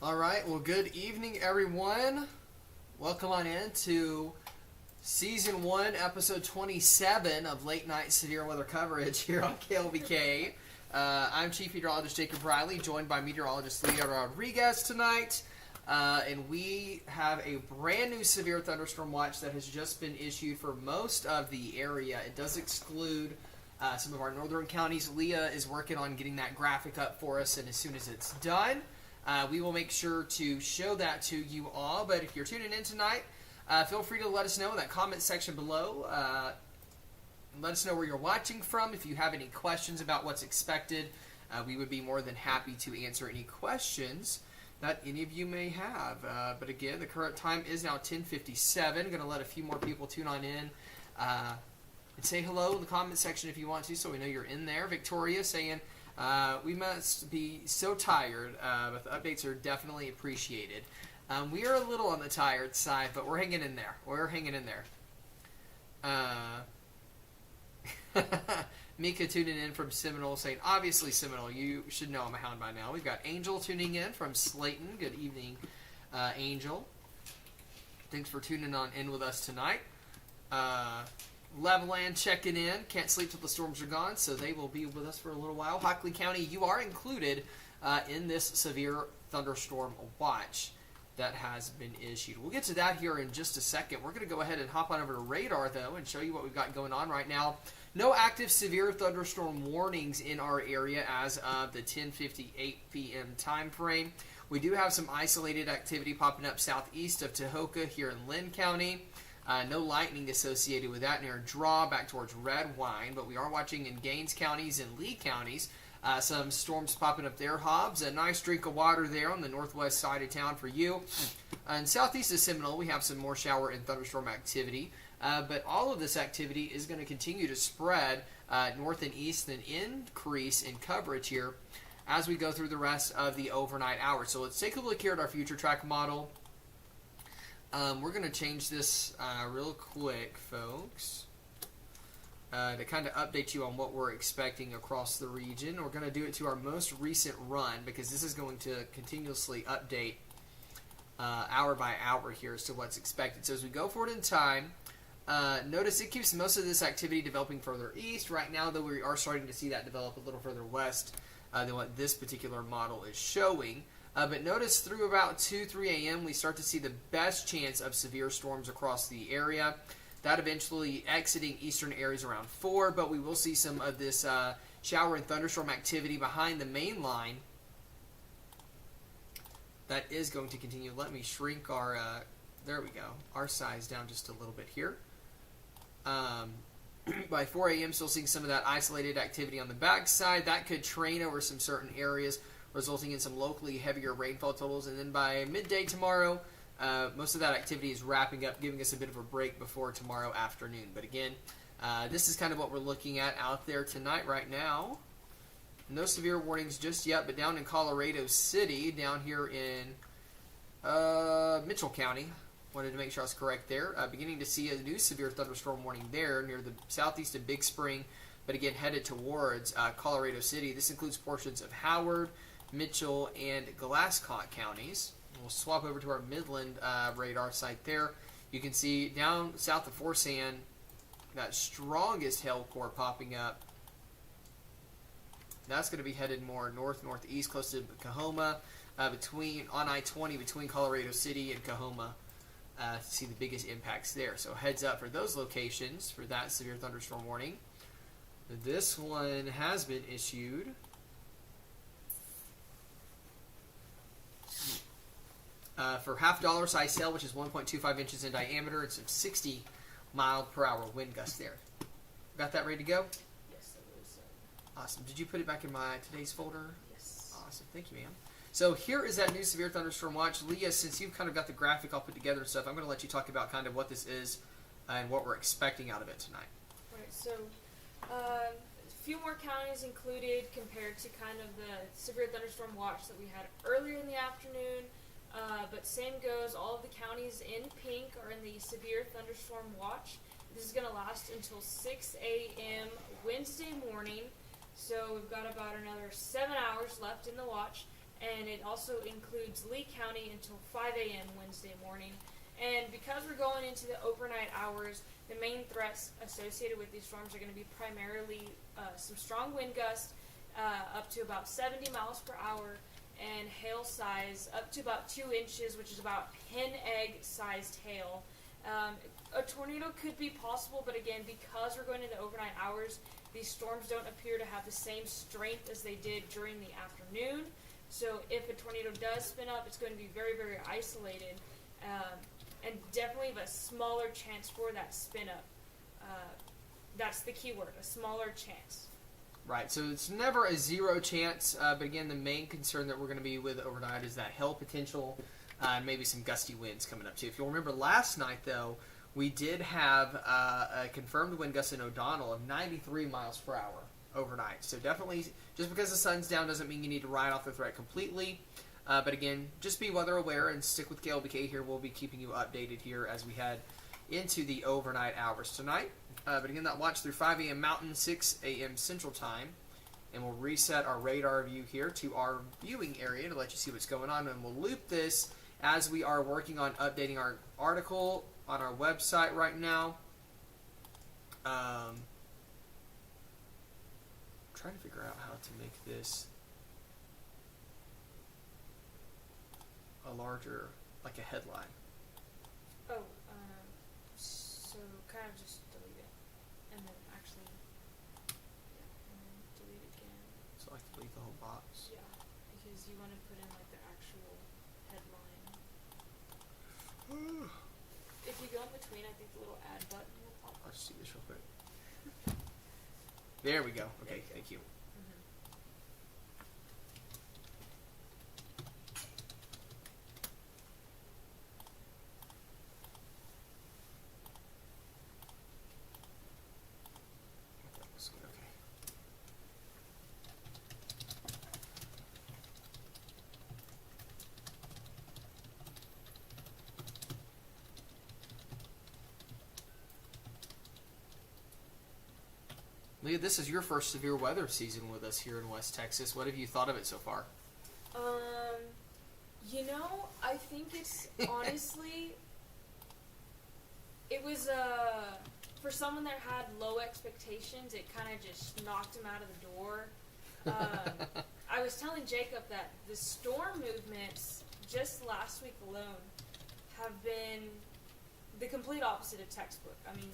All right, well, good evening, everyone. Welcome on in to Season 1, Episode 27 of Late Night Severe Weather Coverage here on KLBK. I'm Chief Meteorologist Jacob Riley, joined by Meteorologist Leah Rodriguez tonight. And we have a brand new severe thunderstorm watch that has just been issued for most of the area. It does exclude some of our northern counties. Leah is working on getting that graphic up for us, and as soon as it's done, we will make sure to show that to you all. But if you're tuning in tonight, feel free to let us know in that comment section below. Let us know where you're watching from. If you have any questions about what's expected, we would be more than happy to answer any questions that any of you may have. But again, the current time is now 10:57. I'm going to let a few more people tune on in and say hello in the comment section if you want to, so we know you're in there. Victoria saying, we must be so tired, but the updates are definitely appreciated. We are a little on the tired side, but we're hanging in there. Mika tuning in from Seminole saying, obviously Seminole, you should know I'm a hound by now. We've got Angel tuning in from Slayton. Good evening, Angel. Thanks for tuning on in with us tonight. Leveland checking in. Can't sleep till the storms are gone, so they will be with us for a little while. Hockley County, you are included in this severe thunderstorm watch that has been issued. We'll get to that here in just a second. We're going to go ahead and hop on over to radar, though, and show you what we've got going on right now. No active severe thunderstorm warnings in our area as of the 10:58 p.m. time frame. We do have some isolated activity popping up southeast of Tahoka here in Lynn County. No lightning associated with that near Draw back towards Red Wine, but we are watching in Gaines counties and Lee counties. Some storms popping up there. Hobbs, a nice drink of water there on the northwest side of town for you. And southeast of Seminole, we have some more shower and thunderstorm activity. But all of this activity is going to continue to spread north and east and increase in coverage here as we go through the rest of the overnight hours. So let's take a look here at our future track model. We're going to change this real quick, folks, to kind of update you on what we're expecting across the region. We're going to do it to our most recent run because this is going to continuously update hour by hour here as to what's expected. So as we go forward in time, notice it keeps most of this activity developing further east. Right now, though, we are starting to see that develop a little further west than what this particular model is showing. But notice through about 2-3 a.m. we start to see the best chance of severe storms across the area. That eventually exiting eastern areas around 4, but we will see some of this shower and thunderstorm activity behind the main line. That is going to continue. Let me shrink our, there we go, our size down just a little bit here. By 4 a.m. still seeing some of that isolated activity on the backside. That could train over some certain areas, resulting in some locally heavier rainfall totals. And then by midday tomorrow, most of that activity is wrapping up, giving us a bit of a break before tomorrow afternoon. But again, this is kind of what we're looking at out there tonight right now. No severe warnings just yet, but down in Colorado City, down here in Mitchell County, wanted to make sure I was correct there, beginning to see a new severe thunderstorm warning there near the southeast of Big Spring, but again headed towards Colorado City. This includes portions of Howard, Mitchell, and Glasscock counties. We'll swap over to our Midland radar site there. You can see down south of Forsan, that strongest hail core popping up. That's going to be headed more north-northeast, close to Kahoma, on I-20 between Colorado City and Kahoma, to see the biggest impacts there. So heads up for those locations for that severe thunderstorm warning. This one has been issued. For half-dollar size sail, which is 1.25 inches in diameter, it's a 60 mile-per-hour wind gust there. Got that ready to go? Yes, I believe so. Awesome. Did you put it back in my today's folder? Yes. Awesome. Thank you, ma'am. So here is that new severe thunderstorm watch. Leah, since you've kind of got the graphic all put together and stuff, I'm going to let you talk about kind of what this is and what we're expecting out of it tonight. All right, so a few more counties included compared to kind of the severe thunderstorm watch that we had earlier in the afternoon. But same goes, all of the counties in pink are in the severe thunderstorm watch. This is going to last until 6 a.m. Wednesday morning. So we've got about another 7 hours left in the watch. and it also includes Lee County until 5 a.m. Wednesday morning. And because we're going into the overnight hours, the main threats associated with these storms are going to be primarily some strong wind gusts up to about 70 miles per hour, and hail size up to about 2 inches, which is about hen egg sized hail. A tornado could be possible, but again, because we're going into the overnight hours, these storms don't appear to have the same strength as they did during the afternoon. So if a tornado does spin up, it's going to be very, very isolated, and definitely have a smaller chance for that spin up. That's the key word, a smaller chance. Right, so it's never a zero chance, but again, the main concern that we're going to be with overnight is that hail potential, and maybe some gusty winds coming up too. If you'll remember last night, though, we did have a confirmed wind gust in O'Donnell of 93 miles per hour overnight. So definitely, just because the sun's down doesn't mean you need to ride off the threat completely. But again, just be weather aware and stick with KLBK here. We'll be keeping you updated here as we head into the overnight hours tonight. But again, that watch through 5 a.m. Mountain, 6 a.m. Central Time. And we'll reset our radar view here to our viewing area to let you see what's going on. And we'll loop this as we are working on updating our article on our website right now. Trying to figure out how to make this a larger, like a headline. Oh, so kind of just delete it, and then actually, yeah, and then delete again. So I delete the whole box. Yeah, because you want to put in like the actual headline. If you go in between, I think the little add button will pop up. I'll just see this real quick. There we go. Okay, thank you. Okay. Leah, this is your first severe weather season with us here in West Texas. What have you thought of it so far? I think it's honestly, it was for someone that had low expectations, it kind of just knocked him out of the door. I was telling Jacob that the storm movements just last week alone have been the complete opposite of textbook. I mean,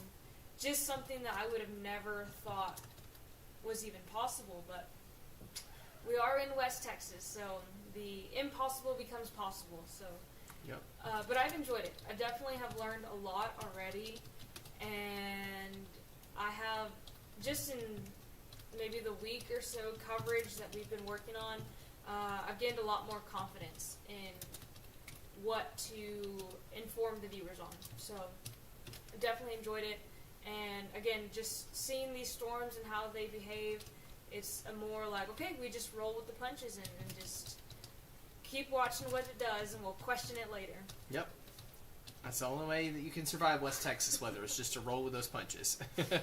just something that I would have never thought was even possible, but we are in West Texas, so the impossible becomes possible. So, yep. But I've enjoyed it. I definitely have learned a lot already, and I have, just in maybe the week or so coverage that we've been working on, I've gained a lot more confidence in what to inform the viewers on. So I definitely enjoyed it. And again, just seeing these storms and how they behave, it's a more like, okay, we just roll with the punches and just keep watching what it does, and we'll question it later. Yep. That's the only way that you can survive West Texas weather, is just to roll with those punches. But,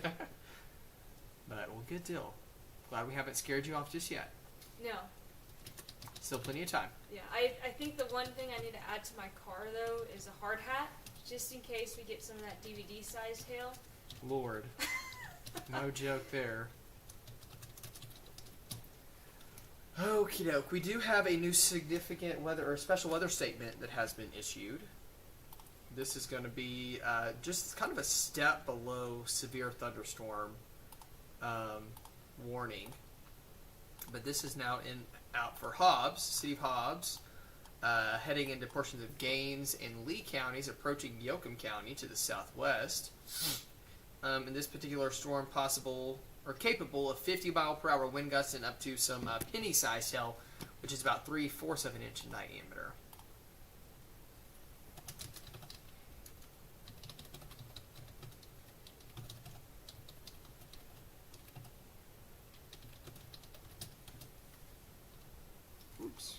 well, good deal. Glad we haven't scared you off just yet. No. Still plenty of time. Yeah, I think the one thing I need to add to my car, though, is a hard hat, just in case we get some of that DVD-sized hail. Lord. No joke there. Okie doke. We do have a new significant weather or special weather statement that has been issued. This is going to be just kind of a step below severe thunderstorm warning. But this is now out for Hobbs, City of Hobbs, heading into portions of Gaines and Lee counties, approaching Yoakum County to the southwest. In this particular storm, possible or capable of 50-mile-per-hour wind gusts and up to some penny-sized hail, which is about 3/4 of an inch in diameter. Oops.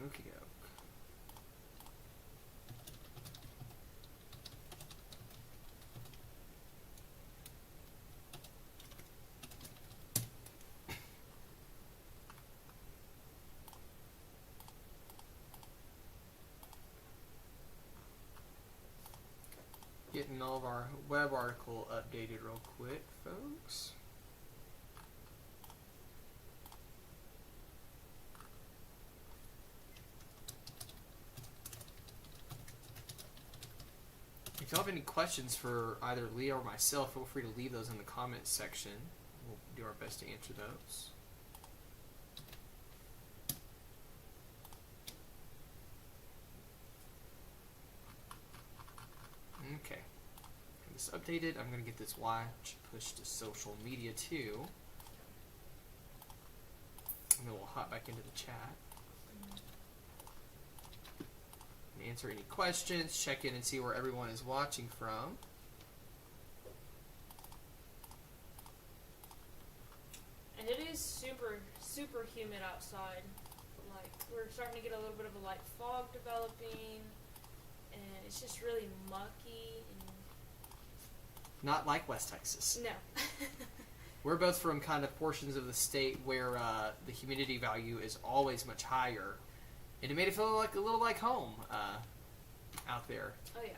Okey-doke. getting all of our web article updated real quick, folks. If y'all have any questions for either Leah or myself, feel free to leave those in the comments section. We'll do our best to answer those. Okay. Get this updated. I'm going to get this watch pushed to social media too. And then we'll hop back into the chat. And answer any questions, check in and see where everyone is watching from. And it is super, super humid outside. Like, we're starting to get a little bit of a light fog developing, and it's just really mucky. And Not like West Texas. no. We're both from kind of portions of the state where the humidity value is always much higher. And it made it feel like a little like home out there. Oh yeah.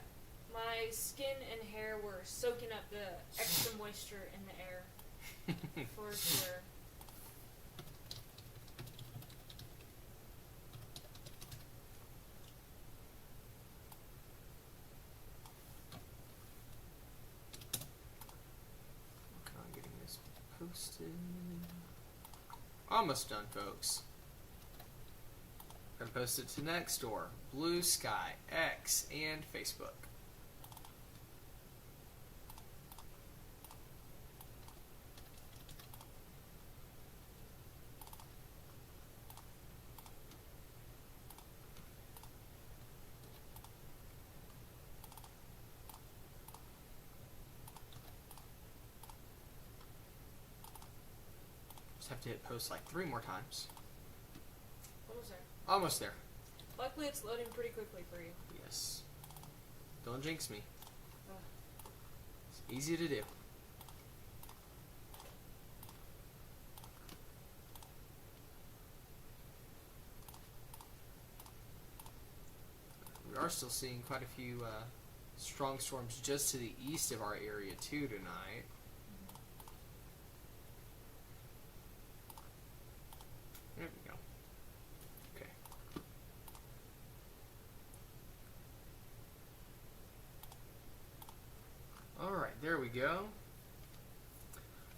My skin and hair were soaking up the extra moisture in the air. For sure. Working on getting this posted. Almost done, folks. Gonna post it to Nextdoor, Blue Sky, X, and Facebook. Just have to hit post like 3 more times. Almost there. Almost there. Luckily, it's loading pretty quickly for you. Yes. Don't jinx me. Ugh. It's easy to do. We are still seeing quite a few strong storms just to the east of our area too tonight. There we go. Okay. Alright, there we go.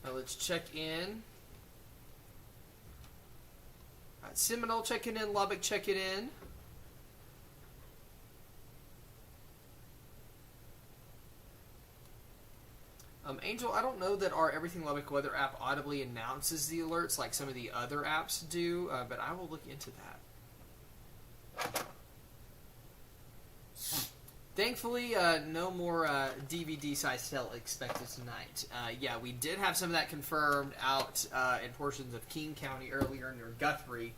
Now let's check in. Alright, Seminole checking in, Lubbock checking in. Angel, I don't know that our Everything Lubbock weather app audibly announces the alerts like some of the other apps do, but I will look into that. Thankfully, no more DVD-sized hail expected tonight. Yeah, we did have some of that confirmed out in portions of King County earlier near Guthrie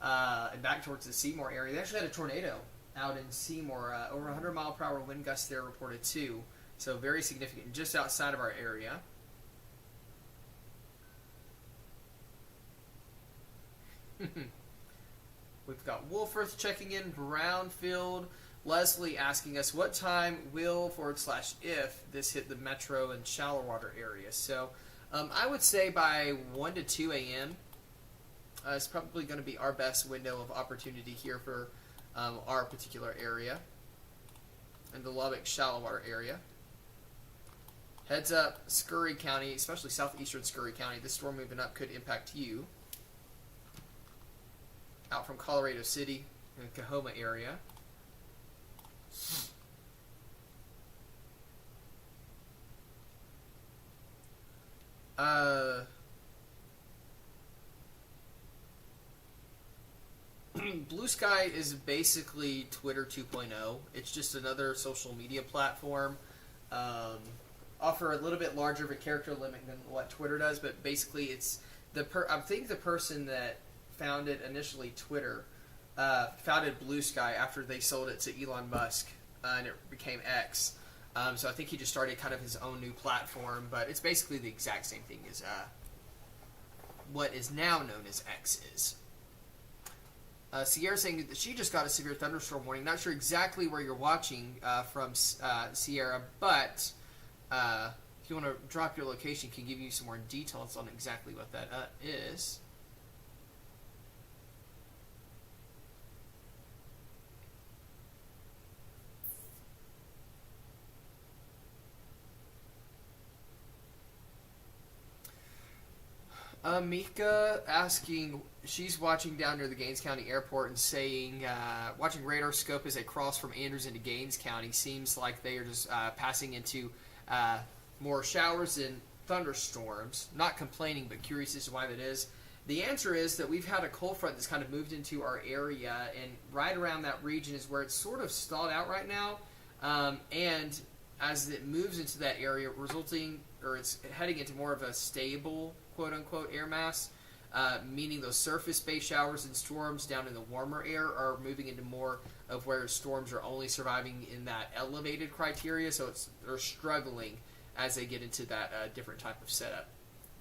and back towards the Seymour area. They actually had a tornado out in Seymour. Over 100-mile-per-hour wind gusts there reported too. So very significant, just outside of our area. We've got Wolforth checking in, Brownfield, Leslie asking us what time will / if this hit the metro and shallow water area. So I would say by 1 to 2 a.m. Is probably going to be our best window of opportunity here for our particular area and the Lubbock shallow water area. Heads up, Scurry County, especially southeastern Scurry County, this storm moving up could impact you. Out from Colorado City and Cahoma area. Blue Sky is basically Twitter 2.0. It's just another social media platform. Offer a little bit larger of a character limit than what Twitter does, but basically it's I think the person that founded initially Twitter founded Blue Sky after they sold it to Elon Musk and it became X. So I think he just started kind of his own new platform, but it's basically the exact same thing as what is now known as X is. Sierra saying that she just got a severe thunderstorm warning. Not sure exactly where you're watching from, Sierra, but if you want to drop your location, can give you some more details on exactly what that is. Mika asking, she's watching down near the Gaines County Airport and saying, watching radar scope as they cross from Andrews into Gaines County, seems like they are just passing into more showers and thunderstorms. Not complaining, but curious as to why that is. The answer is that we've had a cold front that's kind of moved into our area, and right around that region is where it's sort of stalled out right now. And as it moves into that area, it's heading into more of a stable, quote-unquote, air mass, meaning those surface-based showers and storms down in the warmer air are moving into more of where storms are only surviving in that elevated criteria, so they're struggling as they get into that different type of setup.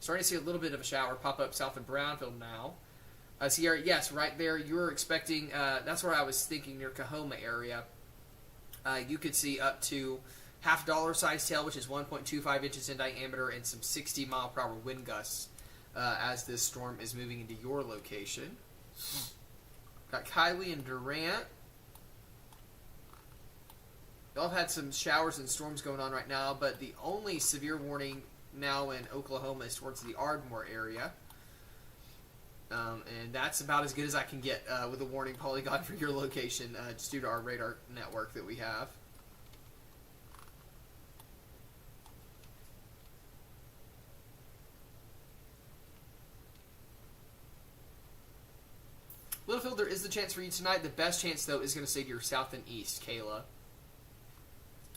Starting to see a little bit of a shower pop up south in Brownfield now. Sierra, yes, right there, you were expecting, that's where I was thinking, near Kahoma area. You could see up to half dollar size tail, which is 1.25 inches in diameter, and some 60 mile per hour wind gusts as this storm is moving into your location. Got Kylie and Durant. Y'all have had some showers and storms going on right now, but the only severe warning now in Oklahoma is towards the Ardmore area. And that's about as good as I can get with a warning polygon for your location, just due to our radar network that we have. Littlefield, there is the chance for you tonight. The best chance, though, is going to stay to your south and east, Kayla.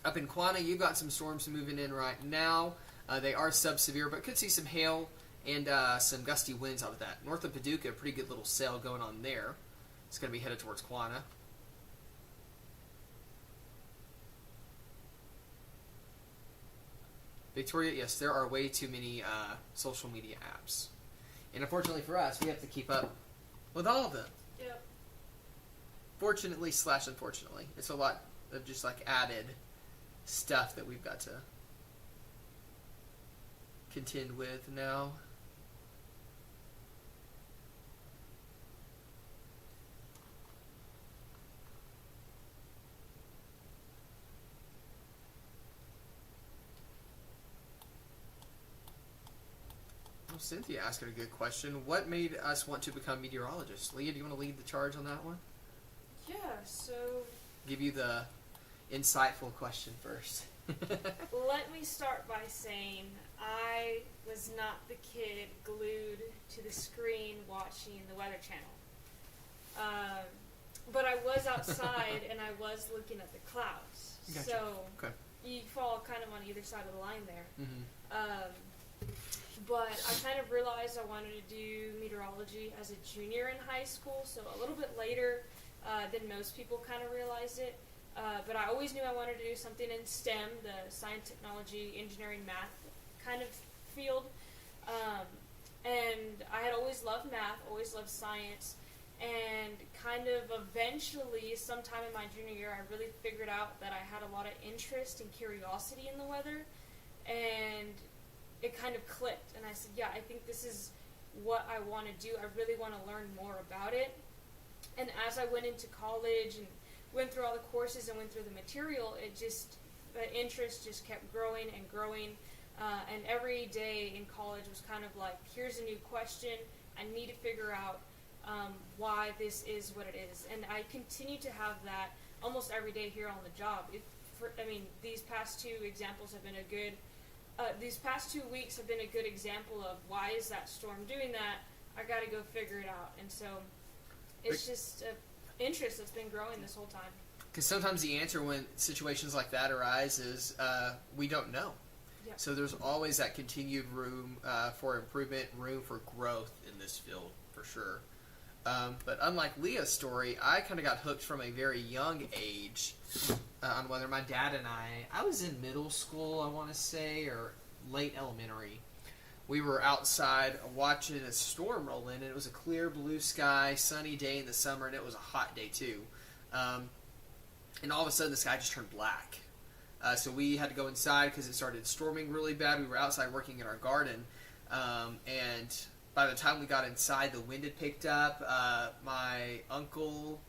Up in Quanah, you've got some storms moving in right now. They are sub-severe, but could see some hail and some gusty winds out of that. North of Paducah, a pretty good little sail going on there. It's going to be headed towards Quanah. Victoria, yes, there are way too many social media apps. And unfortunately for us, we have to keep up with all of them. Yep. Fortunately / unfortunately. It's a lot of just like added stuff that we've got to contend with now. Well, Cynthia asked a good question. What made us want to become meteorologists? Leah, do you want to lead the charge on that one? Yeah, so Give you the insightful question first. let me start by saying I was not the kid glued to the screen watching the Weather Channel. But I was outside and I was looking at the clouds. Gotcha. So Okay. you fall kind of on either side of the line there. Mm-hmm. But I kind of realized I wanted to do meteorology as a junior in high school, so a little bit later than most people kind of realized it. But I always knew I wanted to do something in STEM, the science, technology, engineering, math kind of field. And I had always loved math, always loved science, and kind of eventually, sometime in my junior year, I really figured out that I had a lot of interest and curiosity in the weather, and it kind of clicked. And I said, yeah, I think this is what I want to do. I really want to learn more about it. And as I went into college and went through all the courses and went through the material, the interest just kept growing and growing. And every day in college was kind of like, here's a new question. I need to figure out why this is what it is. And I continue to have that almost every day here on the job. These past two examples have been these past 2 weeks have been a good example of why is that storm doing that? I got to go figure it out. And so it's just an interest that's been growing this whole time. Because sometimes the answer when situations like that arise is we don't know. Yep. So there's always that continued room for improvement, room for growth in this field, for sure. But unlike Leah's story, I kind of got hooked from a very young age on weather. My dad and I was in middle school, I want to say, or late elementary. we were outside watching a storm roll in, and it was a clear blue sky, sunny day in the summer, and it was a hot day too. And all of a sudden, the sky just turned black. So we had to go inside because it started storming really bad. We were outside working in our garden, and by the time we got inside, the wind had picked up. My uncle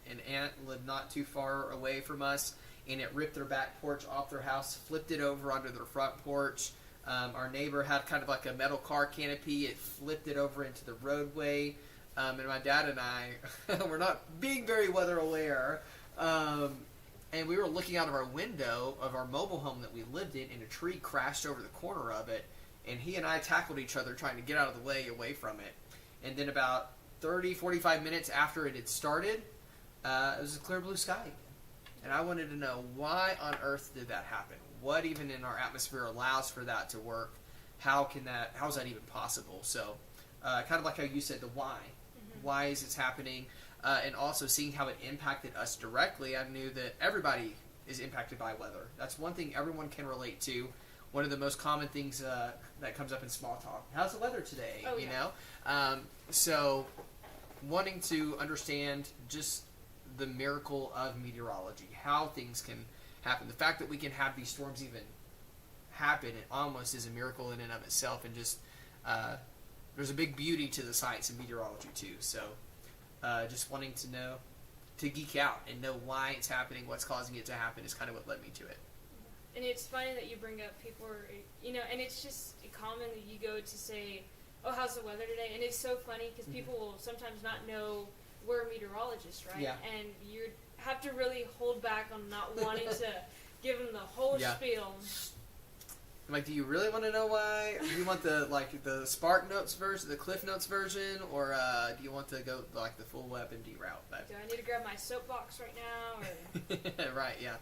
and aunt lived not too far away from us, and it ripped their back porch off their house, flipped it over onto their front porch. Our neighbor had kind of like a metal car canopy. It flipped it over into the roadway. And my dad and I were not being very weather aware. And we were looking out of our window of our mobile home that we lived in, and a tree crashed over the corner of it. And he and I tackled each other trying to get out of the way, away from it. And then about 30, 45 minutes after it had started, it was a clear blue sky again. And I wanted to know, why on earth did that happen? What even in our atmosphere allows for that to work? How is that even possible? So, kind of like how you said, the why. Mm-hmm. Why is this happening? And also seeing how it impacted us directly, I knew that everybody is impacted by weather. That's one thing everyone can relate to. One of the most common things that comes up in small talk. How's the weather today? Oh, you know? So, wanting to understand just the miracle of meteorology, how things can happen. The fact that we can have these storms even happen, it almost is a miracle in and of itself. And just, there's a big beauty to the science of meteorology too. So, just wanting to know, to geek out and know why it's happening, what's causing it to happen is kind of what led me to it. And it's funny that you bring up people, and it's just common that you go to say, oh, how's the weather today? And it's so funny because people will sometimes not know we're a meteorologist, right? Yeah. And you have to really hold back on not wanting to give them the whole spiel. I'm like, do you really want to know why? Do you want the Spark Notes version, the Cliff Notes version, or do you want to go like the full WebMD route? But do I need to grab my soapbox right now? Or? Right, yeah.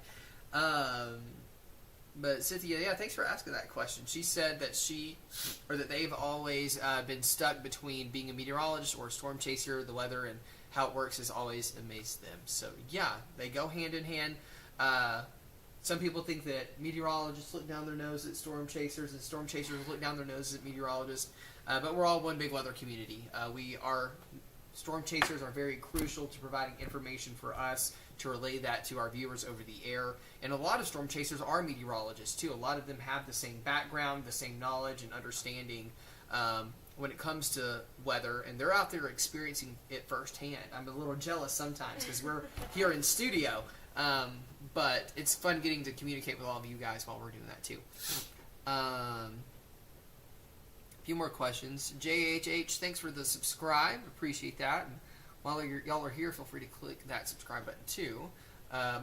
But Cynthia, yeah, thanks for asking that question. She said that they've always been stuck between being a meteorologist or a storm chaser. The weather and how it works has always amazed them. So yeah, they go hand in hand. Some people think that meteorologists look down their nose at storm chasers, and storm chasers look down their noses at meteorologists. But we're all one big weather community. Storm chasers are very crucial to providing information for us to relay that to our viewers over the air. And a lot of storm chasers are meteorologists too. A lot of them have the same background, the same knowledge and understanding when it comes to weather, and they're out there experiencing it firsthand. I'm a little jealous sometimes because we're here in studio, but it's fun getting to communicate with all of you guys while we're doing that too. A few more questions. JHH, thanks for the subscribe. Appreciate that. And while y'all are here, feel free to click that subscribe button too.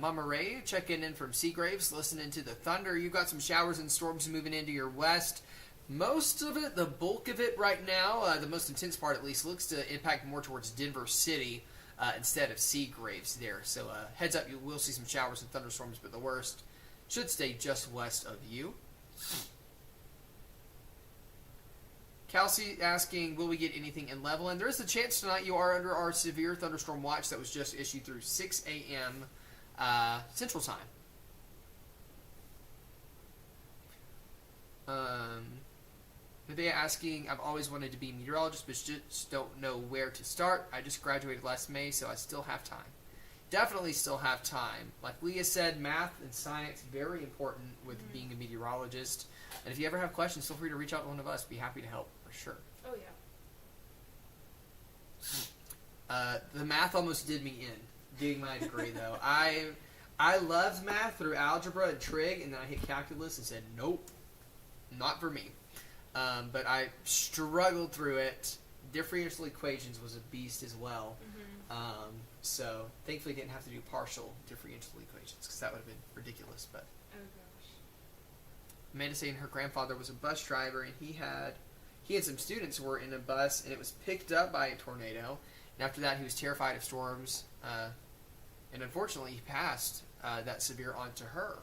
Mama Ray, checking in from Seagraves, listening to the thunder. You've got some showers and storms moving into your west. Most of it, the bulk of it right now, the most intense part at least, looks to impact more towards Denver City instead of Seagraves there. So heads up, you will see some showers and thunderstorms, but the worst should stay just west of you. Kelsey asking, will we get anything in Levelland? There is a chance tonight you are under our severe thunderstorm watch that was just issued through 6 a.m. Central Time. They're asking, I've always wanted to be a meteorologist, but just don't know where to start. I just graduated last May, so I still have time. Definitely still have time. Like Leah said, math and science, very important with being a meteorologist. And if you ever have questions, feel free to reach out to one of us. Be happy to help, for sure. Oh, yeah. The math almost did me in doing my degree, though. I loved math through algebra and trig, and then I hit calculus and said, nope, not for me. But I struggled through it. Differential equations was a beast as well. So thankfully didn't have to do partial differential equations, because that would have been ridiculous. But oh gosh. Amanda saying her grandfather was a bus driver, and he had some students who were in a bus, and it was picked up by a tornado. And after that, he was terrified of storms, and unfortunately, he passed that severe on to her.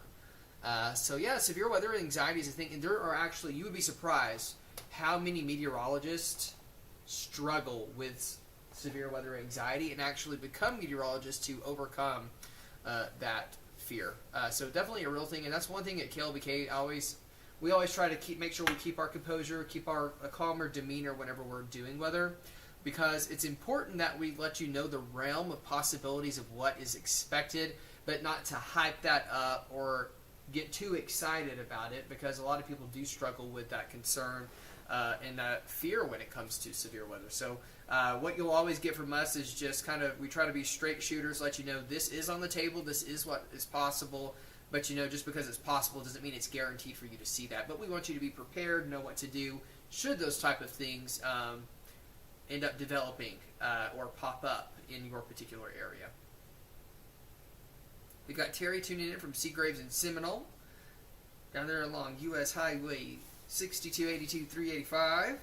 So yeah, severe weather anxiety is a thing, and there are actually, you would be surprised how many meteorologists struggle with severe weather anxiety and actually become meteorologists to overcome that fear. So definitely a real thing, and that's one thing at KLBK, we always try to make sure we keep our composure, keep a calmer demeanor whenever we're doing weather, because it's important that we let you know the realm of possibilities of what is expected, but not to hype that up or get too excited about it, because a lot of people do struggle with that concern and that fear when it comes to severe weather. So what you'll always get from us is just kind of, we try to be straight shooters, let you know this is on the table, this is what is possible, but just because it's possible doesn't mean it's guaranteed for you to see that. But we want you to be prepared, know what to do should those type of things end up developing or pop up in your particular area. We got Terry tuning in from Seagraves and Seminole, down there along U.S. Highway 6282 385.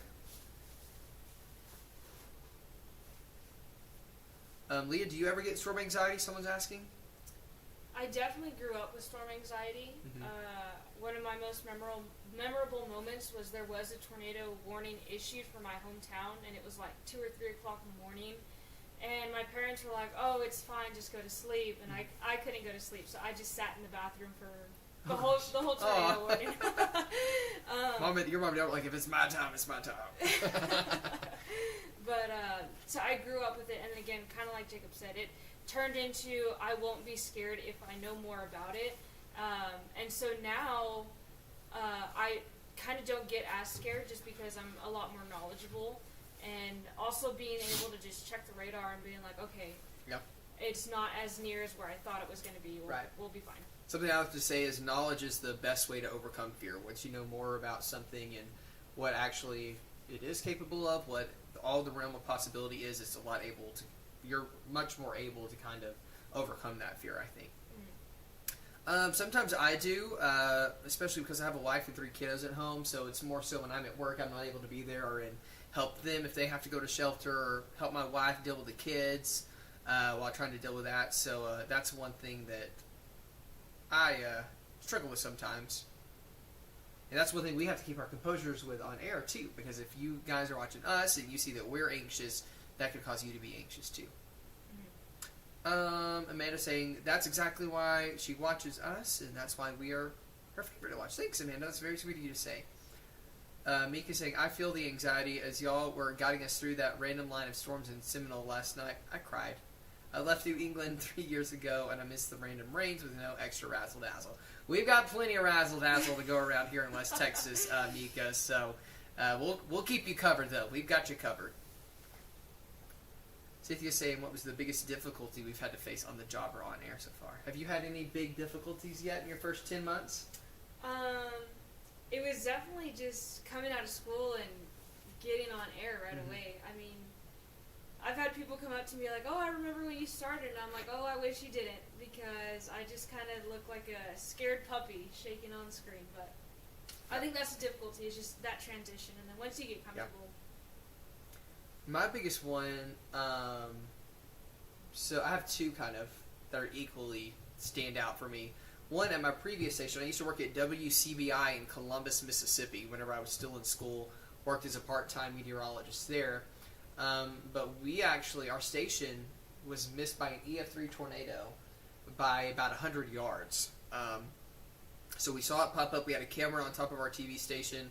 Leah, do you ever get storm anxiety? Someone's asking. I definitely grew up with storm anxiety. One of my most memorable moments was there was a tornado warning issued for my hometown, and it was like 2 or 3 o'clock in the morning. And my parents were like, "Oh, it's fine, just go to sleep." And I couldn't go to sleep, so I just sat in the bathroom for the whole tornado warning. Your mom and dad were like, "If it's my time, it's my time." But so I grew up with it, and again, kind of like Jacob said, it turned into I won't be scared if I know more about it. And so now I kind of don't get as scared just because I'm a lot more knowledgeable. And also being able to just check the radar and being like, okay, yep, it's not as near as where I thought it was going to be. We'll be fine. Something I have to say is knowledge is the best way to overcome fear. Once you know more about something and what actually it is capable of, what all the realm of possibility is, you're much more able to kind of overcome that fear, I think. Sometimes I do, especially because I have a wife and 3 kiddos at home, so it's more so when I'm at work, I'm not able to be there or help them if they have to go to shelter, or help my wife deal with the kids while trying to deal with that. So that's one thing that I struggle with sometimes. And that's one thing we have to keep our composures with on air, too, because if you guys are watching us and you see that we're anxious, that could cause you to be anxious, too. Amanda saying, that's exactly why she watches us, and that's why we are her favorite to watch. Thanks, Amanda. That's very sweet of you to say. Mika saying, I feel the anxiety as y'all were guiding us through that random line of storms in Seminole last night. I cried. I left New England 3 years ago, and I missed the random rains with no extra razzle-dazzle. We've got plenty of razzle-dazzle to go around here in West Texas, Mika, so we'll keep you covered, though. We've got you covered. Cynthia saying, what was the biggest difficulty we've had to face on the job or on air so far? Have you had any big difficulties yet in your first 10 months? It was definitely just coming out of school and getting on air right away. I mean, I've had people come up to me like, oh, I remember when you started, and I'm like, oh, I wish you didn't, because I just kind of look like a scared puppy shaking on screen. But I think that's the difficulty, is just that transition, and then once you get comfortable. My biggest one, so I have 2 kind of that are equally stand out for me. One, at my previous station, I used to work at WCBI in Columbus, Mississippi, whenever I was still in school, worked as a part-time meteorologist there. But our station was missed by an EF3 tornado by about 100 yards. So we saw it pop up. We had a camera on top of our TV station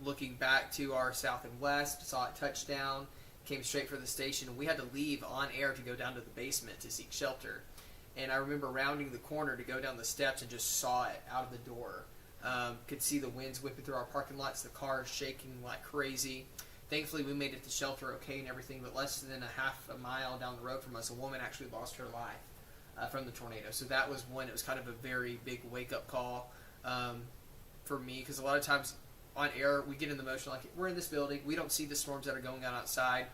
looking back to our south and west, saw it touch down, came straight for the station, and we had to leave on air to go down to the basement to seek shelter. And I remember rounding the corner to go down the steps and just saw it out of the door. Could see the winds whipping through our parking lots, the cars shaking like crazy. Thankfully, we made it to shelter okay and everything, but less than a half a mile down the road from us, a woman actually lost her life from the tornado. So that was one. It was kind of a very big wake-up call for me, because a lot of times on air, we get in the motion like, we're in this building, we don't see the storms that are going on outside,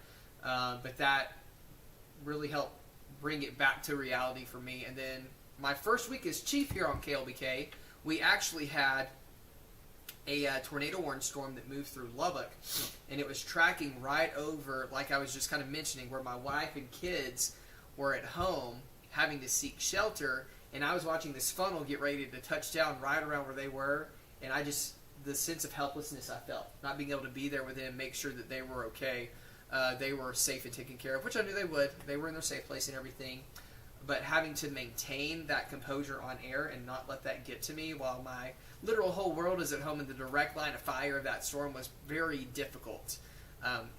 but that really helped bring it back to reality for me. And then my first week as chief here on KLBK, we actually had a tornado warning storm that moved through Lubbock, and it was tracking right over, like I was just kind of mentioning, where my wife and kids were at home having to seek shelter, and I was watching this funnel get ready to touch down right around where they were, and the sense of helplessness I felt, not being able to be there with them, make sure that they were okay, they were safe and taken care of, which I knew they would. They were in their safe place and everything. but having to maintain that composure on air and not let that get to me while my literal whole world is at home in the direct line of fire of that storm was very difficult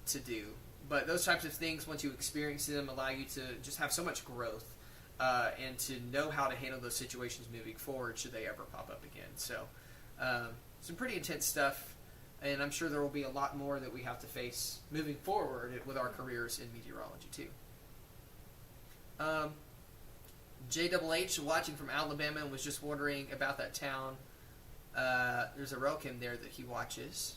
to do. But those types of things, once you experience them, allow you to just have so much growth and to know how to handle those situations moving forward should they ever pop up again. So some pretty intense stuff, and I'm sure there will be a lot more that we have to face moving forward with our careers in meteorology too. JHH watching from Alabama and was just wondering about that town. There's a Relkin there that he watches.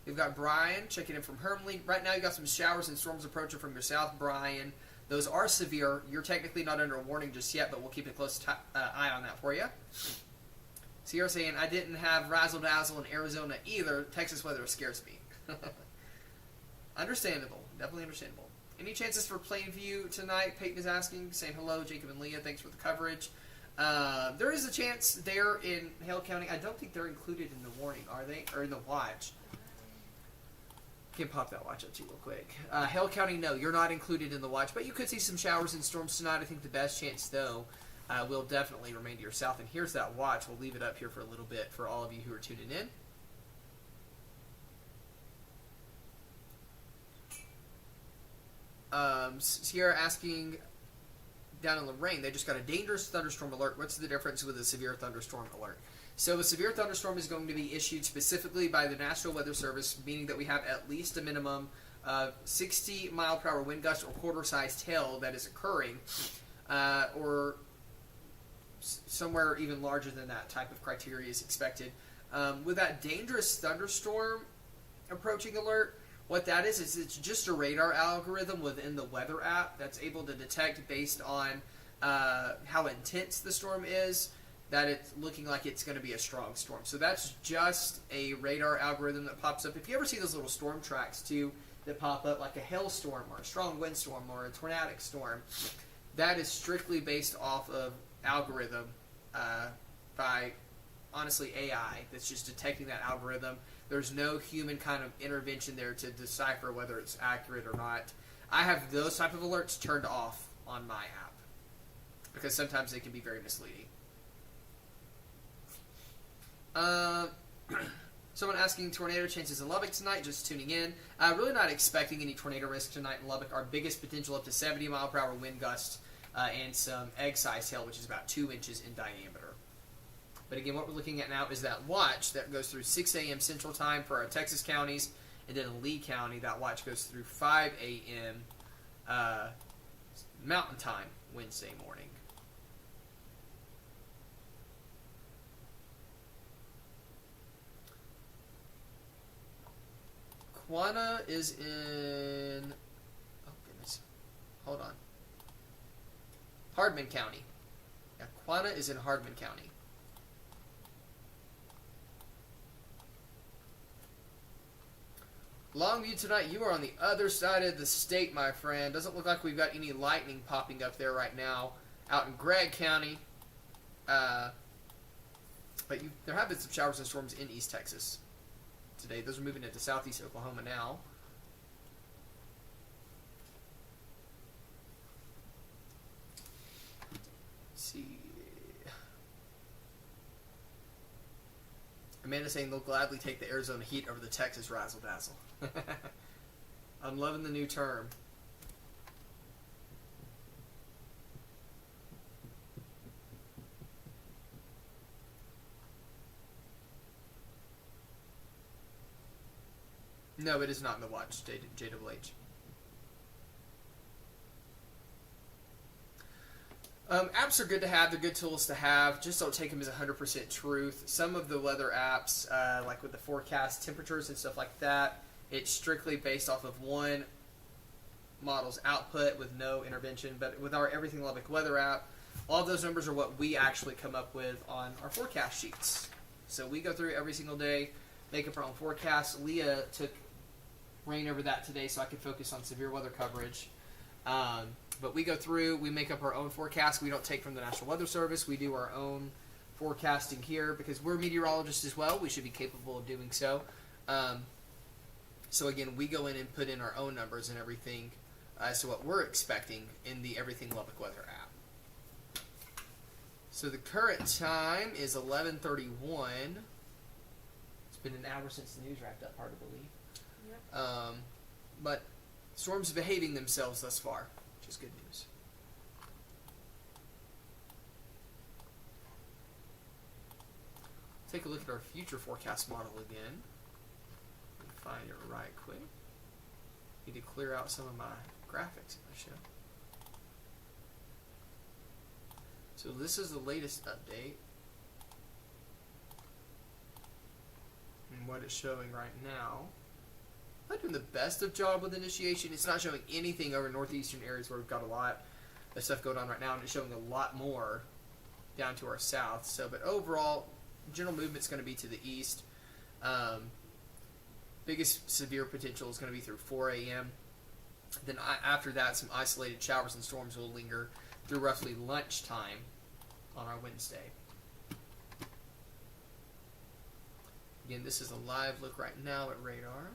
We've got Brian checking in from Hermley. Right now you got some showers and storms approaching from your south, Brian. Those are severe. You're technically not under a warning just yet, but we'll keep a close eye on that for you. Sierra saying, I didn't have razzle-dazzle in Arizona either. Texas weather scares me. Understandable. Definitely understandable. Any chances for Plainview tonight? Peyton is asking, saying hello, Jacob and Leah. Thanks for the coverage. There is a chance there in Hale County. I don't think they're included in the warning, are they? Or in the watch. Can pop that watch up to you real quick. Hale County, no, you're not included in the watch, but you could see some showers and storms tonight. I think the best chance, though, will definitely remain to your south. And here's that watch. We'll leave it up here for a little bit for all of you who are tuning in. Sierra asking, down in Lorraine, they just got a dangerous thunderstorm alert. What's the difference with a severe thunderstorm alert? So a severe thunderstorm is going to be issued specifically by the National Weather Service, meaning that we have at least a minimum of 60 mile per hour wind gust or quarter-sized hail that is occurring, or somewhere even larger than that type of criteria is expected. With that dangerous thunderstorm approaching alert, what that is it's just a radar algorithm within the weather app that's able to detect based on how intense the storm is, that it's looking like it's going to be a strong storm. So that's just a radar algorithm that pops up. If you ever see those little storm tracks too that pop up, like a hailstorm or a strong windstorm or a tornadic storm, that is strictly based off of algorithm by, honestly, AI that's just detecting that algorithm. There's no human kind of intervention there to decipher whether it's accurate or not. I have those type of alerts turned off on my app because sometimes they can be very misleading. Someone asking tornado chances in Lubbock tonight, just tuning in. Really not expecting any tornado risk tonight in Lubbock. Our biggest potential up to 70 mile per hour wind gusts and some egg-sized hail, which is about 2 inches in diameter. But again, what we're looking at now is that watch that goes through 6 a.m. Central Time for our Texas counties, and then in Lee County, that watch goes through 5 a.m. Mountain Time Wednesday morning. Quanah is in... Oh, goodness. Hold on. Hardman County. Yeah, Quanah is in Hardman County. Longview tonight, you are on the other side of the state, my friend. Doesn't look like we've got any lightning popping up there right now. Out in Gregg County. But there have been some showers and storms in East Texas today. Those are moving into southeast Oklahoma now. Let's see. Amanda saying they'll gladly take the Arizona heat over the Texas razzle-dazzle. I'm loving the new term. No, it is not in the watch, JWH. Apps are good to have. They're good tools to have. Just don't take them as 100% truth. Some of the weather apps, like with the forecast temperatures and stuff like that, it's strictly based off of one model's output with no intervention. But with our Everything Lubbock weather app, all of those numbers are what we actually come up with on our forecast sheets. So we go through every single day, make up our own forecast. Leah took reign over that today so I could focus on severe weather coverage. But we go through, we make up our own forecast. We don't take from the National Weather Service. We do our own forecasting here because we're meteorologists as well. We should be capable of doing so. So again, we go in and put in our own numbers and everything as to what we're expecting in the Everything Lubbock Weather app. So the current time is 11:31. It's been an hour since the news wrapped up, hard to believe. Yep. But storms are behaving themselves thus far, which is good news. Take a look at our future forecast model again. Let me find it right quick. Need to clear out some of my graphics in the show. So this is the latest update. And what it's showing right now. I'm not doing the best of job with initiation. It's not showing anything over northeastern areas where we've got a lot of stuff going on right now, and it's showing a lot more down to our south. So, but overall, general movement's going to be to the east. Biggest severe potential is going to be through 4 a.m. Then after that, some isolated showers and storms will linger through roughly lunchtime on our Wednesday. Again, this is a live look right now at radar.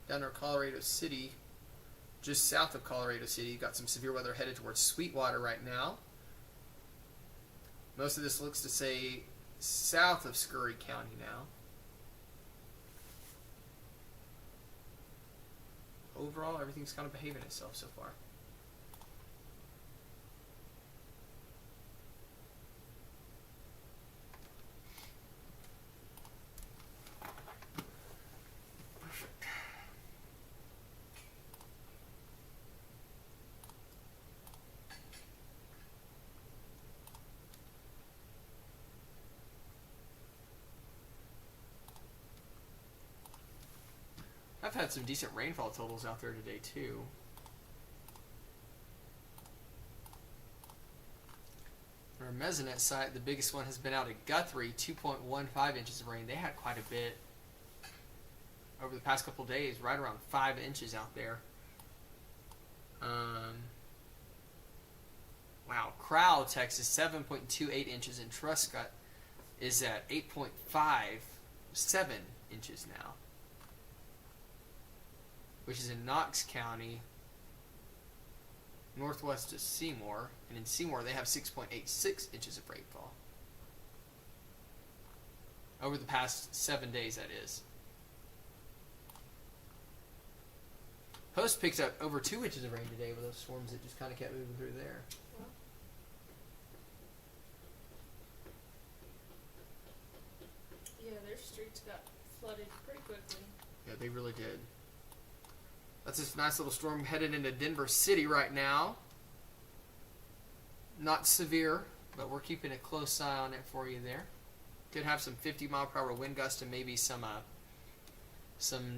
Down near Colorado City, just south of Colorado City, you've got some severe weather headed towards Sweetwater right now. Most of this looks to say south of Scurry County now. Overall, everything's kind of behaving itself so far. Perfect. I've had some decent rainfall totals out there today too. Our Mesonet site, the biggest one has been out at Guthrie, 2.15 inches of rain. They had quite a bit over the past couple of days, right around 5 inches out there. Wow, Crowell, Texas, 7.28 inches, and Truscott is at 8.57 inches now, which is in Knox County, northwest of Seymour, and in Seymour they have 6.86 inches of rainfall. Over the past 7 days, that is. Post picked up over 2 inches of rain today with those storms that just kind of kept moving through there. Yeah, their streets got flooded pretty quickly. Yeah, they really did. That's this nice little storm headed into Denver City right now. Not severe, but we're keeping a close eye on it for you there. Could have some 50-mile-per-hour wind gusts and maybe some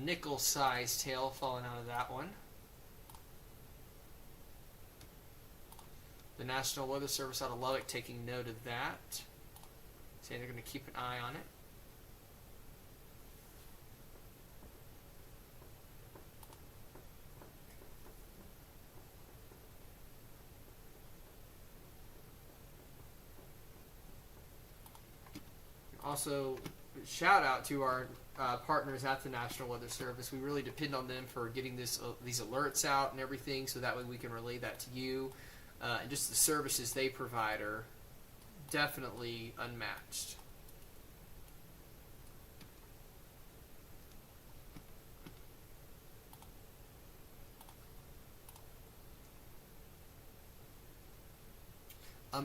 nickel-sized hail falling out of that one. The National Weather Service out of Lubbock taking note of that, saying they're going to keep an eye on it. Also, shout out to our partners at the National Weather Service. We really depend on them for getting these alerts out and everything, so that way we can relay that to you. And just the services they provide are definitely unmatched.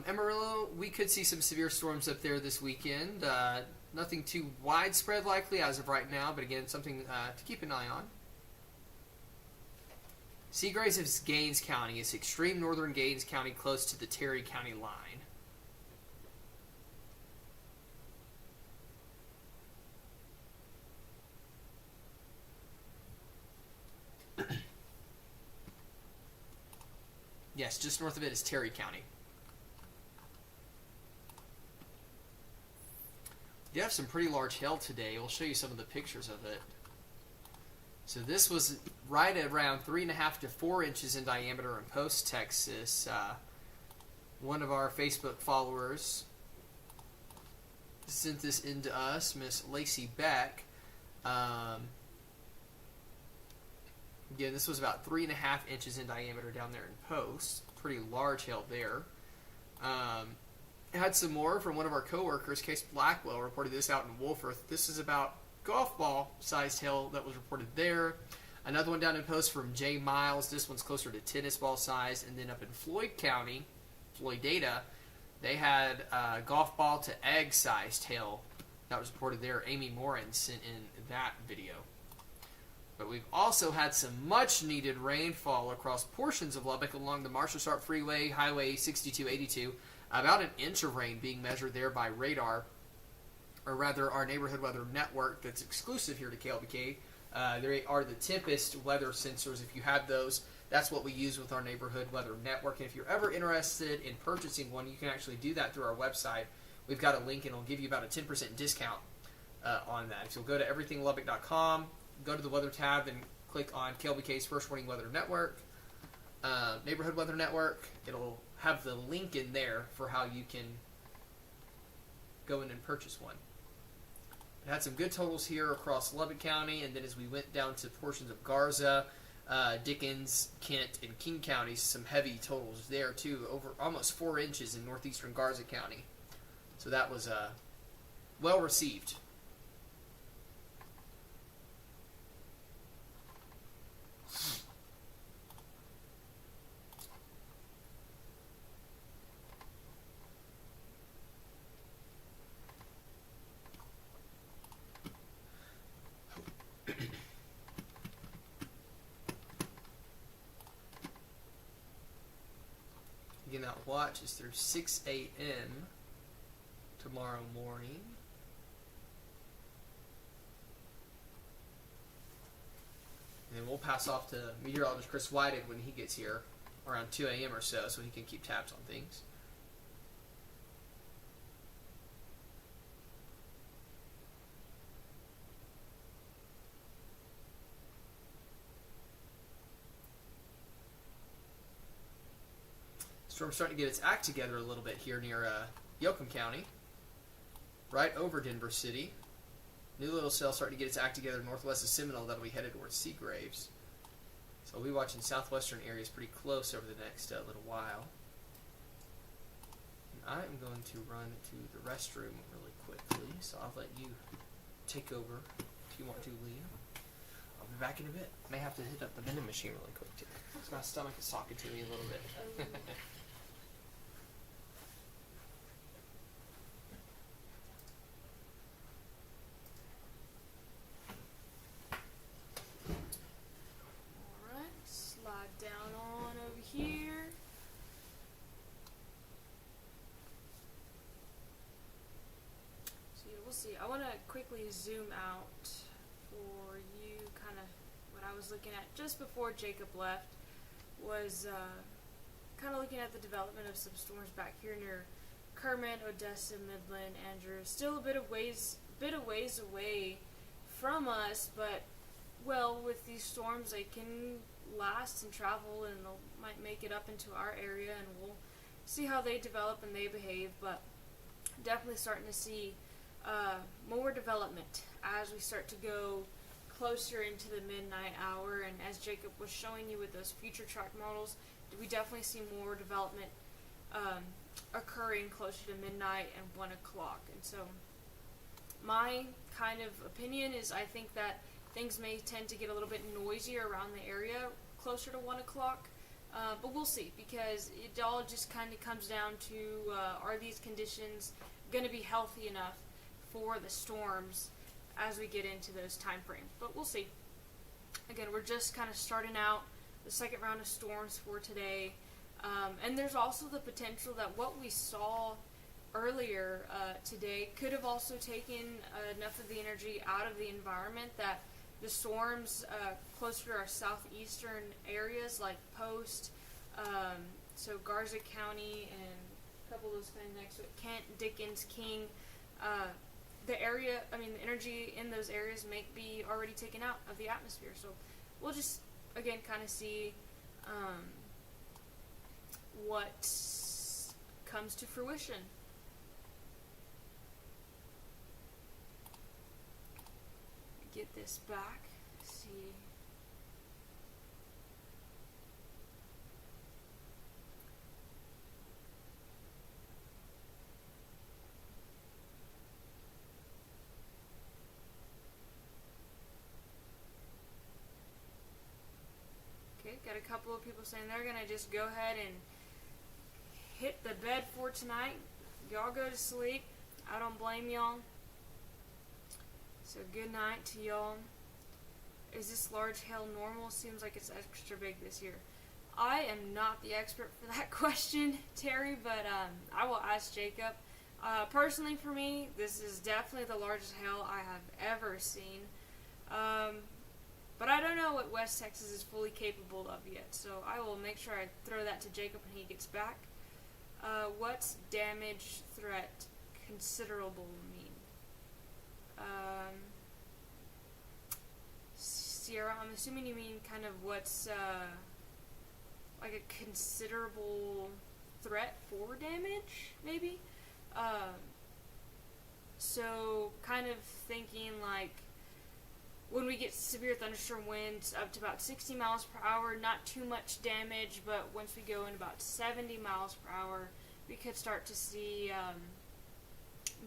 Amarillo, we could see some severe storms up there this weekend. Nothing too widespread likely as of right now, but again, something to keep an eye on. Seagraves is Gaines County. It's extreme northern Gaines County, close to the Terry County line. Yes, just north of it is Terry County. You have some pretty large hail today. We'll show you some of the pictures of it. So this was right at around 3.5 to 4 inches in diameter in Post, Texas. One of our Facebook followers sent this in to us, Miss Lacey Beck. Again, this was about 3.5 inches in diameter down there in Post. Pretty large hail there. Had some more from one of our coworkers, Case Blackwell, reported this out in Wolfforth. This is about golf ball sized hail that was reported there. Another one down in Post from Jay Miles. This one's closer to tennis ball size. And then up in Floyd County, Floyd Data, they had golf ball to egg sized hail that was reported there. Amy Morin sent in that video. But we've also had some much needed rainfall across portions of Lubbock along the Marshall Sharp Freeway, Highway 6282. About an inch of rain being measured there by radar, or rather our neighborhood weather network that's exclusive here to KLBK. There are the Tempest weather sensors. If you have those, that's what we use with our neighborhood weather network. And if you're ever interested in purchasing one, you can actually do that through our website. We've got a link and it'll give you about a 10% discount on that. So go to everythinglubbock.com, go to the weather tab, and click on KLBK's First Warning Weather Network, neighborhood weather network. It'll have the link in there for how you can go in and purchase one. It had some good totals here across Lubbock County, and then as we went down to portions of Garza, Dickens, Kent, and King counties, some heavy totals there too, over almost 4 inches in northeastern Garza County. So that was well received. Again, that watch is through 6 a.m. tomorrow morning. And then we'll pass off to meteorologist Chris Whited when he gets here around 2 a.m. or so he can keep tabs on things. Storm's starting to get its act together a little bit here near Yoakum County, right over Denver City. New little cell starting to get its act together northwest of Seminole. That'll be headed towards Seagraves. So we'll be watching southwestern areas pretty close over the next little while. And I'm going to run to the restroom really quickly, so I'll let you take over if you want to, Leah. I'll be back in a bit. May have to hit up the vending machine really quick too. So my stomach is talking to me a little bit. I want to quickly zoom out for you. Kind of what I was looking at just before Jacob left was kind of looking at the development of some storms back here near Kermit, Odessa, Midland, Andrews. Still a bit of ways away from us, but well, with these storms, they can last and travel, and they might make it up into our area, and we'll see how they develop and they behave. But definitely starting to see more development as we start to go closer into the midnight hour, and as Jacob was showing you with those future track models, we definitely see more development occurring closer to midnight and 1 o'clock. And so my kind of opinion is I think that things may tend to get a little bit noisier around the area closer to 1 o'clock, but we'll see, because it all just kind of comes down to are these conditions going to be healthy enough for the storms as we get into those time frames. But we'll see. Again, we're just kind of starting out the second round of storms for today, and there's also the potential that what we saw earlier today could have also taken enough of the energy out of the environment that the storms closer to our southeastern areas like Post, so Garza County, and a couple of those kind of next to it, Kent, Dickens, King, the energy in those areas may be already taken out of the atmosphere. So we'll just, again, kind of see what comes to fruition. Get this back. See. people saying they're going to just go ahead and hit the bed for tonight. Y'all go to sleep. I don't blame y'all. So good night to y'all. Is this large hail normal? Seems like it's extra big this year. I am not the expert for that question, Terry, but I will ask Jacob. Personally for me, this is definitely the largest hail I have ever seen. But I don't know what West Texas is fully capable of yet, so I will make sure I throw that to Jacob when he gets back. What's damage threat considerable mean? Sierra, I'm assuming you mean kind of what's like a considerable threat for damage, maybe? So kind of thinking like when we get severe thunderstorm winds up to about 60 miles per hour, not too much damage, but once we go in about 70 miles per hour, we could start to see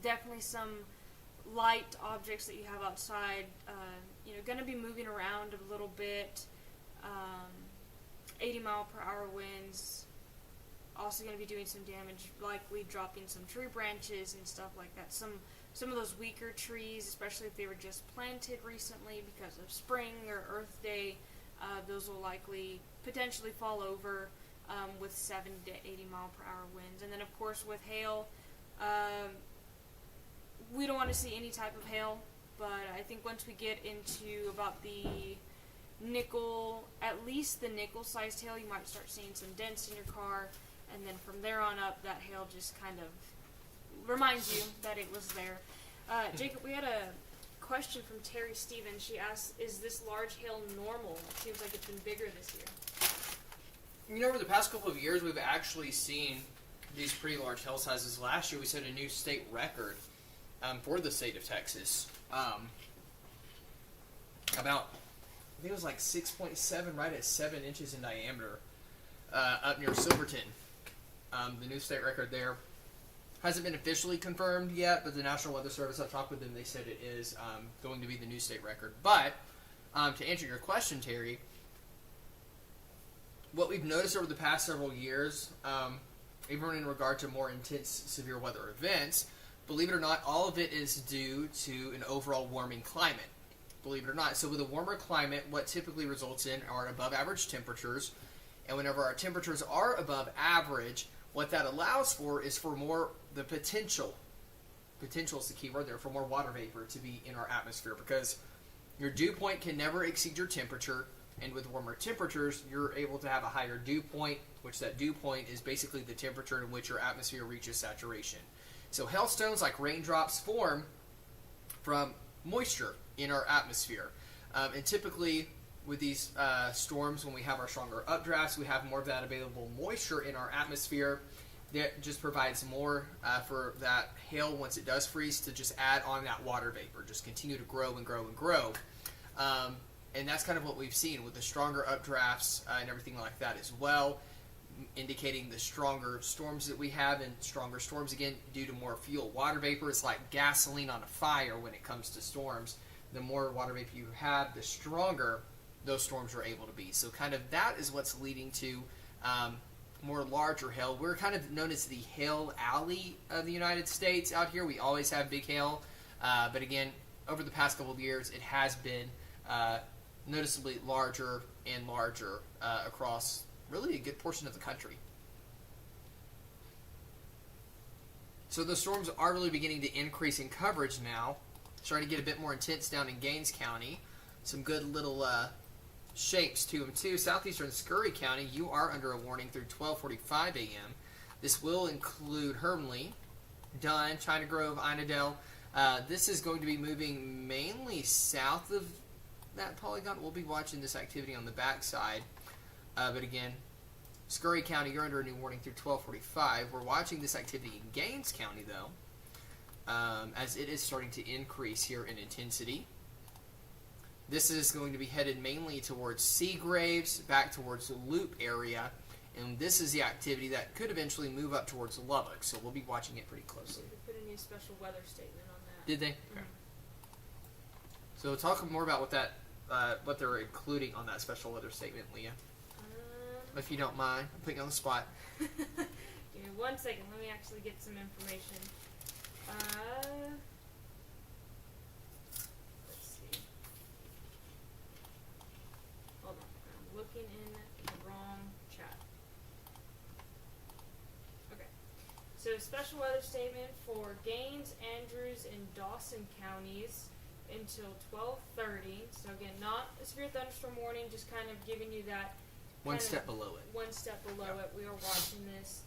definitely some light objects that you have outside, going to be moving around a little bit, 80 mile per hour winds, also going to be doing some damage, likely dropping some tree branches and stuff like that. Some of those weaker trees, especially if they were just planted recently because of spring or Earth Day, those will likely potentially fall over with 70 to 80 mile per hour winds. And then of course with hail, we don't want to see any type of hail, but I think once we get into about the nickel, at least the nickel-sized hail, you might start seeing some dents in your car, and then from there on up, that hail just kind of reminds you that it was there. Jacob, we had a question from Terry Stevens. She asked, is this large hail normal? It seems like it's been bigger this year. Over the past couple of years, we've actually seen these pretty large hail sizes. Last year, we set a new state record for the state of Texas. I think it was like 6.7, right at 7 inches in diameter, up near Silverton. The new state record there hasn't been officially confirmed yet, but the National Weather Service, I've talked with them, they said it is going to be the new state record. But to answer your question, Terry, what we've noticed over the past several years, even in regard to more intense severe weather events, believe it or not, all of it is due to an overall warming climate. Believe it or not. So with a warmer climate, what typically results in are above average temperatures. And whenever our temperatures are above average, what that allows for is for more, the potential is the key word there, for more water vapor to be in our atmosphere, because your dew point can never exceed your temperature. And with warmer temperatures, you're able to have a higher dew point, which that dew point is basically the temperature in which your atmosphere reaches saturation. So hailstones, like raindrops, form from moisture in our atmosphere. And typically with these storms, when we have our stronger updrafts, we have more of that available moisture in our atmosphere. That just provides more for that hail, once it does freeze, to just add on that water vapor, just continue to grow and grow and grow. And that's kind of what we've seen with the stronger updrafts and everything like that as well, indicating the stronger storms that we have. And stronger storms, again, due to more fuel. Water vapor is like gasoline on a fire when it comes to storms. The more water vapor you have, the stronger those storms are able to be. So kind of that is what's leading to more larger hail. We're kind of known as the hail alley of the United States out here. We always have big hail. But again, over the past couple of years, it has been noticeably larger and larger across really a good portion of the country. So the storms are really beginning to increase in coverage now. Starting to get a bit more intense down in Gaines County. Some good little shapes to them too. Southeastern Scurry County, you are under a warning through 12:45 a.m. This will include Hermleigh, Dunn, China Grove, Inadell. This is going to be moving mainly south of that polygon. We'll be watching this activity on the backside. But again, Scurry County, you're under a new warning through 12:45. We're watching this activity in Gaines County, though, as it is starting to increase here in intensity. This is going to be headed mainly towards Seagraves, back towards the Loop area, and this is the activity that could eventually move up towards Lubbock, so we'll be watching it pretty closely. They put a new special weather statement on that. Did they? Okay. So talk more about what that, what they're including on that special weather statement, Leah. if you don't mind. I'm putting you on the spot. Give me 1 second. Let me actually get some information. Let's see. Hold on. I'm looking in the wrong chat. Okay. So special weather statement for Gaines, Andrews, and Dawson counties until 12:30. So again, not a severe thunderstorm warning, just kind of giving you that One step below it. One step below it. We are watching this.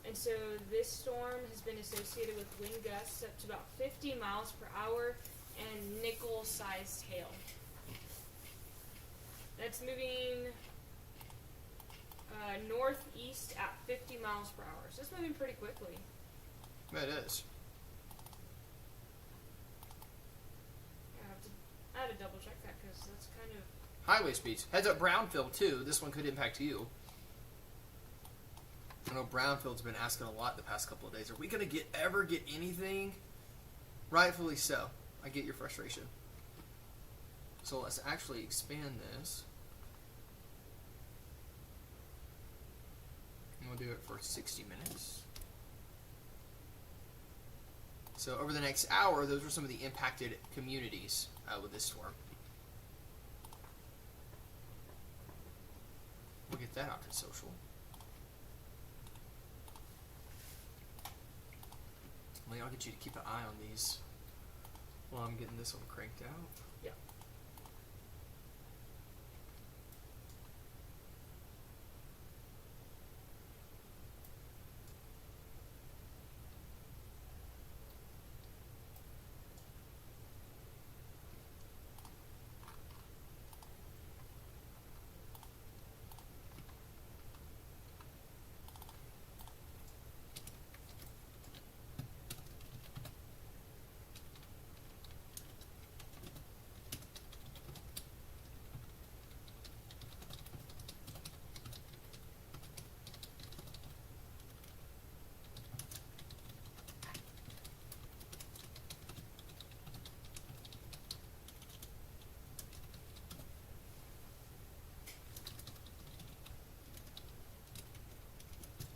And so this storm has been associated with wind gusts up to about 50 miles per hour and nickel-sized hail. That's moving northeast at 50 miles per hour. So it's moving pretty quickly. It is. I had to double check that because that's kind of... Highway speeds. Heads up Brownfield, too. This one could impact you. I know Brownfield's been asking a lot the past couple of days. Are we going to ever get anything? Rightfully so. I get your frustration. So let's actually expand this. And we'll do it for 60 minutes. So over the next hour, those are some of the impacted communities with this storm. We'll get that out to social. Leah, I'll get you to keep an eye on these while I'm getting this one cranked out. Yeah.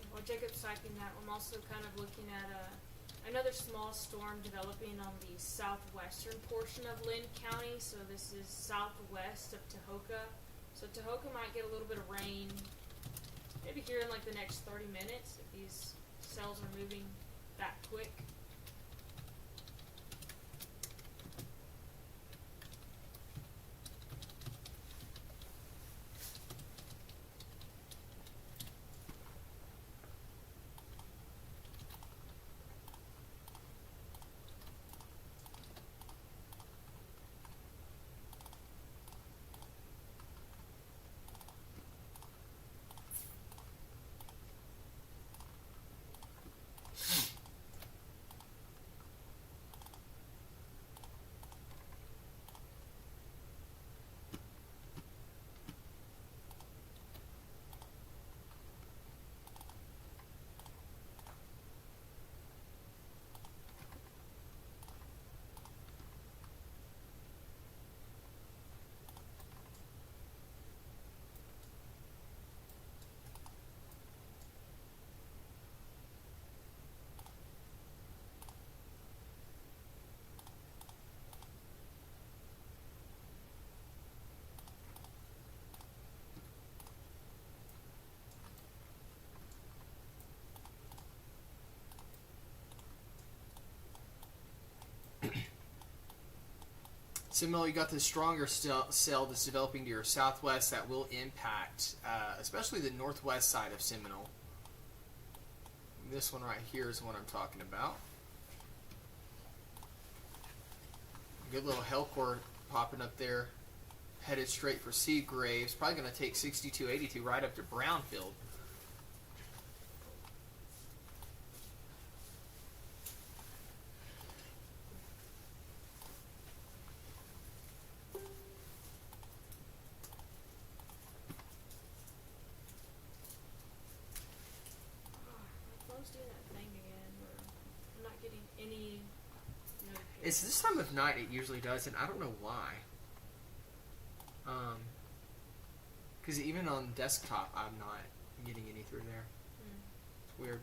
While Jacob's typing that, I'm also kind of looking at another small storm developing on the southwestern portion of Lynn County. So this is southwest of Tahoka. So Tahoka might get a little bit of rain, maybe here in like the next 30 minutes if these cells are moving that quick. Seminole, you got this stronger cell that's developing to your southwest that will impact, especially the northwest side of Seminole. This one right here is what I'm talking about. Good little Hellcore popping up there, headed straight for Seagraves. Probably going to take 6282 right up to Brownfield. It's this time of night it usually does, and I don't know why. Because even on desktop, I'm not getting any through there. It's weird.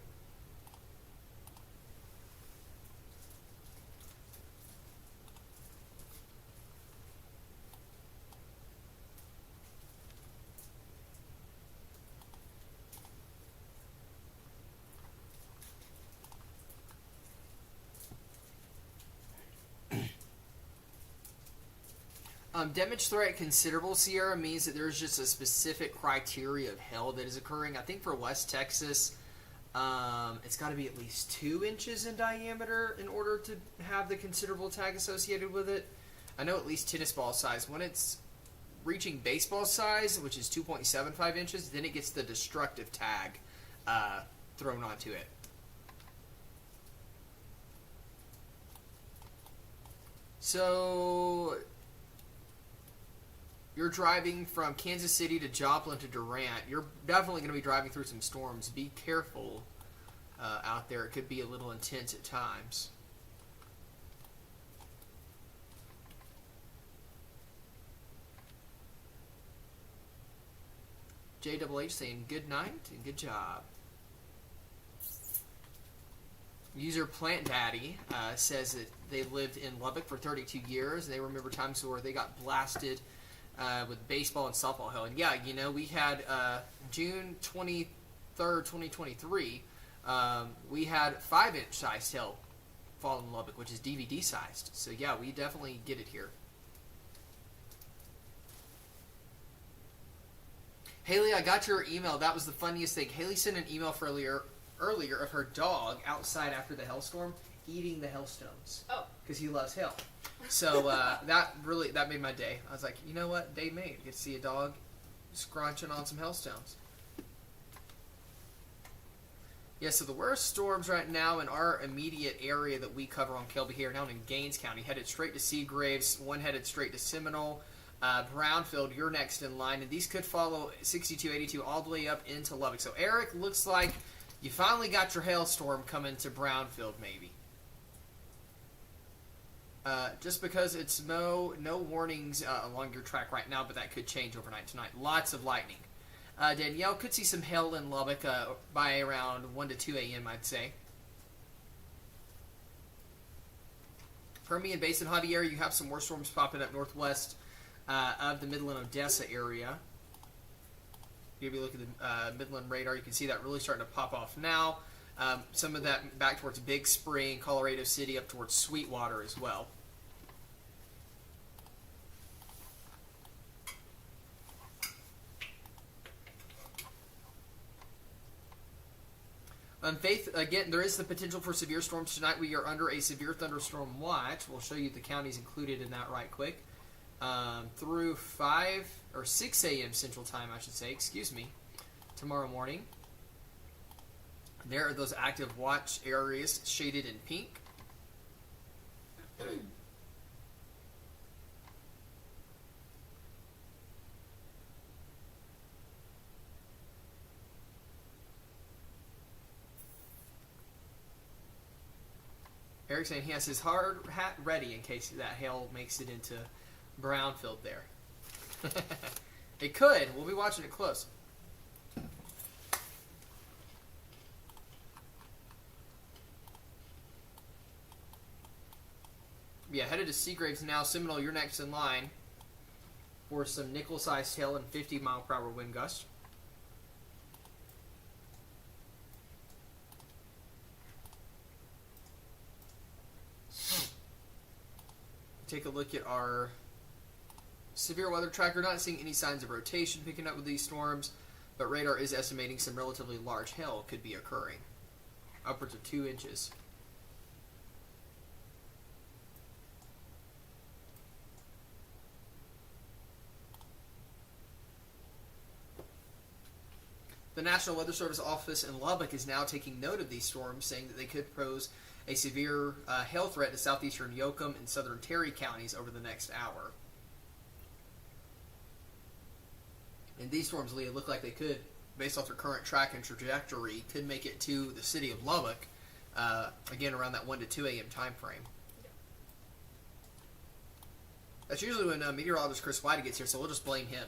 Damage threat considerable, Sierra, means that there's just a specific criteria of hail that is occurring. I think for West Texas, it's got to be at least 2 inches in diameter in order to have the considerable tag associated with it. I know at least tennis ball size. When it's reaching baseball size, which is 2.75 inches, then it gets the destructive tag thrown onto it. So you're driving from Kansas City to Joplin to Durant. You're definitely going to be driving through some storms. Be careful out there. It could be a little intense at times. JHH saying good night and good job. User Plant Daddy says that they lived in Lubbock for 32 years. They remember times where they got blasted with baseball and softball hail. And yeah, you know, we had June 23rd, 2023, we had 5-inch sized hail fall in Lubbock, which is DVD sized. So yeah, we definitely get it here. Haley, I got your email. That was the funniest thing. Haley sent an email for earlier of her dog outside after the hailstorm eating the hailstones. Oh. Because he loves hail. So that made my day. I was like, you know what? Day made. Get to see a dog scrunching on some hailstones. Yeah, so the worst storms right now in our immediate area that we cover on Kelby here, down in Gaines County, headed straight to Seagraves, one headed straight to Seminole. Brownfield, you're next in line, and these could follow 6282 all the way up into Lubbock. So Eric, looks like you finally got your hailstorm coming to Brownfield, maybe. Just because it's no warnings along your track right now, but that could change overnight tonight. Lots of lightning. Danielle could see some hail in Lubbock by around 1 to 2 a.m., I'd say. Permian Basin, Javier, you have some more storms popping up northwest of the Midland, Odessa area. If you look at the Midland radar, you can see that really starting to pop off now. Some of that back towards Big Spring, Colorado City, up towards Sweetwater as well. Faith, again, there is the potential for severe storms tonight. We are under a severe thunderstorm watch. We'll show you the counties included in that right quick. Through 5 or 6 a.m. Central Time, I should say, tomorrow morning. There are those active watch areas shaded in pink. Eric's saying he has his hard hat ready in case that hail makes it into Brownfield there. It could. We'll be watching it close. Yeah, headed to Seagraves now. Seminole, you're next in line for some nickel-sized hail and 50-mile-per-hour wind gusts. Take a look at our severe weather tracker. Not seeing any signs of rotation picking up with these storms, but radar is estimating some relatively large hail could be occurring, upwards of 2 inches. The National Weather Service office in Lubbock is now taking note of these storms, saying that they could pose a severe hail threat to southeastern Yoakum and southern Terry counties over the next hour. And these storms, Leah, look like they could, based off their current track and trajectory, could make it to the city of Lubbock, again around that 1 to 2 a.m. time frame. Yeah. That's usually when meteorologist Chris White gets here, so we'll just blame him.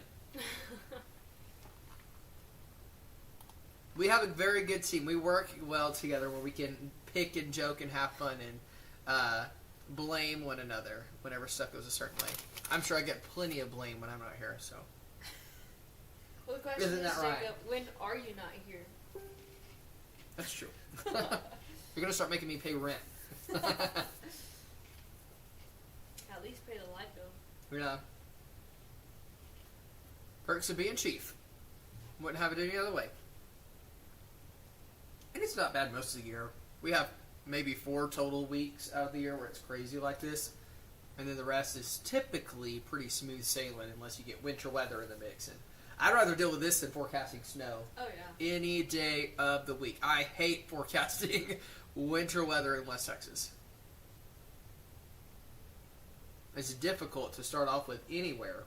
We have a very good team. We work well together where we can pick and joke and have fun and blame one another whenever stuff goes a certain way. I'm sure I get plenty of blame when I'm not here, so. Well, the question Isn't that is, right? Jacob, when are you not here? That's true. You're going to start making me pay rent. At least pay the light bill. Yeah. Perks of being chief. Wouldn't have it any other way. And it's not bad most of the year. We have maybe 4 total weeks out of the year where it's crazy like this. And then the rest is typically pretty smooth sailing unless you get winter weather in the mix. And I'd rather deal with this than forecasting snow. Oh, yeah. Any day of the week. I hate forecasting winter weather in West Texas. It's difficult to start off with anywhere.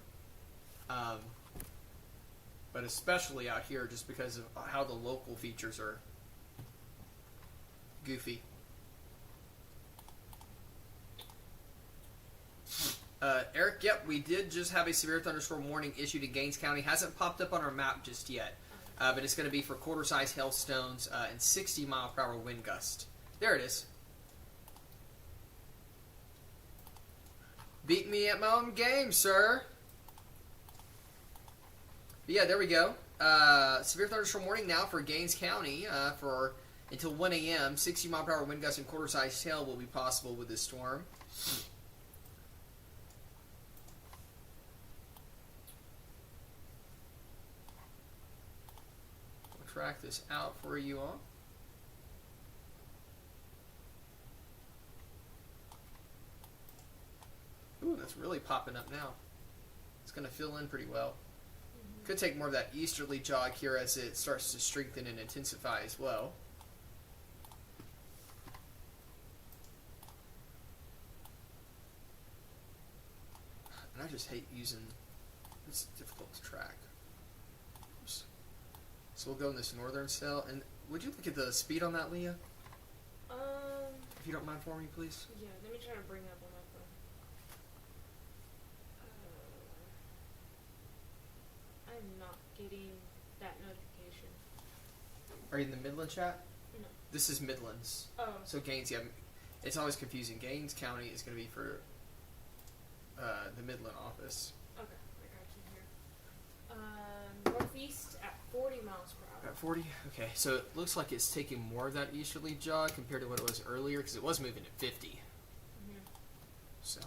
But especially out here just because of how the local features are goofy. Eric, yep, we did just have a severe thunderstorm warning issued in Gaines County. Hasn't popped up on our map just yet. But it's going to be for quarter-size hailstones and 60-mile-per-hour wind gust. There it is. Beat me at my own game, sir. But yeah, there we go. Severe thunderstorm warning now for Gaines County for until 1 a.m. 60-mile-per-hour wind gusts and quarter-size hail will be possible with this storm. We'll track this out for you all. Ooh, that's really popping up now. It's going to fill in pretty well. Could take more of that easterly jog here as it starts to strengthen and intensify as well. And I just hate using, it's difficult to track. Oops. So we'll go in this northern cell. And would you look at the speed on that, Leah? If you don't mind for me, please. Yeah, let me try to bring it up on my phone. I'm not getting that notification. Are you in the Midland chat? No. This is Midlands. Oh. So Gaines, yeah, it's always confusing. Gaines County is going to be for the Midland office. Okay, I got you here. Northeast at 40 miles per hour. At 40? Okay, so it looks like it's taking more of that easterly jog compared to what it was earlier, because it was moving at 50. Mm-hmm. So.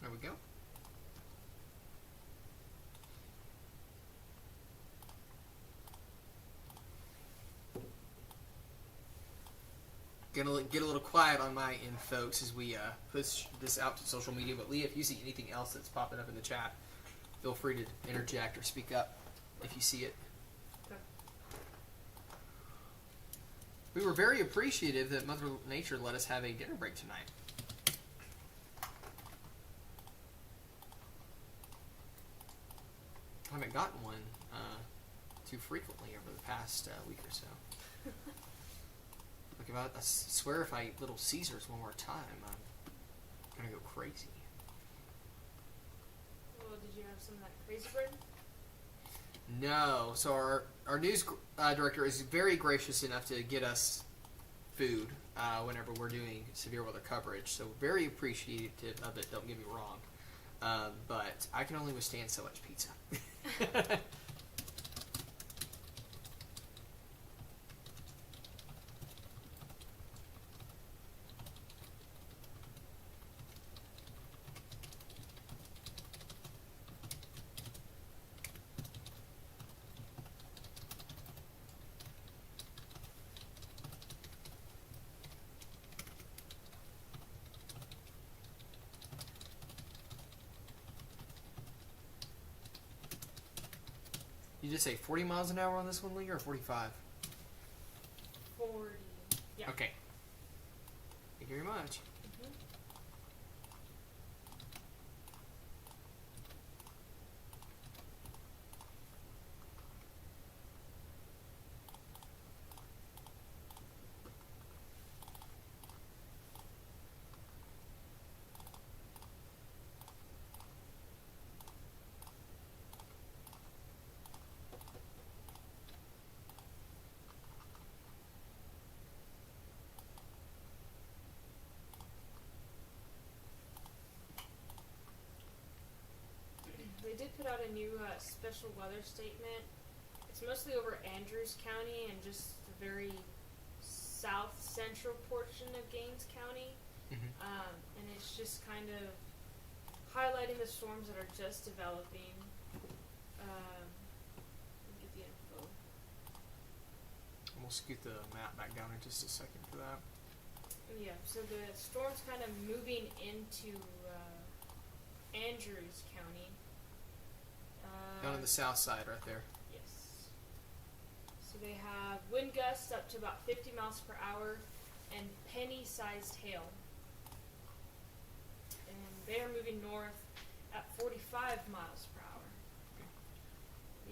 There we go. Gonna get a little quiet on my end, folks, as we push this out to social media. But Leah, if you see anything else that's popping up in the chat, feel free to interject or speak up if you see it. Okay. We were very appreciative that Mother Nature let us have a dinner break tonight. I haven't gotten one too frequently over the past week or so. Like, I swear if I eat Little Caesars one more time, I'm gonna go crazy. Well, did you have some of that crazy bread? No. So our news director is very gracious enough to get us food whenever we're doing severe weather coverage. So very appreciative of it. Don't get me wrong. But I can only withstand so much pizza. You just say 40 miles an hour on this one, Leah, or 45? 40. Yeah. Okay. Thank you very much. Mm-hmm. put out a new special weather statement. It's mostly over Andrews County and just the very south central portion of Gaines County. And it's just kind of highlighting the storms that are just developing. Let me get the info. We'll scoot the map back down in just a second for that. Yeah, so the storm's kind of moving into Andrews County. Down on the south side right there. Yes. So they have wind gusts up to about 50 miles per hour and penny-sized hail. And they are moving north at 45 miles per hour. Okay.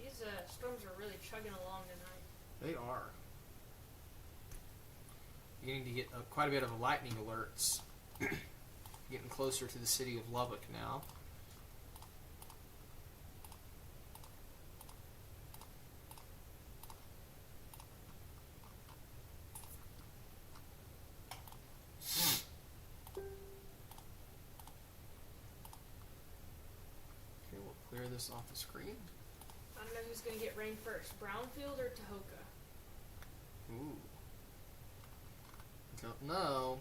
These storms are really chugging along tonight. They are. Beginning to get quite a bit of lightning alerts. Getting closer to the city of Lubbock now. Okay, we'll clear this off the screen. I don't know who's going to get rain first, Brownfield or Tahoka? Ooh. Don't know.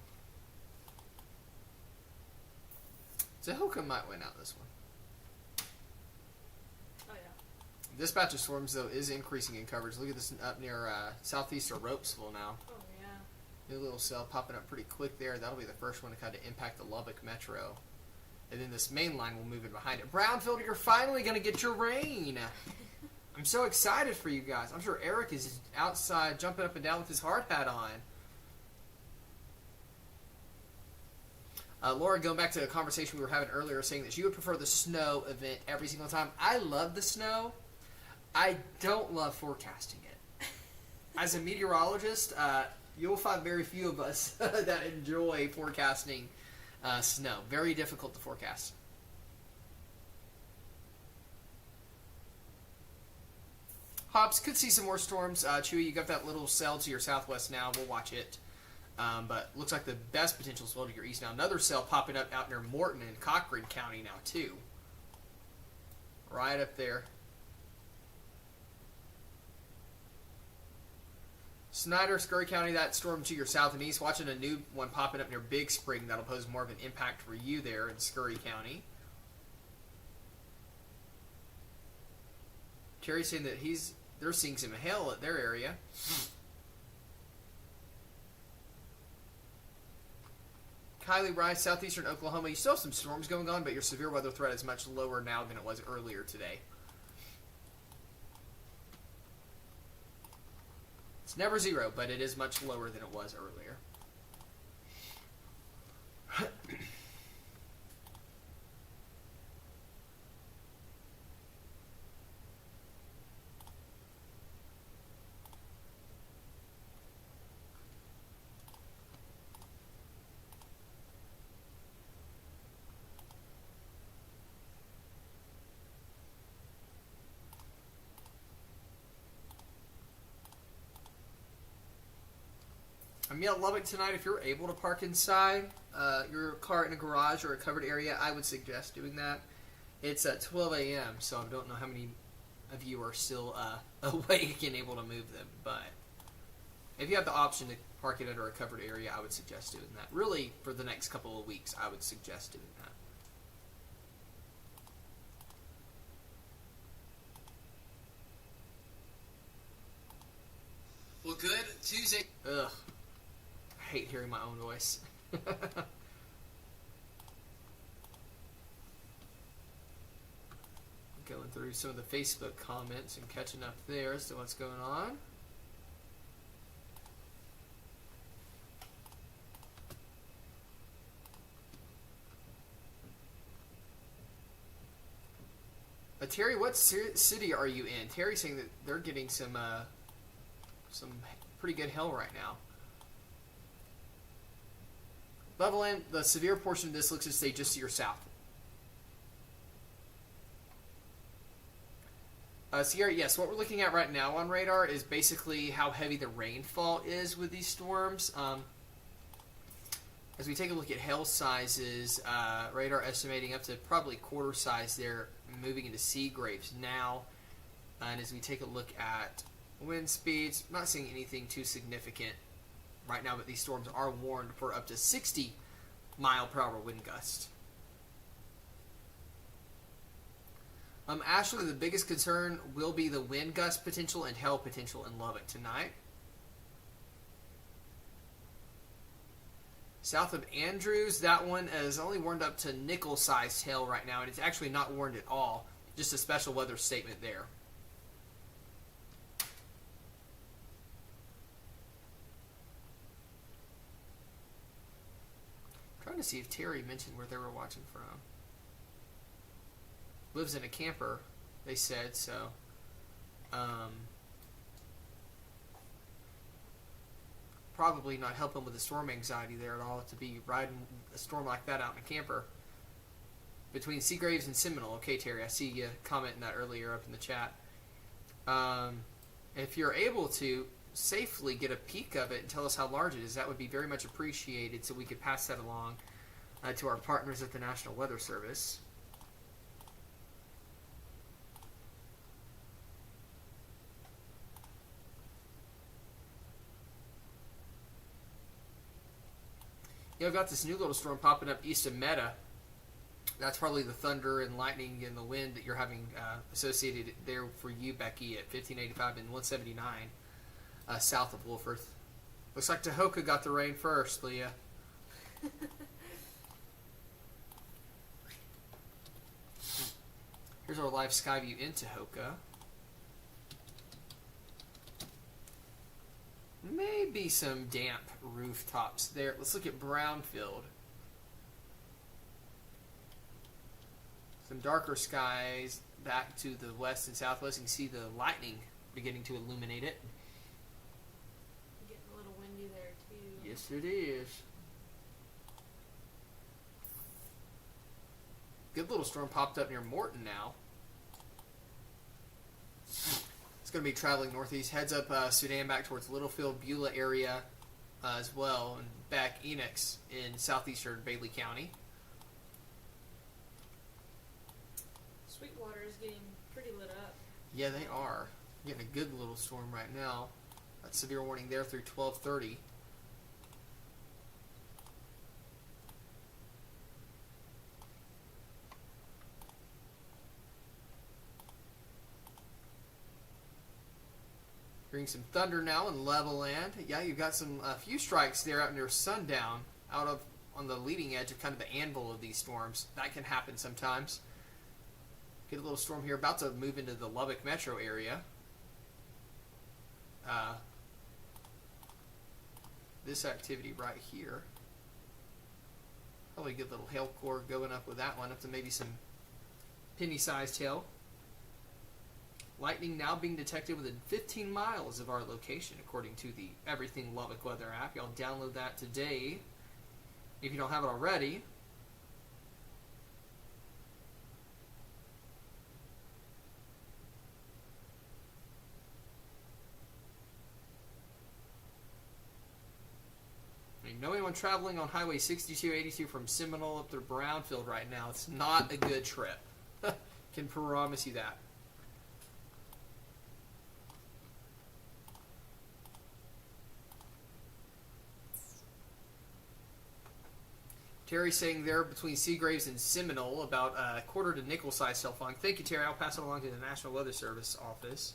Tahoka might win out this one. Oh, yeah. Dispatch of storms, though, is increasing in coverage. Look at this up near southeast of Ropesville now. Oh, yeah. New little cell popping up pretty quick there. That'll be the first one to kind of impact the Lubbock metro. And then this main line will move in behind it. Brownfield, you're finally going to get your rain. I'm so excited for you guys. I'm sure Eric is outside jumping up and down with his hard hat on. Laura, going back to a conversation we were having earlier, saying that she would prefer the snow event every single time. I love the snow. I don't love forecasting it. As a meteorologist, you'll find very few of us that enjoy forecasting snow. Very difficult to forecast. Hops, could see some more storms. Chewy, you got that little cell to your southwest now. We'll watch it. But looks like the best potential is well to your east now. Another cell popping up out near Morton and Cochran County now, too. Right up there. Snyder, Scurry County, that storm to your south and east. Watching a new one popping up near Big Spring. That'll pose more of an impact for you there in Scurry County. Terry's saying that they're seeing some hail at their area. Kylie Rice, southeastern Oklahoma. You still have some storms going on, but your severe weather threat is much lower now than it was earlier today. It's never zero, but it is much lower than it was earlier. I'm in Lubbock tonight. If you're able to park inside your car in a garage or a covered area, I would suggest doing that. It's at 12 a.m., so I don't know how many of you are still awake and able to move them. But if you have the option to park it under a covered area, I would suggest doing that. Really, for the next couple of weeks, I would suggest doing that. Well, good. Tuesday. Ugh. I hate hearing my own voice. Going through some of the Facebook comments and catching up there as to what's going on. Terry, what city are you in? Terry's saying that they're getting some pretty good hail right now. Levelland, the severe portion of this looks to stay just to your south. Sierra, yes, what we're looking at right now on radar is basically how heavy the rainfall is with these storms. As we take a look at hail sizes, radar estimating up to probably quarter size there, moving into sea graves now. And as we take a look at wind speeds, I'm not seeing anything too significant right now, but these storms are warned for up to 60 mile per hour wind gusts. Ashley, the biggest concern will be the wind gust potential and hail potential in Lubbock tonight. South of Andrews, that one is only warned up to nickel-sized hail right now, and it's actually not warned at all. Just a special weather statement there. I'm trying to see if Terry mentioned where they were watching from. Lives in a camper, they said, so... probably not helping with the storm anxiety there at all to be riding a storm like that out in a camper. Between Seagraves and Seminole. Okay, Terry, I see you commenting that earlier up in the chat. If you're able to safely get a peek of it and tell us how large it is, that would be very much appreciated so we could pass that along to our partners at the National Weather Service. I've got this new little storm popping up east of Meta. That's probably the thunder and lightning and the wind that you're having associated there for you, Becky, at 1585 and 179 south of Wolford. Looks like Tahoka got the rain first, Leah. Here's our live sky view in Tahoka. Maybe some damp rooftops there. Let's look at Brownfield. Some darker skies back to the west and southwest. You can see the lightning beginning to illuminate it. Getting a little windy there too. Yes, it is. Good little storm popped up near Morton now. It's going to be traveling northeast. Heads up Sudan back towards Littlefield, Beulah area as well. And back Enix in southeastern Bailey County. Sweetwater is getting pretty lit up. Yeah, they are. Getting a good little storm right now. That's severe warning there through 12:30. Hearing some thunder now in Levelland. Yeah, you've got some few strikes there out near sundown, on the leading edge of kind of the anvil of these storms. That can happen sometimes. Get a little storm here about to move into the Lubbock metro area. This activity right here. Probably a good little hail core going up with that one, up to maybe some penny-sized hail. Lightning now being detected within 15 miles of our location, according to the Everything Lubbock Weather app. Y'all download that today if you don't have it already. I mean, know anyone traveling on Highway 6282 from Seminole up to Brownfield right now? It's not a good trip. Can promise you that. Terry saying there between Seagraves and Seminole, about a quarter to nickel-sized hail falling. Thank you, Terry. I'll pass it along to the National Weather Service office.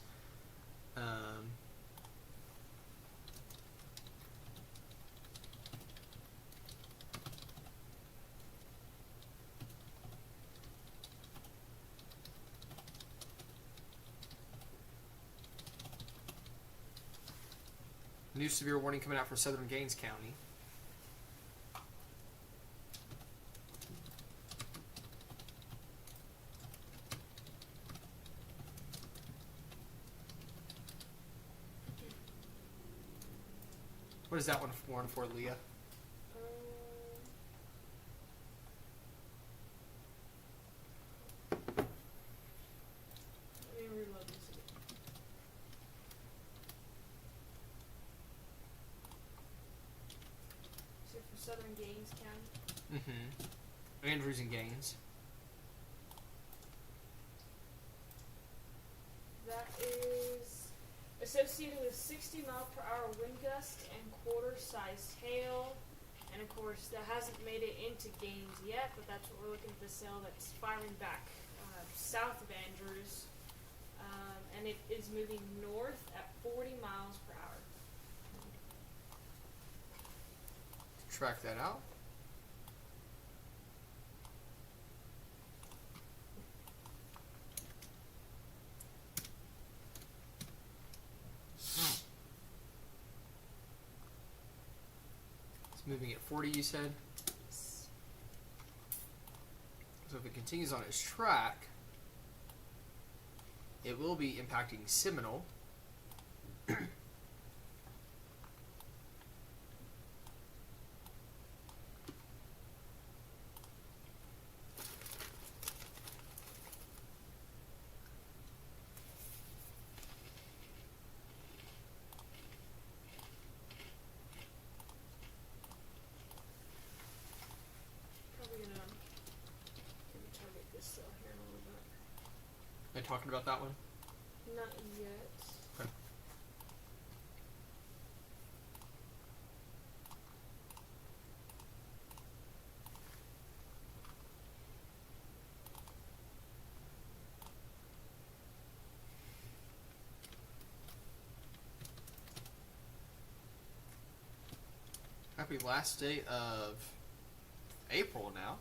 New severe warning coming out from southern Gaines County. What is that one warned for, Leah? Let me reload this again. So for southern Gaines County. Mm-hmm. Andrews and Gaines. That is associated with 60-mile-per-hour wind gust and quarter-sized hail. And of course, that hasn't made it into Gaines yet, but that's what we're looking at, the cell that's firing back south of Andrews. And it is moving north at 40 miles per hour. Track that out. It's moving at 40, you said? Yes. So if it continues on its track, it will be impacting Seminole. Probably gonna maybe target this cell here in a little bit. Am I talking about that one? Not yet. Okay. Happy last day of April now.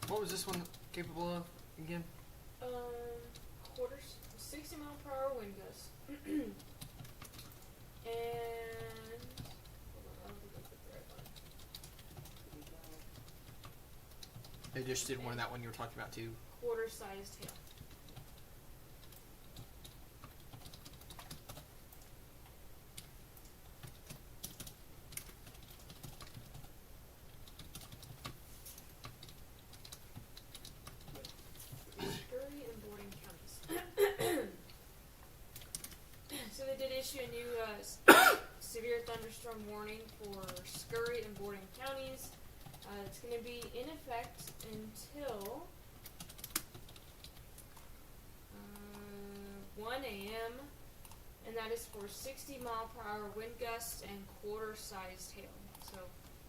What was this one capable of again? Quarters, 60 mile per hour wind gust. And hold on, I don't think I put the right one. They just did one of that one you were talking about too. Quarter-sized hail. Scurry and Borden counties. So they did issue a new severe thunderstorm warning for Scurry and Borden counties. It's going to be in effect until 1 a.m. and that is for 60 mile per hour wind gusts and quarter-sized hail. So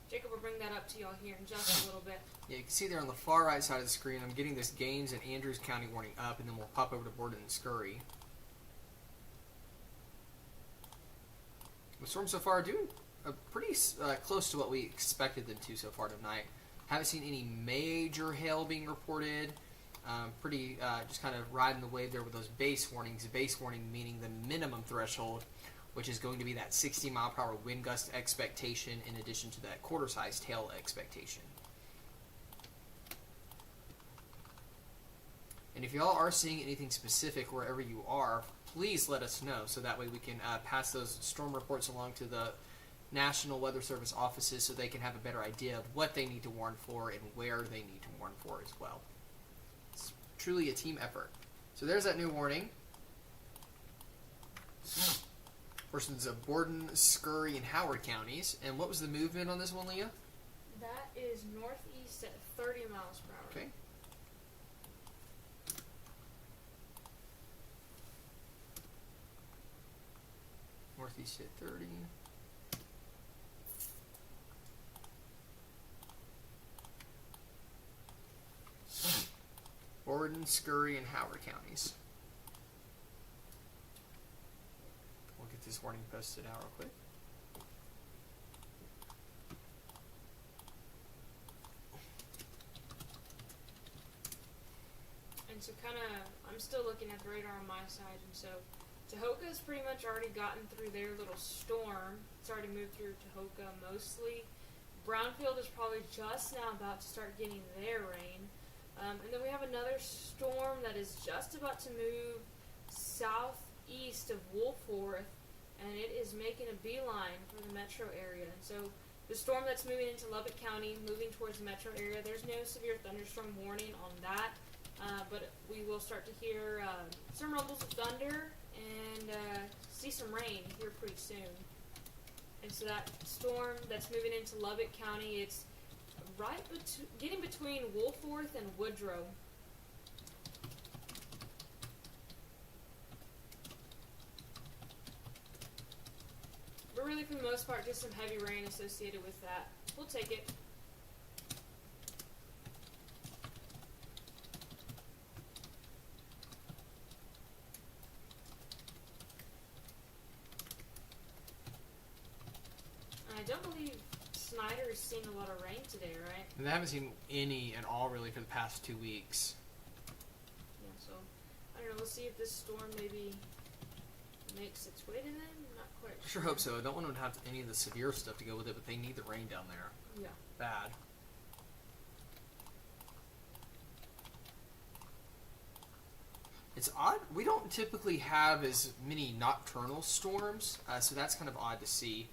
Jacob will bring that up to y'all here in just a little bit. Yeah, you can see there on the far right side of the screen, I'm getting this Gaines and Andrews County warning up, and then we'll pop over to Borden and Scurry. The storm so far doing pretty close to what we expected them to so far tonight. Haven't seen any major hail being reported. Pretty just kind of riding the wave there with those base warnings. Base warning meaning the minimum threshold, which is going to be that 60 mile per hour wind gust expectation in addition to that quarter-sized hail expectation. And if y'all are seeing anything specific wherever you are, please let us know so that way we can pass those storm reports along to the National Weather Service offices so they can have a better idea of what they need to warn for and where they need to warn for as well. It's truly a team effort. So there's that new warning. Portions of Borden, Scurry, and Howard counties. And what was the movement on this one, Leah? That is northeast at 30 miles per hour. Okay. Northeast at 30. Borden, Scurry, and Howard counties. We'll get this warning posted out real quick. And so I'm still looking at the radar on my side, and so Tahoka's pretty much already gotten through their little storm. It's already moved through Tahoka mostly. Brownfield is probably just now about to start getting their rain. And then we have another storm that is just about to move southeast of Wolfforth, and it is making a beeline for the metro area. And so the storm that's moving into Lubbock County, moving towards the metro area, there's no severe thunderstorm warning on that, but we will start to hear some rumbles of thunder and see some rain here pretty soon. And so that storm that's moving into Lubbock County, it's getting between Wolforth and Woodrow. But really, for the most part, just some heavy rain associated with that. We'll take it. I don't believe Snyder's seen a lot of rain today, right? And they haven't seen any at all really for the past 2 weeks. Yeah, so I don't know. We'll see if this storm maybe makes its way to them. Not quite I sure hope so. I don't want them to have any of the severe stuff to go with it, but they need the rain down there. Yeah. Bad. It's odd. We don't typically have as many nocturnal storms, so that's kind of odd to see.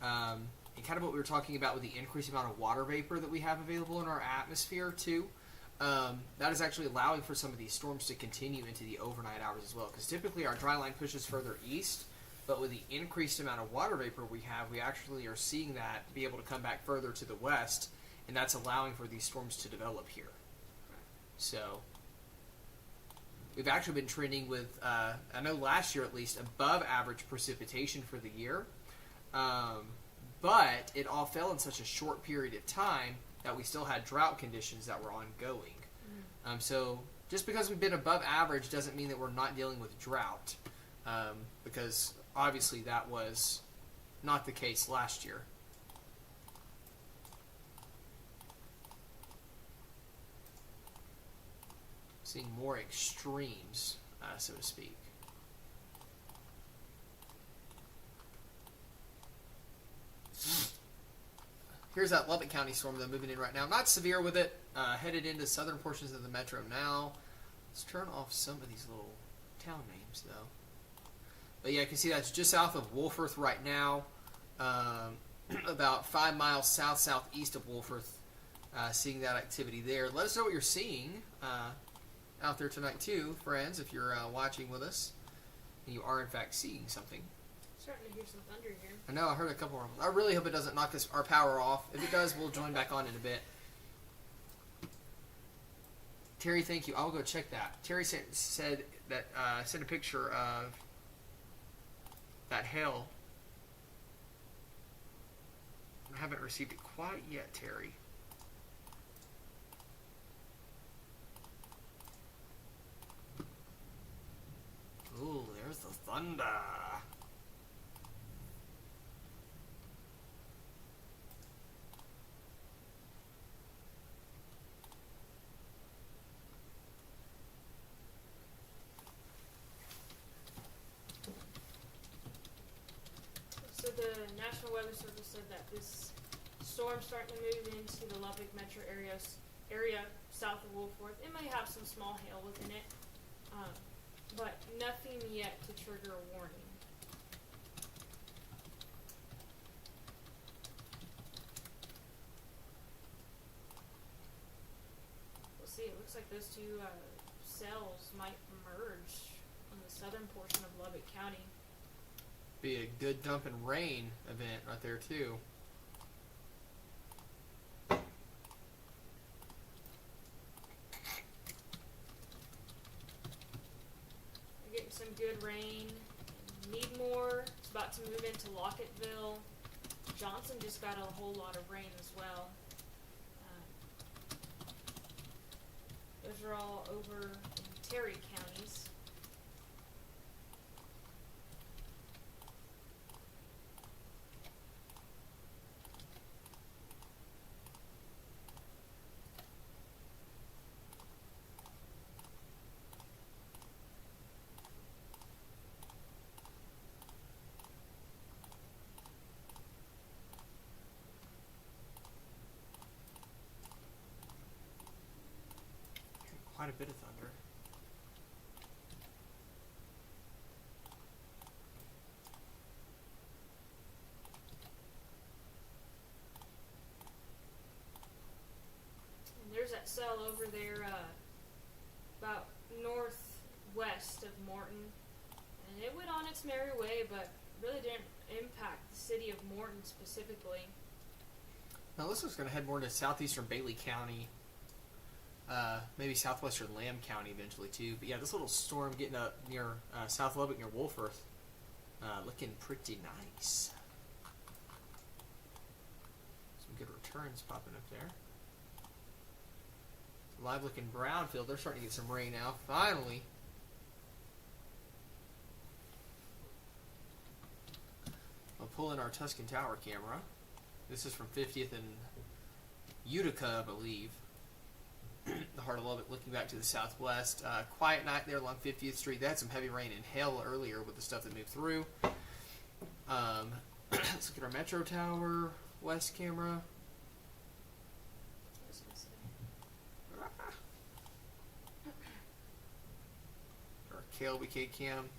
And kind of what we were talking about with the increased amount of water vapor that we have available in our atmosphere, too. That is actually allowing for some of these storms to continue into the overnight hours as well. Because typically our dry line pushes further east, but with the increased amount of water vapor we have, we actually are seeing that be able to come back further to the west, and that's allowing for these storms to develop here. So we've actually been trending with, I know last year at least, above average precipitation for the year. But it all fell in such a short period of time that we still had drought conditions that were ongoing. So just because we've been above average doesn't mean that we're not dealing with drought, because obviously that was not the case last year. Seeing more extremes, so to speak. Here's that Lubbock County storm though moving in right now. Not severe with it. Headed into southern portions of the metro now. Let's turn off some of these little town names though. But yeah, you can see that's just south of Wolforth right now. About 5 miles southeast of Wolforth. Seeing that activity there. Let us know what you're seeing out there tonight too, friends, if you're watching with us. And you are in fact seeing something. Starting to hear some thunder here. I know, I heard a couple of them. I really hope it doesn't knock our power off. If it does, we'll join back on in a bit. Terry, thank you. I'll go check that. Terry said that sent a picture of that hail. I haven't received it quite yet, Terry. Ooh, there's the thunder. So the National Weather Service said that this storm's starting to move into the Lubbock metro area south of Wolforth. It may have some small hail within it, but nothing yet to trigger a warning. We'll see. It looks like those two cells might merge on the southern portion of Lubbock County. Be a good dump and rain event right there too. We're getting some good rain. Need more. It's about to move into Lockettville. Johnson just got a whole lot of rain as well. Those are all over in Terry counties. Quite a bit of thunder. And there's that cell over there about northwest of Morton. And it went on its merry way, but really didn't impact the city of Morton specifically. Now this is going to head more to southeastern Bailey County, maybe southwestern Lamb County eventually too. But yeah, this little storm getting up near South Lubbock near Wolfforth, looking pretty nice. Some good returns popping up there. Live looking brownfield. They're starting to get some rain now. Finally. I'll pull in our Tuscan Tower camera. This is from 50th and Utica, I believe. The heart of Lubbock, looking back to the southwest. Quiet night there along 50th Street. They had some heavy rain and hail earlier with the stuff that moved through. Let's look at our Metro Tower west camera. Our KLBK cam.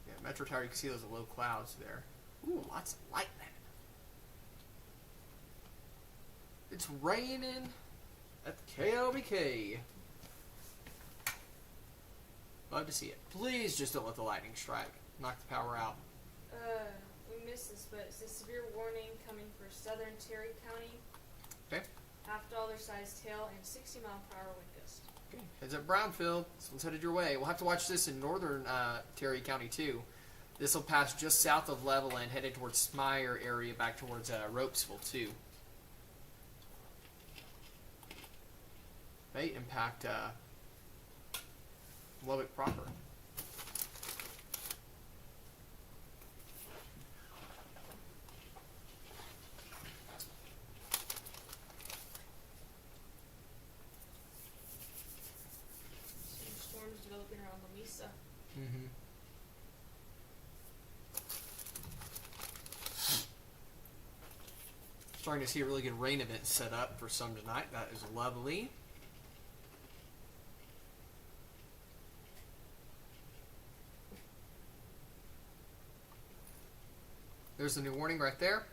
Yeah, Metro Tower, you can see those low clouds there. Ooh, lots of lightning. It's raining at the KLBK. Love to see it. Please just don't let the lightning strike. Knock the power out. We missed this, but it's a severe warning coming for southern Terry County. Okay. $half size hail and 60-mile-per-hour wind gust. Okay. Heads up Brownfield. This one's headed your way. We'll have to watch this in northern Terry County too. This will pass just south of Levelland, headed towards Smyre area, back towards Ropesville too. May impact Lubbock proper. Some storms developing around Lamesa. Mm-hmm. Starting to see a really good rain event set up for some tonight. That is lovely. There's the new warning right there.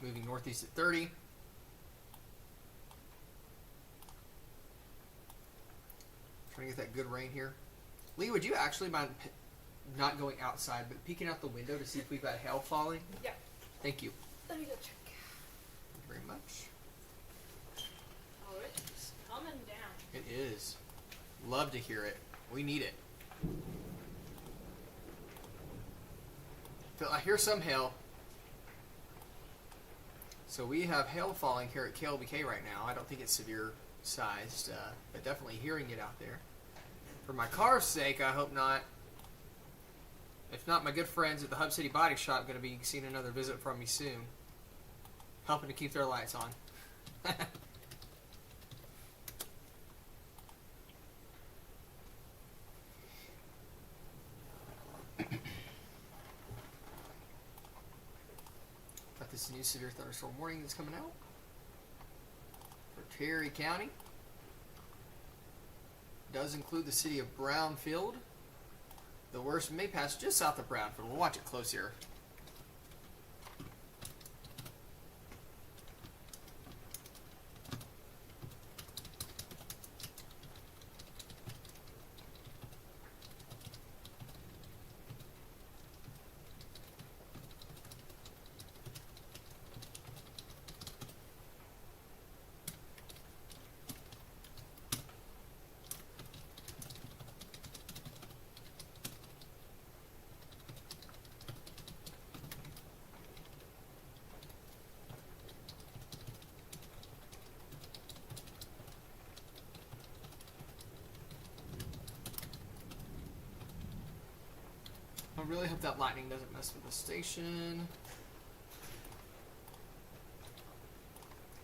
Moving northeast at 30. Trying to get that good rain here. Lee, would you actually mind not going outside, but peeking out the window to see if we've got hail falling? Yeah. Thank you. Let me go check. Thank you very much. Oh, it's coming down. It is. Love to hear it. We need it. I hear some hail. So we have hail falling here at KLBK right now. I don't think it's severe sized, but definitely hearing it out there. For my car's sake, I hope not. If not, my good friends at the Hub City Body Shop are going to be seeing another visit from me soon. Helping to keep their lights on. Got this new severe thunderstorm warning that's coming out for Terry County. Does include the city of Brownfield. The worst may pass just south of Brownfield. We'll watch it close here. I really hope that lightning doesn't mess with the station.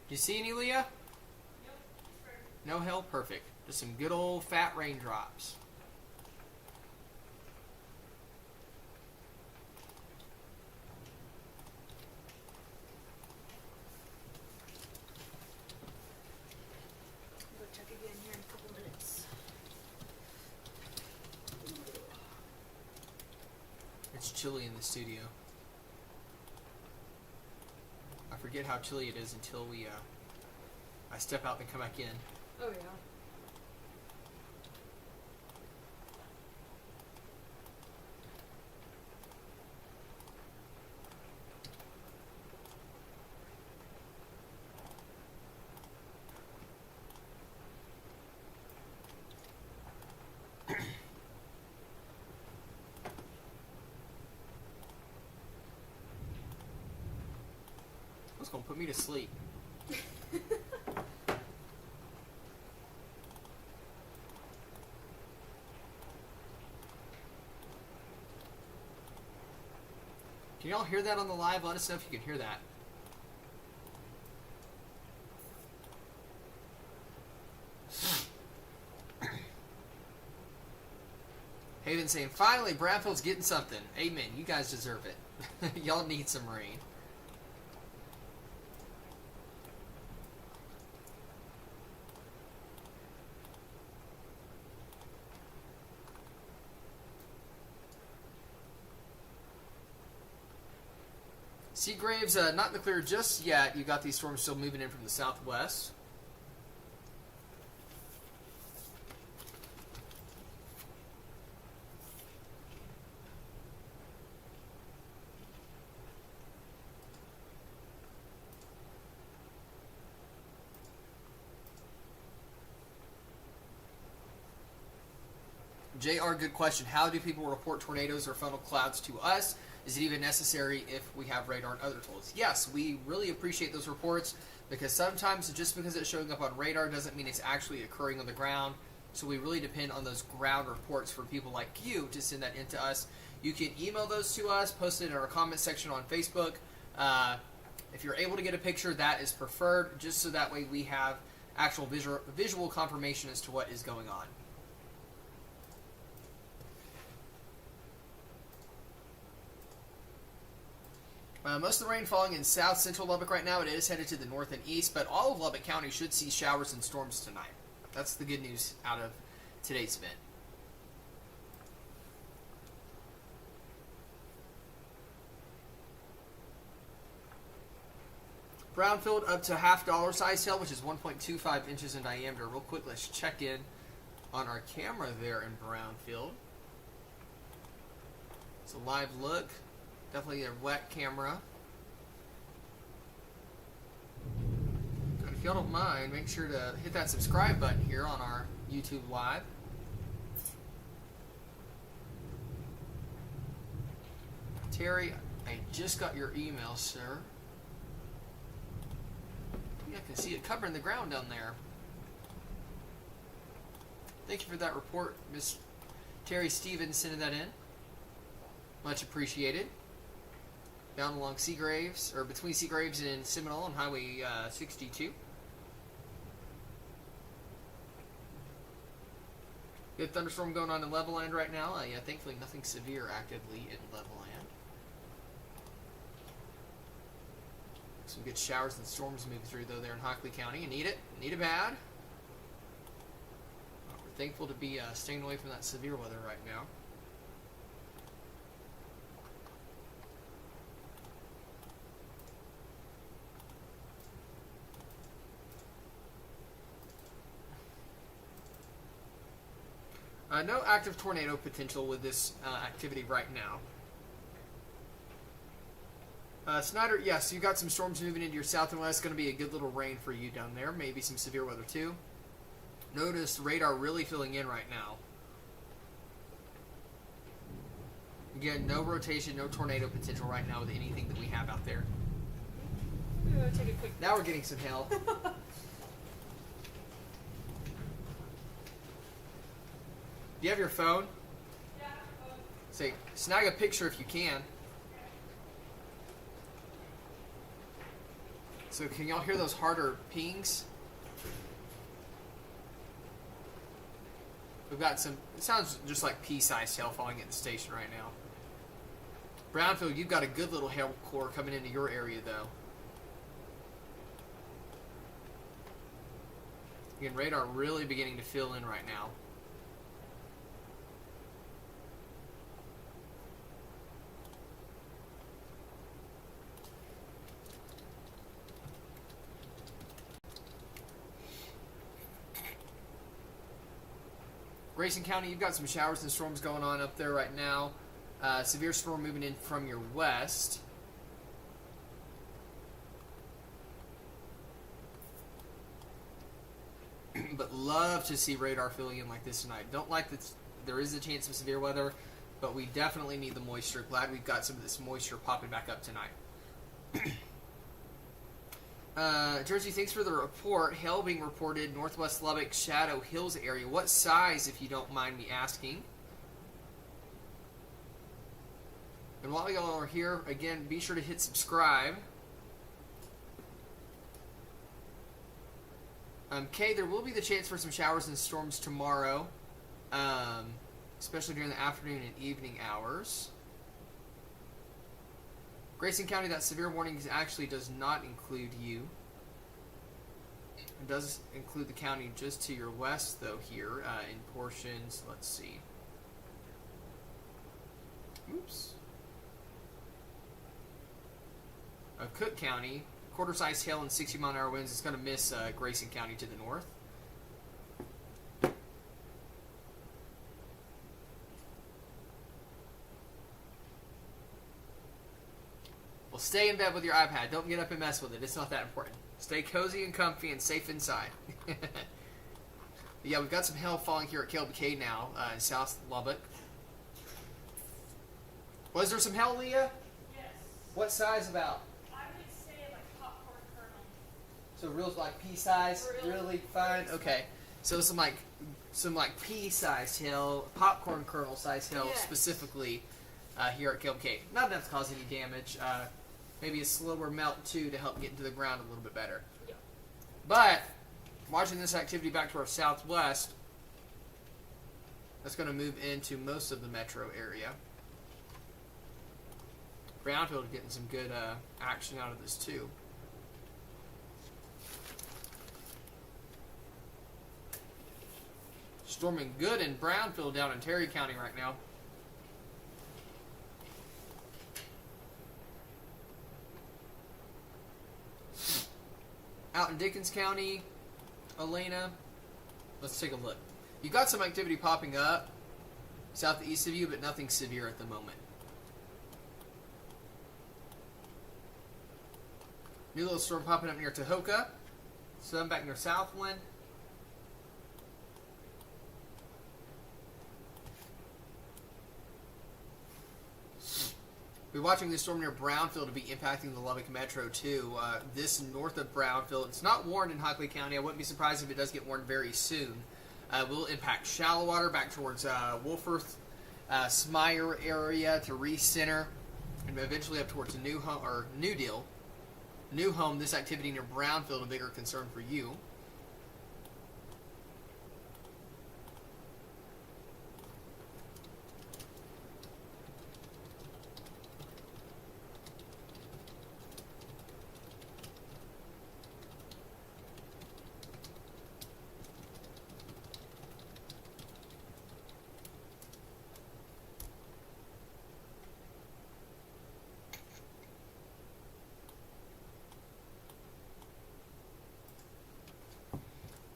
You see any, Leah? No hail? Perfect. Just some good old fat raindrops. I'll go check again here in a couple minutes. It's chilly in the studio. I forget how chilly it is until I I step out and come back in. Oh yeah. It's gonna put me to sleep. Can y'all hear that on the live? Let us know if you can hear that. Haven saying, finally, Bradfield's getting something. Amen. You guys deserve it. Y'all need some rain. Seagraves, not in the clear just yet. You got these storms still moving in from the southwest. JR, good question. How do people report tornadoes or funnel clouds to us? Is it even necessary if we have radar and other tools? Yes, we really appreciate those reports because sometimes just because it's showing up on radar doesn't mean it's actually occurring on the ground. So we really depend on those ground reports from people like you to send that in to us. You can email those to us, post it in our comment section on Facebook. If you're able to get a picture, that is preferred, just so that way we have actual visual confirmation as to what is going on. Most of the rain falling in south central Lubbock right now. It is headed to the north and east, but all of Lubbock County should see showers and storms tonight. That's the good news out of today's event. Brownfield up to $50 size hail, which is 1.25 inches in diameter. Real quick, let's check in on our camera there in Brownfield. It's a live look. Definitely a wet camera. And if y'all don't mind, make sure to hit that subscribe button here on our YouTube Live. Terry, I just got your email, sir. Yeah, I can see it covering the ground down there. Thank you for that report, Miss Terry Stevens, sending that in. Much appreciated. Down along Seagraves, or between Seagraves and Seminole on Highway 62. Good thunderstorm going on in Levelland right now. Yeah, thankfully nothing severe actively in Levelland. Some good showers and storms moving through though there in Hockley County. You need it. Need it bad. We're thankful to be staying away from that severe weather right now. No active tornado potential with this activity right now. Snyder, yes, you got some storms moving into your south and west. Going to be a good little rain for you down there. Maybe some severe weather too. Notice radar really filling in right now. Again, no rotation, no tornado potential right now with anything that we have out there. Take a quick Now we're getting some hail. Do you have your phone? Yeah. Say, snag a picture if you can. So can y'all hear those harder pings? We've got some, it sounds just like pea-sized hail falling at the station right now. Brownfield, you've got a good little hail core coming into your area though. Again, radar really beginning to fill in right now. Grayson County, you've got some showers and storms going on up there right now. Severe storm moving in from your west. But love to see radar filling in like this tonight. Don't like that there is a chance of severe weather, but we definitely need the moisture. Glad we've got some of this moisture popping back up tonight. Jersey, thanks for the report. Hail being reported northwest Lubbock, Shadow Hills area. What size, if you don't mind me asking? And while y'all are here, again, be sure to hit subscribe. Kay, there will be the chance for some showers and storms tomorrow, especially during the afternoon and evening hours. Grayson County, that severe warning actually does not include you. It does include the county just to your west, though, here in portions. Let's see. Oops. Cook County, quarter-sized hail and 60-mile-an-hour winds is going to miss Grayson County to the north. Well, stay in bed with your iPad. Don't get up and mess with it. It's not that important. Stay cozy and comfy and safe inside. Yeah, we've got some hail falling here at KLBK now in South Lubbock. Was there some hail, Leah? Yes. What size about? I would say like popcorn kernel. So real like pea size, really fine. Okay, so some pea-sized hail, popcorn kernel size hail specifically here at KLBK. Not enough to cause any damage. Maybe a slower melt too to help get into the ground a little bit better. Yeah. But watching this activity back to our southwest, that's going to move into most of the metro area. Brownfield getting some good action out of this too. Storming good in Brownfield down in Terry County right now. Out in Dickens County, Elena, let's take a look. You've got some activity popping up southeast of you, but nothing severe at the moment. New little storm popping up near Tahoka. Some back near Southland. We're watching this storm near Brownfield to be impacting the Lubbock Metro too. This north of Brownfield, it's not warned in Hockley County. I wouldn't be surprised if it does get warned very soon. Will impact shallow water back towards Wolforth, Smyer area to Reese Center, and eventually up towards New Deal. New Home. This activity near Brownfield a bigger concern for you.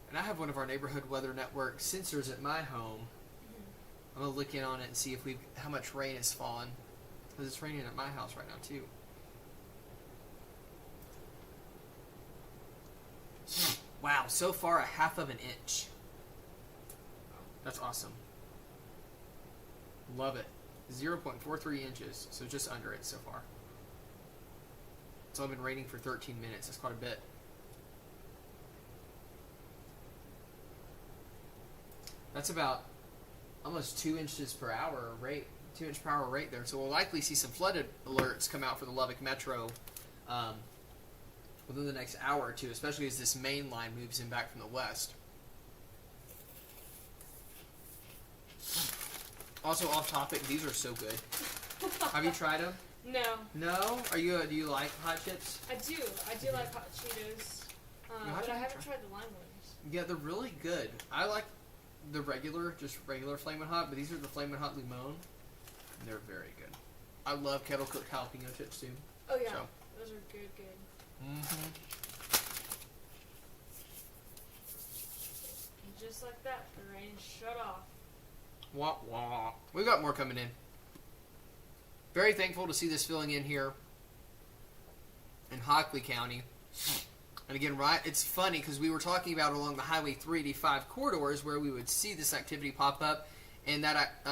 And I have one of our neighborhood weather network sensors at my home. I'm gonna look in on it and see if how much rain has fallen, because it's raining at my house right now too. Wow, so far 1/2 of an inch. That's awesome. Love it. 0.43 inches, so just under it so far. It's only been raining for 13 minutes. That's quite a bit. That's about almost 2 inches per hour rate, 2 inch per hour rate there. So we'll likely see some flooded alerts come out for the Lubbock Metro within the next hour or two, especially as this main line moves in back from the west. Also off topic, these are so good. Have you tried them? No. No? Do you like hot chips? I do. I do like hot Cheetos. But I haven't tried the lime ones. Yeah, they're really good. I like the regular Flamin' Hot, but these are the Flamin' Hot Limon. And they're very good. I love kettle cooked jalapeno chips too. Oh yeah, so. Those are good. Mm-hmm. And just like that, the rain shut off. Wah, wah. We've got more coming in. Very thankful to see this filling in here in Hockley County. And again, right, it's funny because we were talking about along the Highway 385 corridors where we would see this activity pop up, and that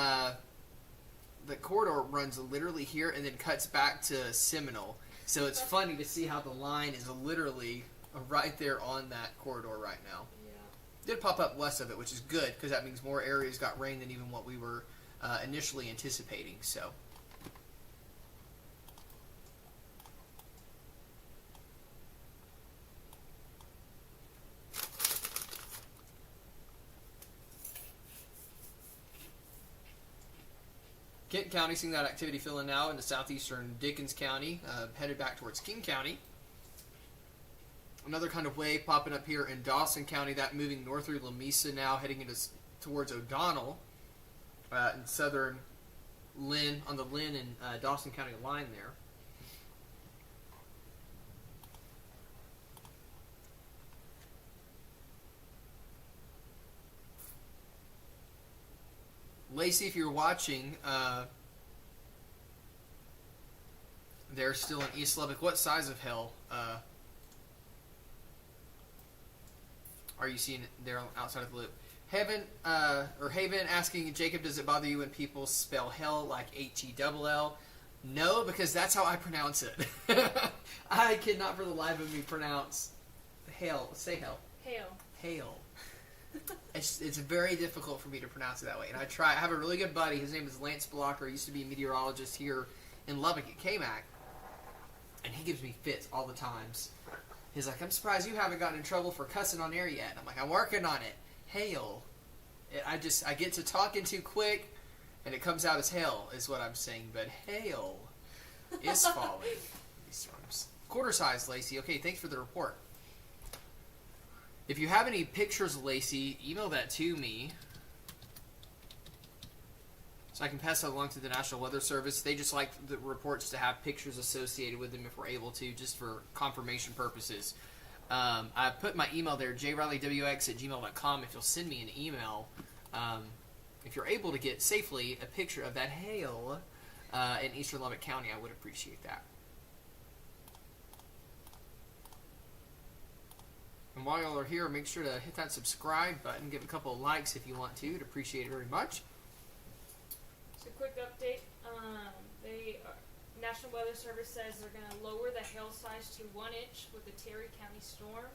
the corridor runs literally here and then cuts back to Seminole. So it's funny to see how the line is literally right there on that corridor right now. Yeah. Did pop up west of it, which is good because that means more areas got rain than even what we were initially anticipating. So. Kent County seeing that activity filling now into southeastern Dickens County, headed back towards King County. Another kind of wave popping up here in Dawson County, that moving north through Lamesa now, heading towards O'Donnell, in southern Lynn, on the Lynn and Dawson County line there. Lacey, if you're watching, they're still in East Lubbock. What size of hail are you seeing there outside of the loop? Haven asking, Jacob, does it bother you when people spell hell like H-E-double-L? No, because that's how I pronounce it. I cannot for the life of me pronounce hail. Say hell. Hail. Hail. It's very difficult for me to pronounce it that way. And I try. I have a really good buddy. His name is Lance Blocker. He used to be a meteorologist here in Lubbock at KMAC. And he gives me fits all the times. He's like, I'm surprised you haven't gotten in trouble for cussing on air yet. I'm like, I'm working on it. Hail. I get to talking too quick, and it comes out as hell, is what I'm saying. But hail is falling. These storms. Quarter size, Lacey. Okay, thanks for the report. If you have any pictures, Lacey, email that to me so I can pass that along to the National Weather Service. They just like the reports to have pictures associated with them if we're able to, just for confirmation purposes. I put my email there, jrileywx@gmail.com. If you'll send me an email, if you're able to get safely a picture of that hail in eastern Lubbock County, I would appreciate that. And while y'all are here, make sure to hit that subscribe button. Give a couple of likes if you want to. I'd appreciate it very much. So, quick update. National Weather Service says they're going to lower the hail size to 1 inch with the Terry County storm.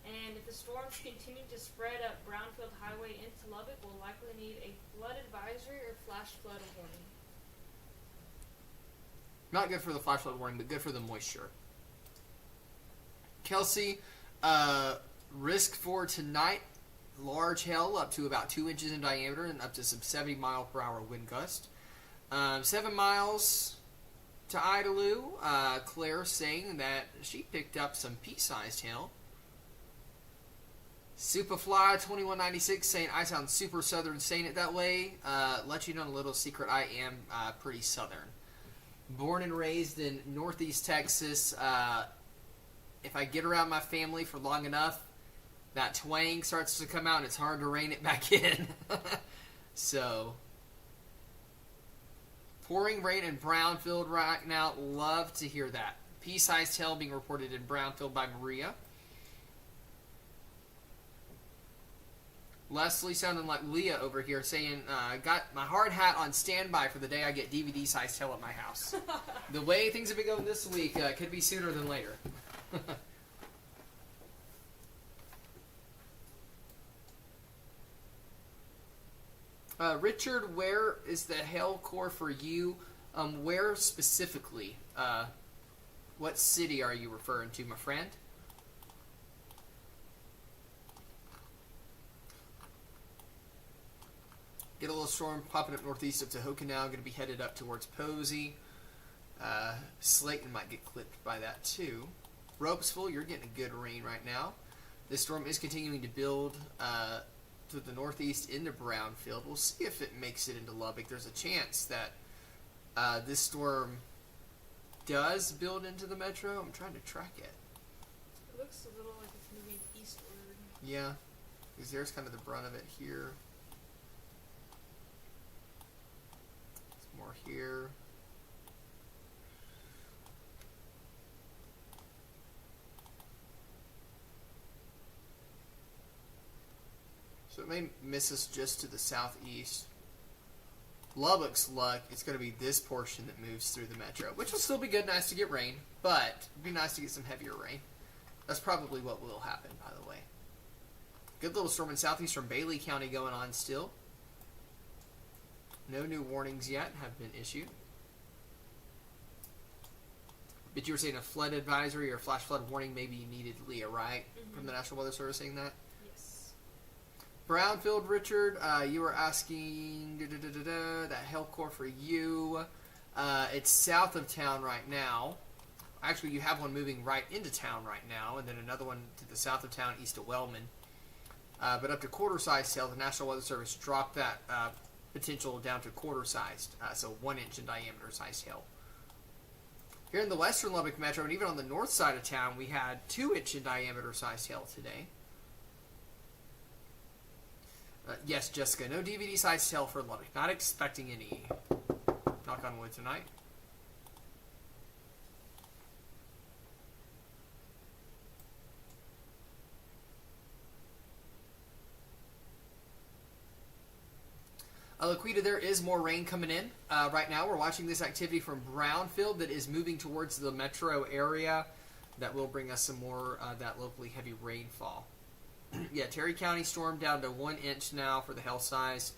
And if the storms continue to spread up Brownfield Highway into Lubbock, we'll likely need a flood advisory or flash flood warning. Not good for the flash flood warning, but good for the moisture. Kelsey, risk for tonight, large hail up to about 2 inches in diameter and up to some 70 mile per hour wind gust. 7 miles to Idalou. Claire saying that she picked up some pea-sized hail. Superfly 2196 saying I sound super southern saying it that way. Let you know a little secret, I am pretty southern. Born and raised in northeast Texas. If I get around my family for long enough, that twang starts to come out and it's hard to rein it back in. So, pouring rain in Brownfield right now. Love to hear that. Pea-sized hail being reported in Brownfield by Maria. Leslie sounding like Leah over here saying, got my hard hat on standby for the day I get DVD-sized hail at my house. The way things have been going this week, could be sooner than later. Richard, where is the hail core for you? Where specifically? What city are you referring to, my friend? Get a little storm popping up northeast of Tahoka now. Going to be headed up towards Posey. Slayton might get clipped by that too. Ropesville, you're getting a good rain right now. This storm is continuing to build to the northeast into Brownfield. We'll see if it makes it into Lubbock. There's a chance that this storm does build into the metro. I'm trying to track it. It looks a little like it's moving eastward. Yeah, because there's kind of the brunt of it here. more here. So it may miss us just to the southeast. Lubbock's luck, it's going to be this portion that moves through the metro, which will still be good, nice to get rain, but it'd be nice to get some heavier rain. That's probably what will happen, by the way. Good little storm in southeastern Bailey County going on still. No new warnings yet have been issued. But you were saying a flood advisory or flash flood warning may be needed, Leah, right? Mm-hmm. From the National Weather Service saying that? Yes. Brownfield, Richard, you were asking that hail core for you. It's south of town right now. Actually, you have one moving right into town right now, and then another one to the south of town, east of Wellman. But up to quarter-sized hail, the National Weather Service dropped that potential down to quarter-sized, so 1 inch in diameter sized hail. Here in the western Lubbock Metro, and even on the north side of town, we had 2 inch in diameter sized hail today. Yes, Jessica, no DVD sized hail for Lubbock. Not expecting any. Knock on wood tonight. Laquita, there is more rain coming in. Right now, we're watching this activity from Brownfield that is moving towards the metro area. That will bring us some more that locally heavy rainfall. Yeah, Terry County storm down to 1 inch now for the hail size.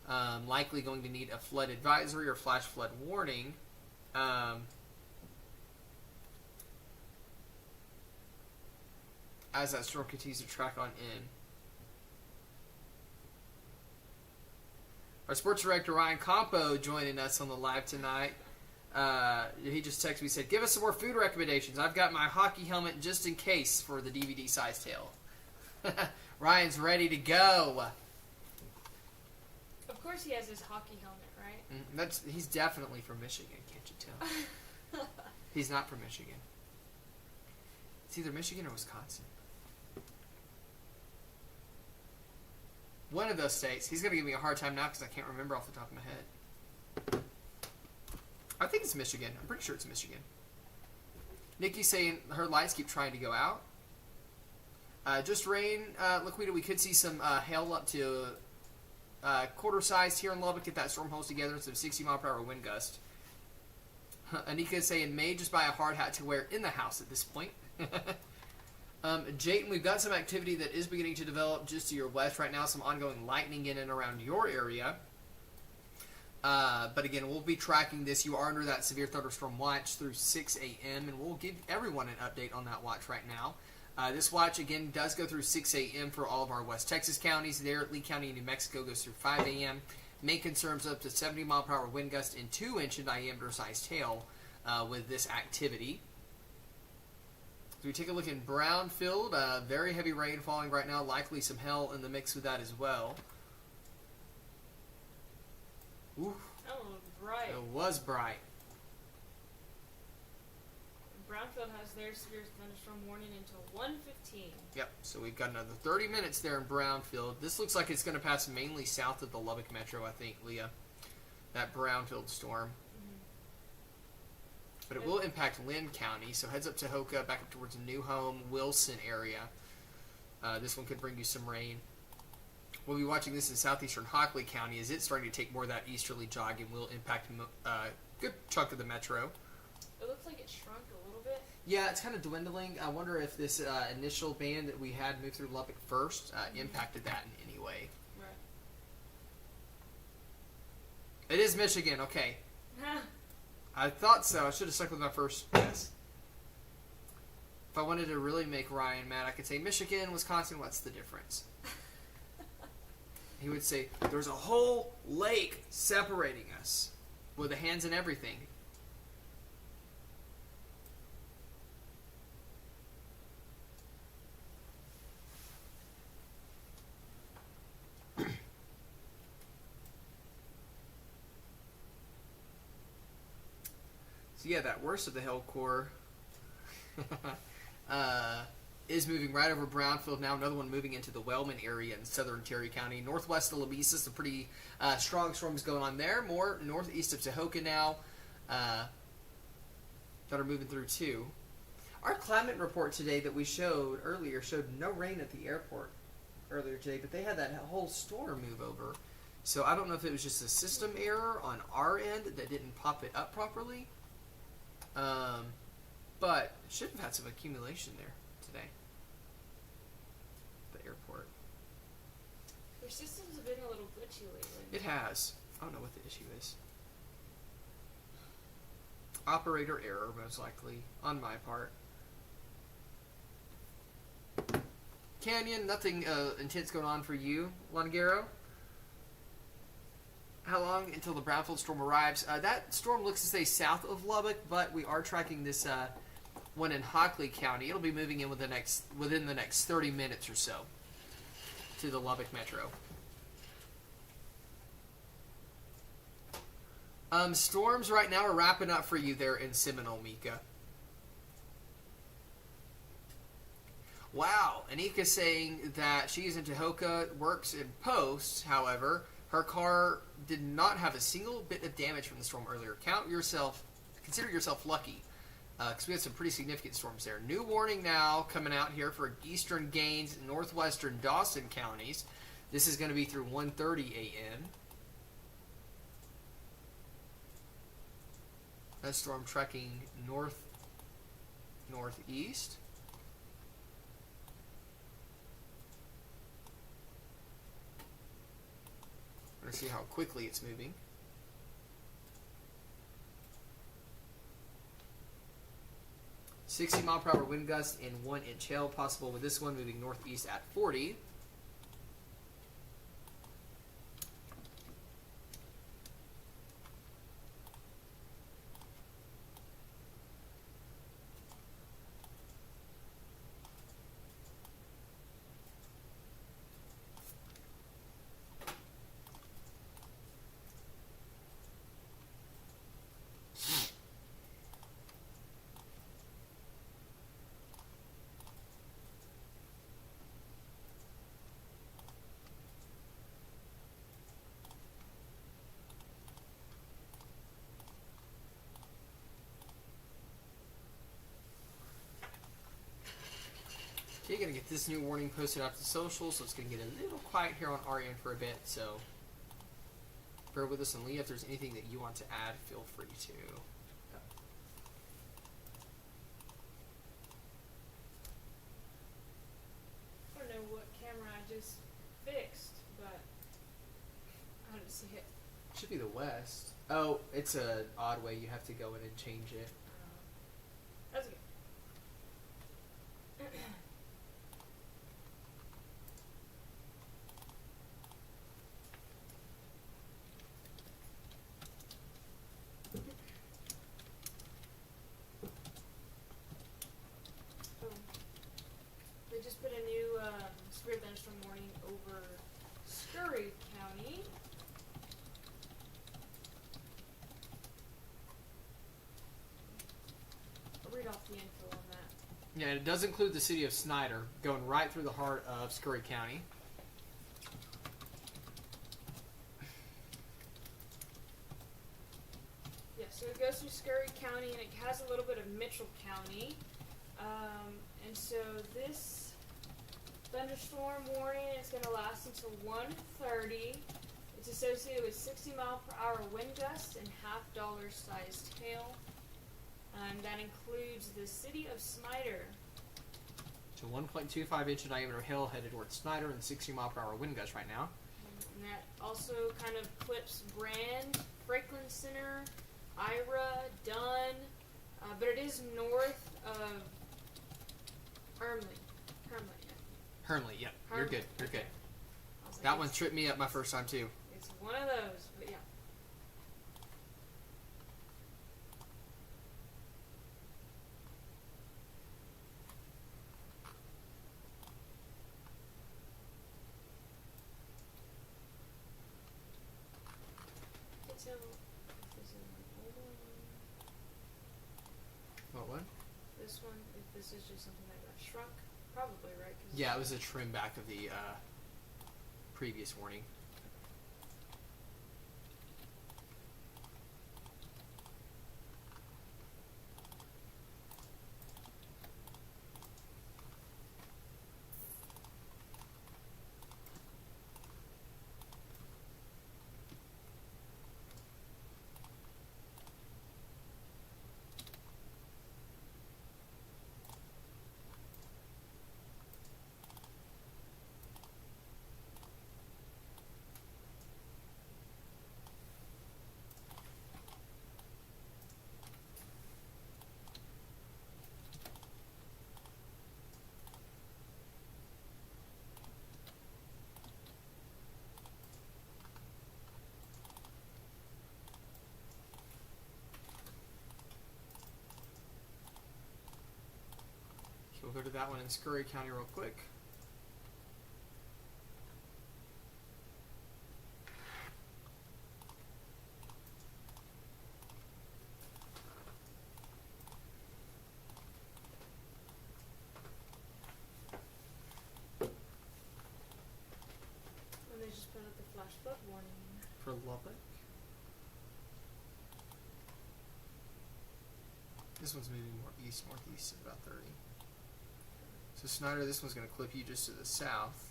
Likely going to need a flood advisory or flash flood warning. As that storm continues to track on in. Our sports director, Ryan Campo, joining us on the live tonight. He just texted me, said, give us some more food recommendations. I've got my hockey helmet just in case for the DVD-sized hail. Ryan's ready to go. Of course he has his hockey helmet, right? He's definitely from Michigan, can't you tell? He's not from Michigan. It's either Michigan or Wisconsin. One of those states. He's going to give me a hard time now because I can't remember off the top of my head. I think it's Michigan. I'm pretty sure it's Michigan. Nikki's saying her lights keep trying to go out. Just rain, Laquita. We could see some hail up to quarter-sized here in Lubbock. Get that storm holds together. Some 60-mile-per-hour wind gust. Anika is saying may just buy a hard hat to wear in the house at this point. Jayton, we've got some activity that is beginning to develop just to your west right now. Some ongoing lightning in and around your area. But again, we'll be tracking this. You are under that severe thunderstorm watch through 6 a.m. And we'll give everyone an update on that watch right now. This watch, again, does go through 6 a.m. for all of our West Texas counties. There, Lee County in New Mexico goes through 5 a.m. Main concerns up to 70-mile-per-hour wind gust and 2-inch in diameter sized hail with this activity. So we take a look in Brownfield. Very heavy rain falling right now. Likely some hail in the mix with that as well. Ooh. Oh, bright. It was bright. Brownfield has their severe thunderstorm warning until 1:15. Yep, so we've got another 30 minutes there in Brownfield. This looks like it's going to pass mainly south of the Lubbock Metro, I think, Leah. That Brownfield storm. But it will impact Lynn County, so heads up to Hoka, back up towards New Home, Wilson area. This one could bring you some rain. We'll be watching this in southeastern Hockley County as it's starting to take more of that easterly jog and will impact a good chunk of the metro. It looks like it shrunk a little bit. Yeah, it's kind of dwindling. I wonder if this initial band that we had move through Lubbock first impacted that in any way. Right. It is Michigan, okay. I thought so. I should have stuck with my first guess. If I wanted to really make Ryan mad, I could say Michigan, Wisconsin, what's the difference? He would say, there's a whole lake separating us with the hands and everything. So yeah, that worst of the hail core is moving right over Brownfield now. Another one moving into the Wellman area in southern Terry County. Northwest of Louisa, some pretty strong storms going on there. More northeast of Tahoka now that are moving through too. Our climate report today that we showed earlier showed no rain at the airport earlier today, but they had that whole storm move over. So I don't know if it was just a system error on our end that didn't pop it up properly. But should have had some accumulation there today. The airport. Your systems have been a little glitchy lately. It has. I don't know what the issue is. Operator error, most likely, on my part. Canyon, nothing intense going on for you, Longaro. How long until the Brownfield storm arrives? That storm looks to stay south of Lubbock, but we are tracking this one in Hockley County. It'll be moving in within the next 30 minutes or so to the Lubbock metro. Storms right now are wrapping up for you there in Seminole, Mika. Wow, Anika's saying that she's in Tahoka, works in post, however. Her car did not have a single bit of damage from the storm earlier. Consider yourself lucky, because we had some pretty significant storms there. New warning now coming out here for eastern Gaines, northwestern Dawson counties. This is going to be through 1:30 a.m. That storm trekking northeast. We're going to see how quickly it's moving. .60-mile-per-hour wind gusts and 1-inch hail possible with this one moving northeast at 40. Okay, going to get this new warning posted out to social, so it's going to get a little quiet here on our end for a bit, so bear with us. And Leah, if there's anything that you want to add, feel free to. I don't know what camera I just fixed, but I don't see it. It should be the west. Oh, it's an odd way. You have to go in and change it. That's okay. They just put a new severe thunderstorm warning over Scurry County. I'll read off the info on that. Yeah, it does include the city of Snyder, going right through the heart of Scurry County. Yeah, so it goes through Scurry County and it has a little bit of Mitchell County. And so this thunderstorm warning is going to last until 1:30. It's associated with 60-mile-per-hour wind gusts and half-dollar sized hail. And that includes the city of Snyder. So 1.25-inch diameter hail headed towards Snyder and 60-mile-per-hour wind gusts right now. And that also kind of clips Brand, Franklin Center, Ira, Dunn, but it is north of Hernley, yep. You're good. You're good. Like, that one tripped me up my first time, too. It's one of those, but yeah. What one? This one, if this is just something that got shrunk, Probably, right? 'Cause Yeah, it was a trim back of the previous warning. We'll go to that one in Scurry County real quick. And they just put out the flash flood warning. For Lubbock. This one's moving more east, northeast at about 30. So Snyder, this one's going to clip you just to the south.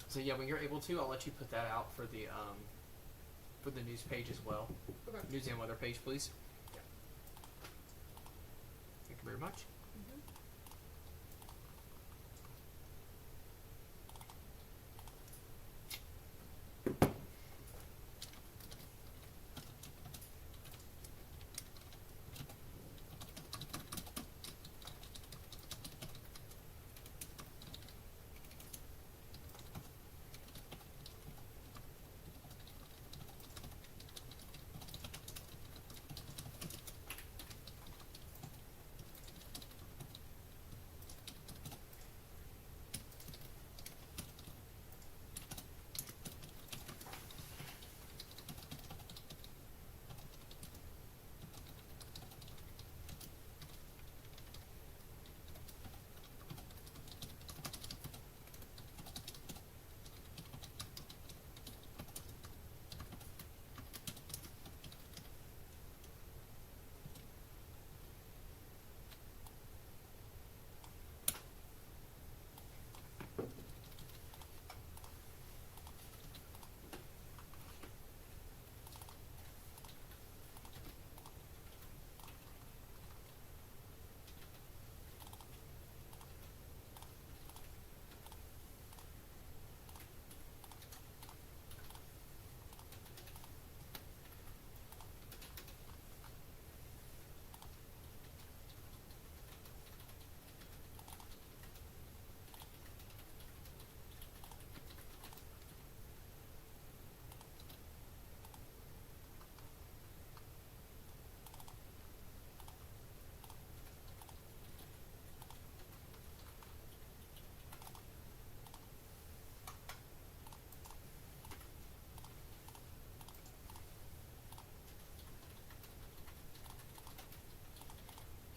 So yeah, when you're able to, I'll let you put that out for the news page as well. Okay. News and weather page, please. Yeah. Thank you very much. Mm-hmm.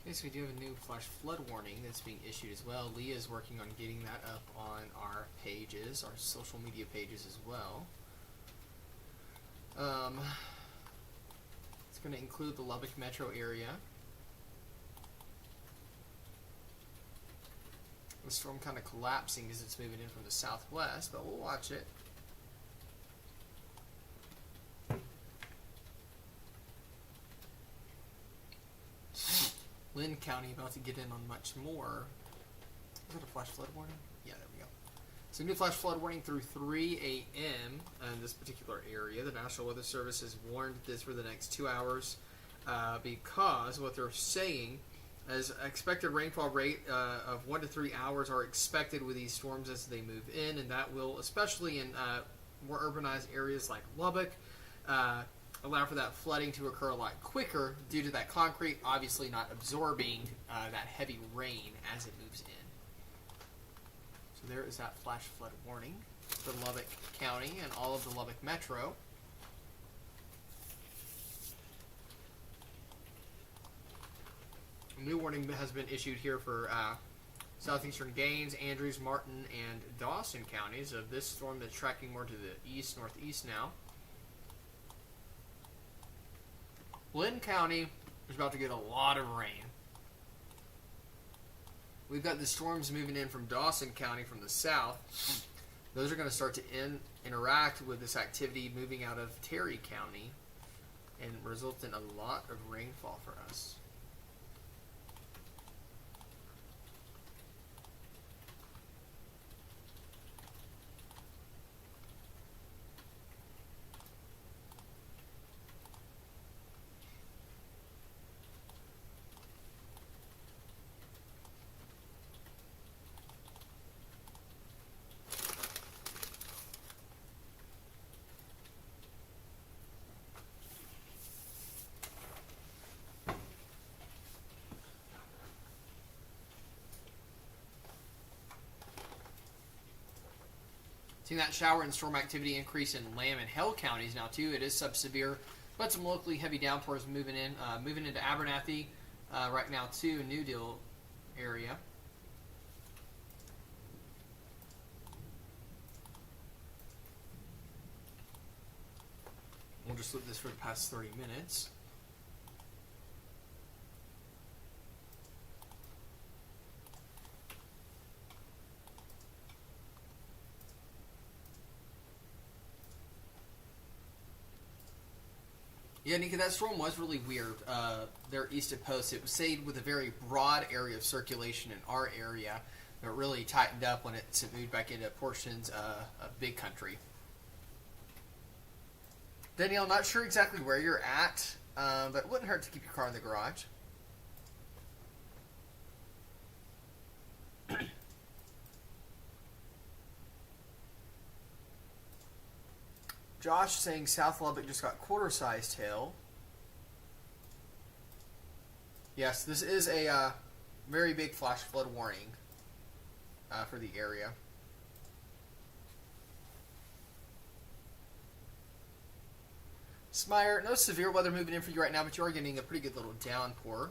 Okay, so we do have a new flash flood warning that's being issued as well. Leah is working on getting that up on our pages, our social media pages as well. It's going to include the Lubbock metro area. The storm kind of collapsing as it's moving in from the southwest, but we'll watch it. Lynn County about to get in on much more. Is that a flash flood warning? Yeah, there we go. So new flash flood warning through 3 a.m. in this particular area. The National Weather Service has warned this for the next 2 hours because what they're saying as expected rainfall rate of 1 to 3 hours are expected with these storms as they move in, and that will, especially in more urbanized areas like Lubbock, allow for that flooding to occur a lot quicker due to that concrete obviously not absorbing that heavy rain as it moves in. So there is that flash flood warning for Lubbock County and all of the Lubbock Metro. A new warning has been issued here for southeastern Gaines, Andrews, Martin, and Dawson counties of this storm that's tracking more to the east, northeast now. Lynn County is about to get a lot of rain. We've got the storms moving in from Dawson County from the south. Those are going to start to interact with this activity moving out of Terry County and result in a lot of rainfall for us. Seeing that shower and storm activity increase in Lamb and Hell counties now too. It is subsevere, but some locally heavy downpours moving into Abernathy right now too, New Deal area. We'll just look at this for the past 30 minutes. Yeah, Nika, that storm was really weird. There east of Post, it stayed with a very broad area of circulation in our area, but it really tightened up when it moved back into portions of Big Country. Danielle, not sure exactly where you're at, but it wouldn't hurt to keep your car in the garage. Josh saying South Lubbock just got quarter-sized hail. Yes, this is a very big flash flood warning for the area. Smire, no severe weather moving in for you right now, but you are getting a pretty good little downpour.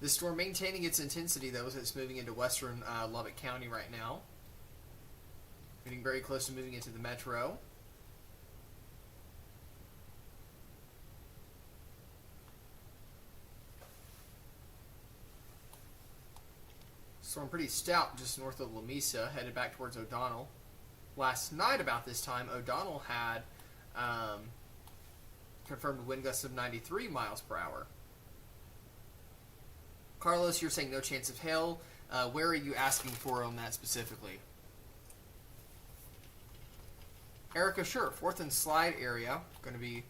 This storm maintaining its intensity, though, as it's moving into western Lubbock County right now. Getting very close to moving into the metro. Storm pretty stout just north of Lamesa, headed back towards O'Donnell. Last night about this time, O'Donnell had confirmed wind gusts of 93 miles per hour. Carlos, you're saying no chance of hail. Where are you asking for on that specifically? Erica, sure. 4th and Slide area. Going to be...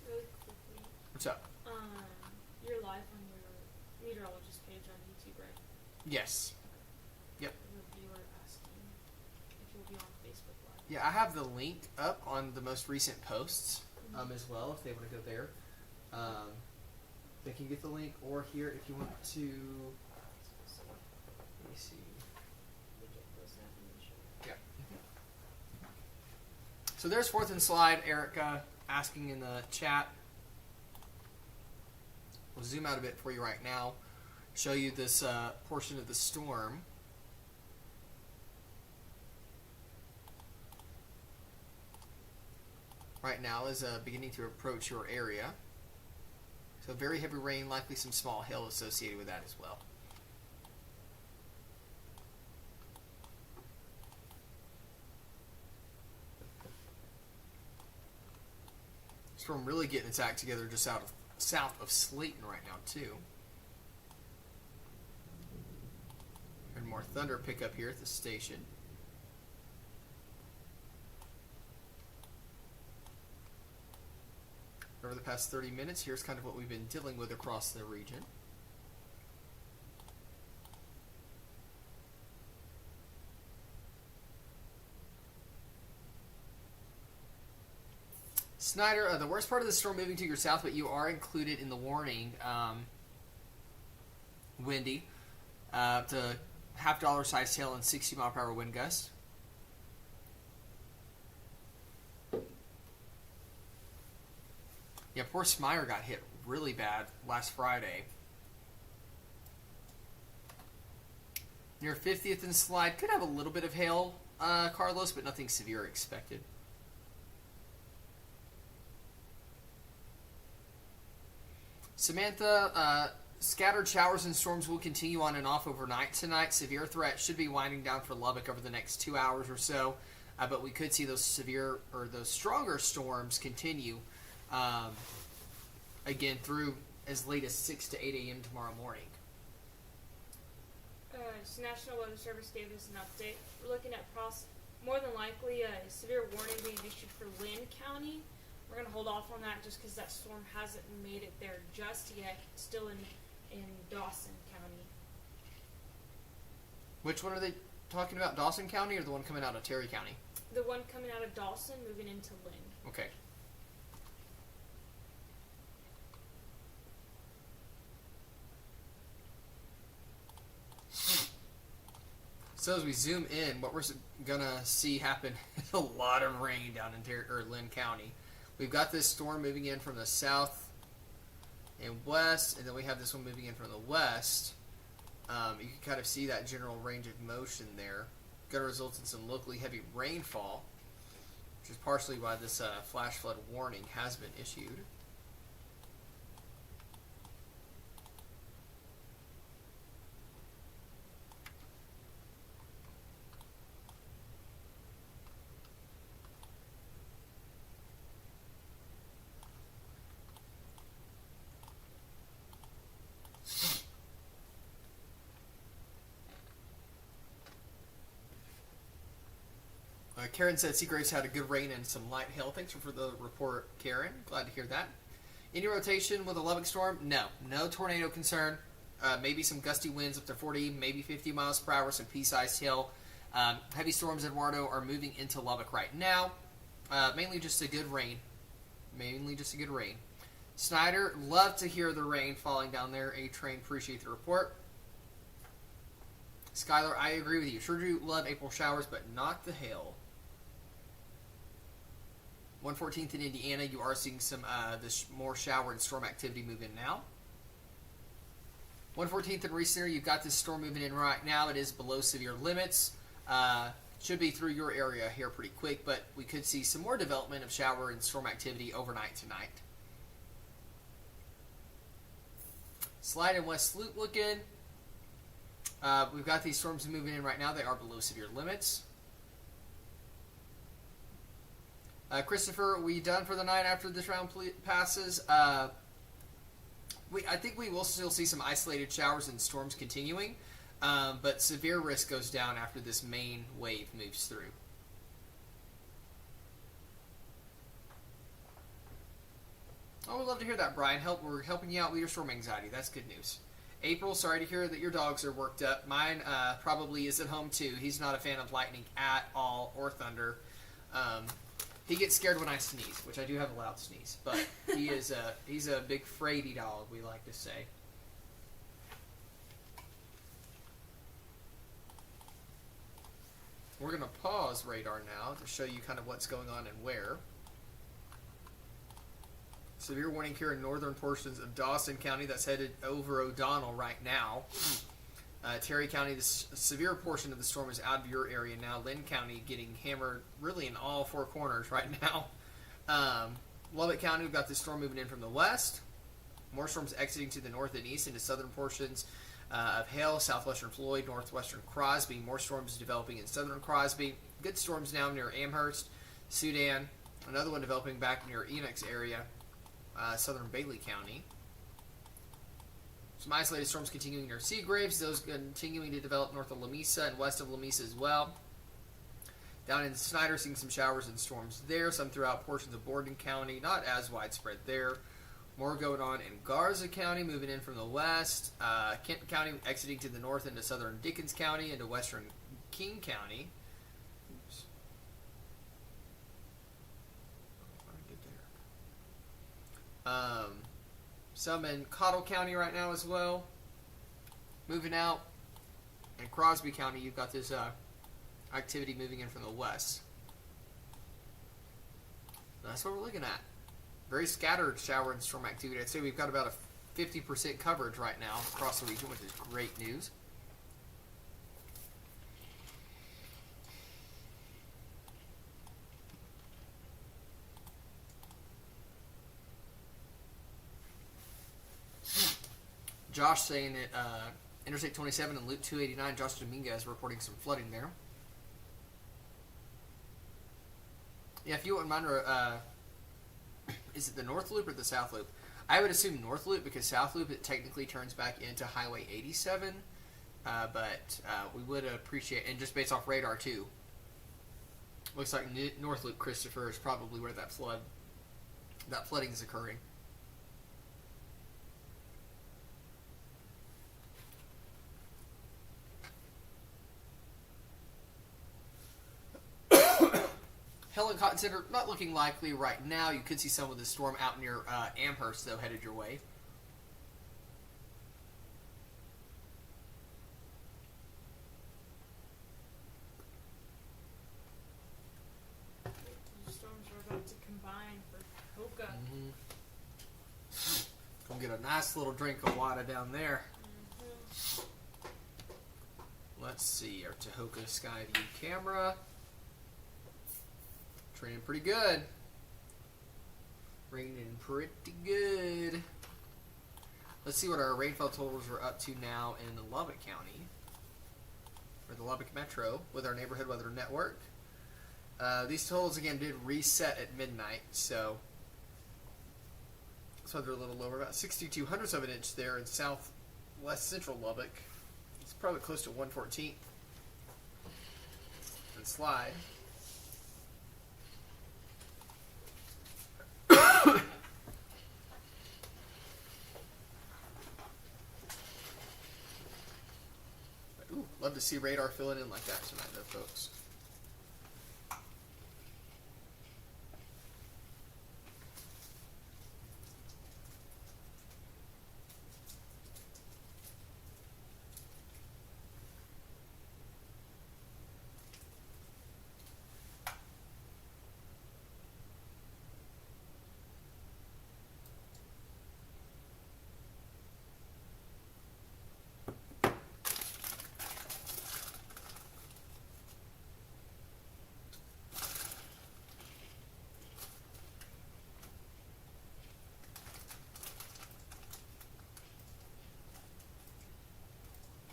Really quickly. What's up? You're live on your Meteorologist page on YouTube, right? Yes. Yep. The viewer asking if you'll be on Facebook Live. Yeah, I have the link up on the most recent posts as well, if they want to go there. They can get the link, or here if you want to... Let me see. Yeah. So there's 4th and Slide, Erica asking in the chat. We'll zoom out a bit for you right now. Show you this portion of the storm. Right now is beginning to approach your area. So very heavy rain, likely some small hail associated with that as well. Storm really getting its act together just south of Slayton right now too. And more thunder pickup here at the station. over the past 30 minutes. Here's kind of what we've been dealing with across the region. Snyder, the worst part of the storm moving to your south, but you are included in the warning. Windy, to $half size hail and 60-mile-per-hour wind gust. Yeah, poor Smyer got hit really bad last Friday. Near 50th and Slide, could have a little bit of hail, Carlos, but nothing severe expected. Samantha, scattered showers and storms will continue on and off overnight tonight. Severe threat should be winding down for Lubbock over the next 2 hours or so, but we could see those severe or those stronger storms continue again through as late as 6 to 8 a.m. tomorrow morning. National Weather Service gave us an update. We're looking at more than likely a severe warning being issued for Lynn County. We're going to hold off on that just because that storm hasn't made it there just yet. It's still in Dawson County. Which one are they talking about? Dawson County or the one coming out of Terry County? The one coming out of Dawson moving into Lynn. Okay. So as we zoom in, what we're gonna see happen is a lot of rain down in Lynn County. We've got this storm moving in from the south and west, and then we have this one moving in from the west. You can kind of see that general range of motion there. Going to result in some locally heavy rainfall, which is partially why this flash flood warning has been issued. Karen said Seagraves had a good rain and some light hail. Thanks for the report, Karen. Glad to hear that. Any rotation with a Lubbock storm? No tornado concern. Maybe some gusty winds up to 40, maybe 50 miles per hour, some pea-sized hail. Heavy storms, Eduardo, are moving into Lubbock right now. Mainly just a good rain. Snyder, love to hear the rain falling down there. A-Train, appreciate the report. Skylar, I agree with you. Sure do love April showers, but not the hail. 114th in Indiana, you are seeing some more shower and storm activity move in now. 114th in Reese, you've got this storm moving in right now. It is below severe limits. Should be through your area here pretty quick, but we could see some more development of shower and storm activity overnight tonight. Slide and West Loop looking. We've got these storms moving in right now. They are below severe limits. Christopher, we done for the night after this round passes? I think we will still see some isolated showers and storms continuing, but severe risk goes down after this main wave moves through. Oh, we'd love to hear that, Brian. We're helping you out with your storm anxiety. That's good news. April, sorry to hear that your dogs are worked up. Mine probably is at home too. He's not a fan of lightning at all or thunder. He gets scared when I sneeze, which I do have a loud sneeze, but he's a big fraidy dog, we like to say. We're going to pause radar now to show you kind of what's going on and where. Severe warning here in northern portions of Dawson County. That's headed over O'Donnell right now. Terry County, the severe portion of the storm is out of your area now. Lynn County getting hammered really in all four corners right now. Lubbock County, we've got this storm moving in from the west. More storms exiting to the north and east into southern portions of Hale, southwestern Floyd, northwestern Crosby. More storms developing in southern Crosby. Good storms now near Amherst, Sudan. Another one developing back near Enoch's area, southern Bailey County. Some isolated storms continuing near Seagraves. Those continuing to develop north of Lamesa and west of Lamesa as well. Down in Snyder, seeing some showers and storms there. Some throughout portions of Borden County. Not as widespread there. More going on in Garza County, moving in from the west. Kent County exiting to the north into southern Dickens County, into western King County. Oops. How did I get there? Some in Cottle County right now as well. Moving out. In Crosby County, you've got this activity moving in from the west. That's what we're looking at. Very scattered shower and storm activity. I'd say we've got about a 50% coverage right now across the region, which is great news. Josh saying that Interstate 27 and Loop 289, Josh Dominguez reporting some flooding there. Yeah, if you wouldn't mind, is it the North Loop or the South Loop? I would assume North Loop, because South Loop, it technically turns back into Highway 87. But we would appreciate, and just based off radar too, looks like North Loop, Christopher, is probably where that flooding is occurring. Helen Cotton Center, not looking likely right now. You could see some of the storm out near Amherst, though, headed your way. The storms are about to combine for Hoka. Gonna get a nice little drink of water down there. Let's see, our Tahoka Sky View camera. Training pretty good. Raining pretty good. Let's see what our rainfall totals are up to now in Lubbock County, or the Lubbock Metro, with our neighborhood weather network. These totals again did reset at midnight, so they're a little lower. About 62/100ths of an inch there in southwest central Lubbock. It's probably close to 1/14. And slide. Ooh, love to see radar filling in like that tonight, though, folks.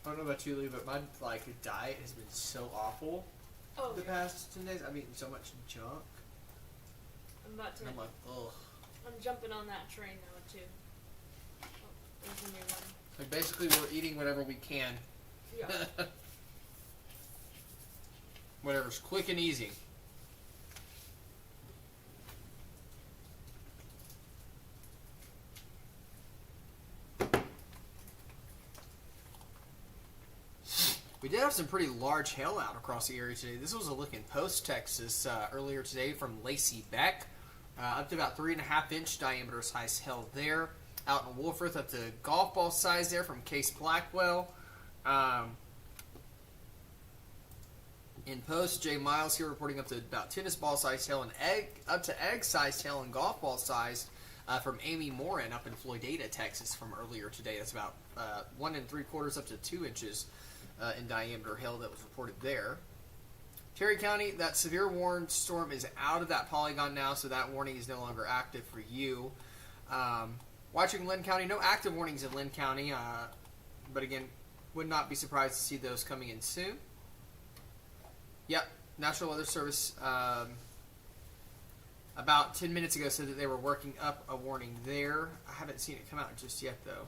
I don't know about you, Lee, but my diet has been so awful the past 10 days. I'm eating so much junk. I'm about to. And I'm like, ugh. I'm jumping on that train now too. Oh, there's a new one. Like basically, we're eating whatever we can. Yeah. Whatever's quick and easy. We did have some pretty large hail out across the area today. This was a look in Post, Texas, earlier today from Lacey Beck. Up to about 3.5-inch diameter size hail there. Out in Wolfforth, up to golf ball size there from Case Blackwell. In Post, Jay Miles here reporting up to about tennis ball size hail and up to egg sized hail and golf ball size from Amy Morin up in Floydada, Texas from earlier today. That's about 1 3/4 up to 2 inches. In diameter hail that was reported there. Terry County, that severe warned storm is out of that polygon now, so that warning is no longer active for you. Watching Lynn County, no active warnings in Lynn County, but again, would not be surprised to see those coming in soon. Yep, National Weather Service about 10 minutes ago said that they were working up a warning there. I haven't seen it come out just yet, though.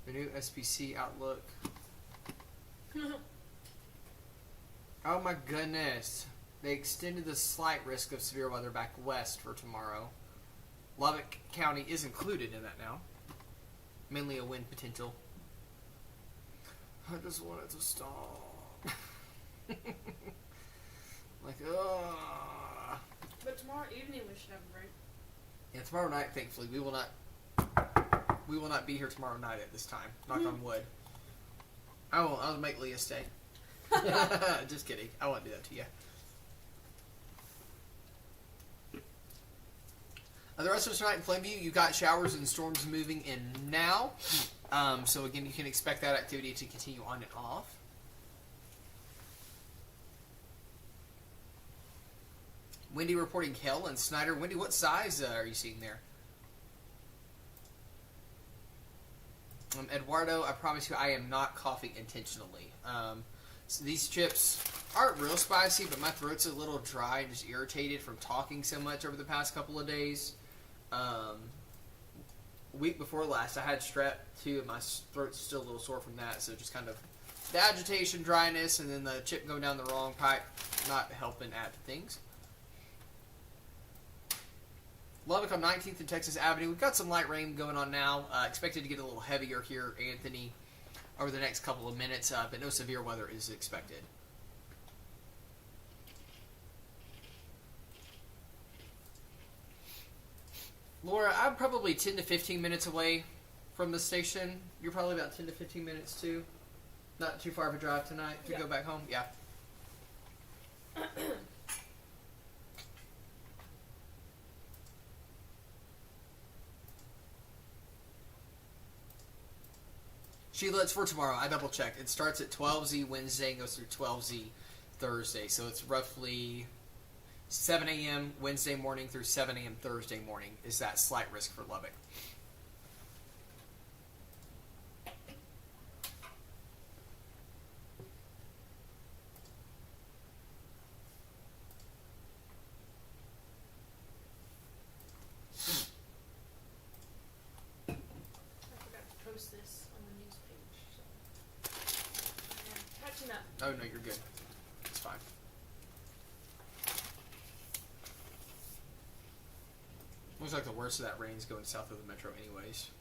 The new SPC outlook. Oh my goodness. They extended the slight risk of severe weather back west for tomorrow. Lubbock County is included in that now. Mainly a wind potential. I just want it to stop. Like, ugh. But tomorrow evening we should have a break. Yeah, tomorrow night, thankfully, we will not be here tomorrow night at this time. Knock on wood. I'll make Leah stay. Just kidding. I won't do that to you. The rest of us tonight in Plainview, you got showers and storms moving in now. So again, you can expect that activity to continue on and off. Wendy reporting hail and Snyder. Wendy, what size are you seeing there? Eduardo, I promise you I am not coughing intentionally. So these chips aren't real spicy, but my throat's a little dry and just irritated from talking so much over the past couple of days. Week before last, I had strep too, and my throat's still a little sore from that. So just kind of the agitation, dryness, and then the chip going down the wrong pipe, not helping add to things. Lubbock on 19th and Texas Avenue. We've got some light rain going on now. Expected to get a little heavier here, Anthony, over the next couple of minutes, but no severe weather is expected. Laura, I'm probably 10 to 15 minutes away from the station. You're probably about 10 to 15 minutes too. Not too far of a drive tonight to go back home. Yeah. Sheila, it's for tomorrow. I double checked. It starts at 12Z Wednesday and goes through 12Z Thursday. So it's roughly 7 a.m. Wednesday morning through 7 a.m. Thursday morning is that slight risk for Lubbock. Post this on the news page. So. Yeah, catching up. Oh, no, you're good. It's fine. Looks like the worst of that rain is going south of the metro anyways.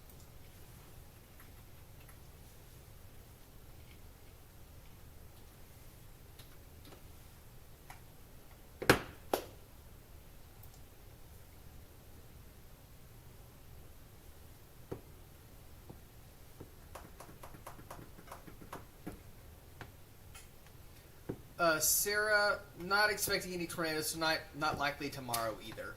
Sarah, not expecting any tornadoes tonight. Not likely tomorrow either.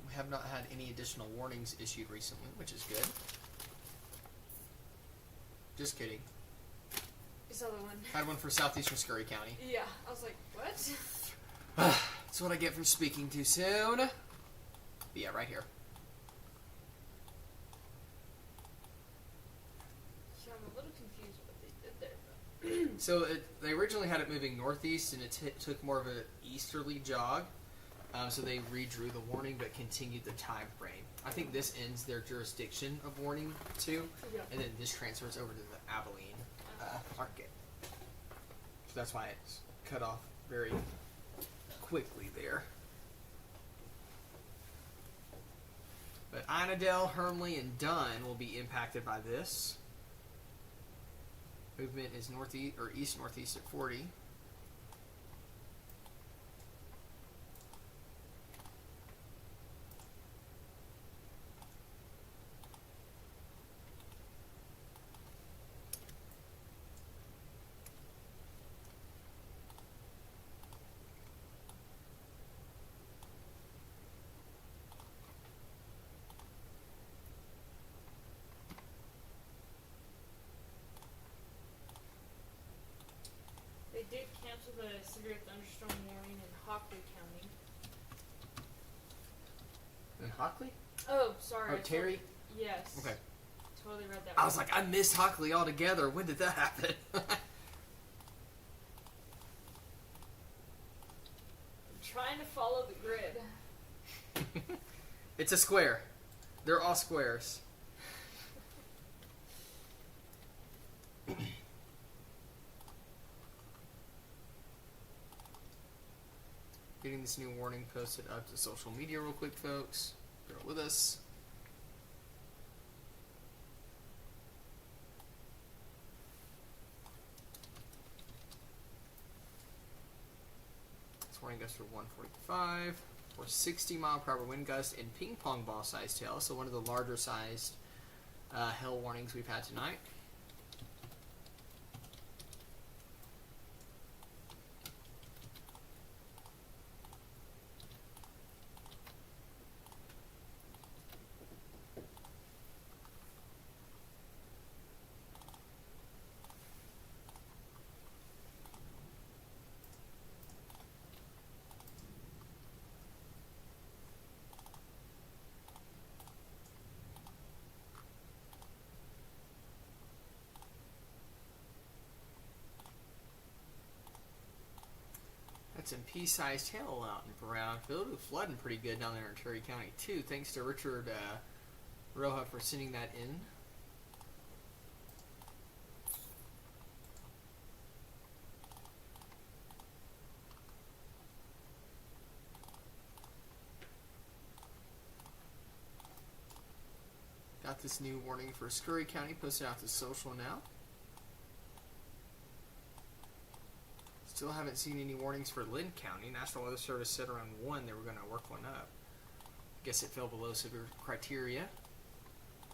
We have not had any additional warnings issued recently, which is good. Just kidding. This other one. Had one for southeastern Scurry County. Yeah, I was like, what? That's what I get for speaking too soon. But yeah, right here. Yeah, I'm a little confused what they did there. But So they originally had it moving northeast, and it took more of an easterly jog. So they redrew the warning, but continued the time frame. I think this ends their jurisdiction of warning too, and then this transfers over to the Abilene market. So that's why it's cut off very quickly there. But Inadell, Hermley, and Dunn will be impacted by this. Movement is northeast or east northeast at 40. they did cancel the severe thunderstorm warning in Hockley County. And Hockley? Oh, sorry. Oh, Terry? Yes. Okay. Totally read that I was wrong. like, I missed Hockley altogether. When did that happen? I'm trying to follow the grid. It's a square. They're all squares. Getting this new warning posted up to social media real quick, folks. Bear with us. This warning goes for 145 or 60-mile-per-hour wind gust and ping pong ball sized hail. So one of the larger sized hail warnings we've had tonight. Some pea-sized hail out in Brownfield. It's flooding pretty good down there in Terry County too. Thanks to Richard Roja for sending that in. Got this new warning for Scurry County posted out to social now. Still haven't seen any warnings for Lynn County. National Weather Service said around 1 they were going to work one up. Guess it fell below severe criteria,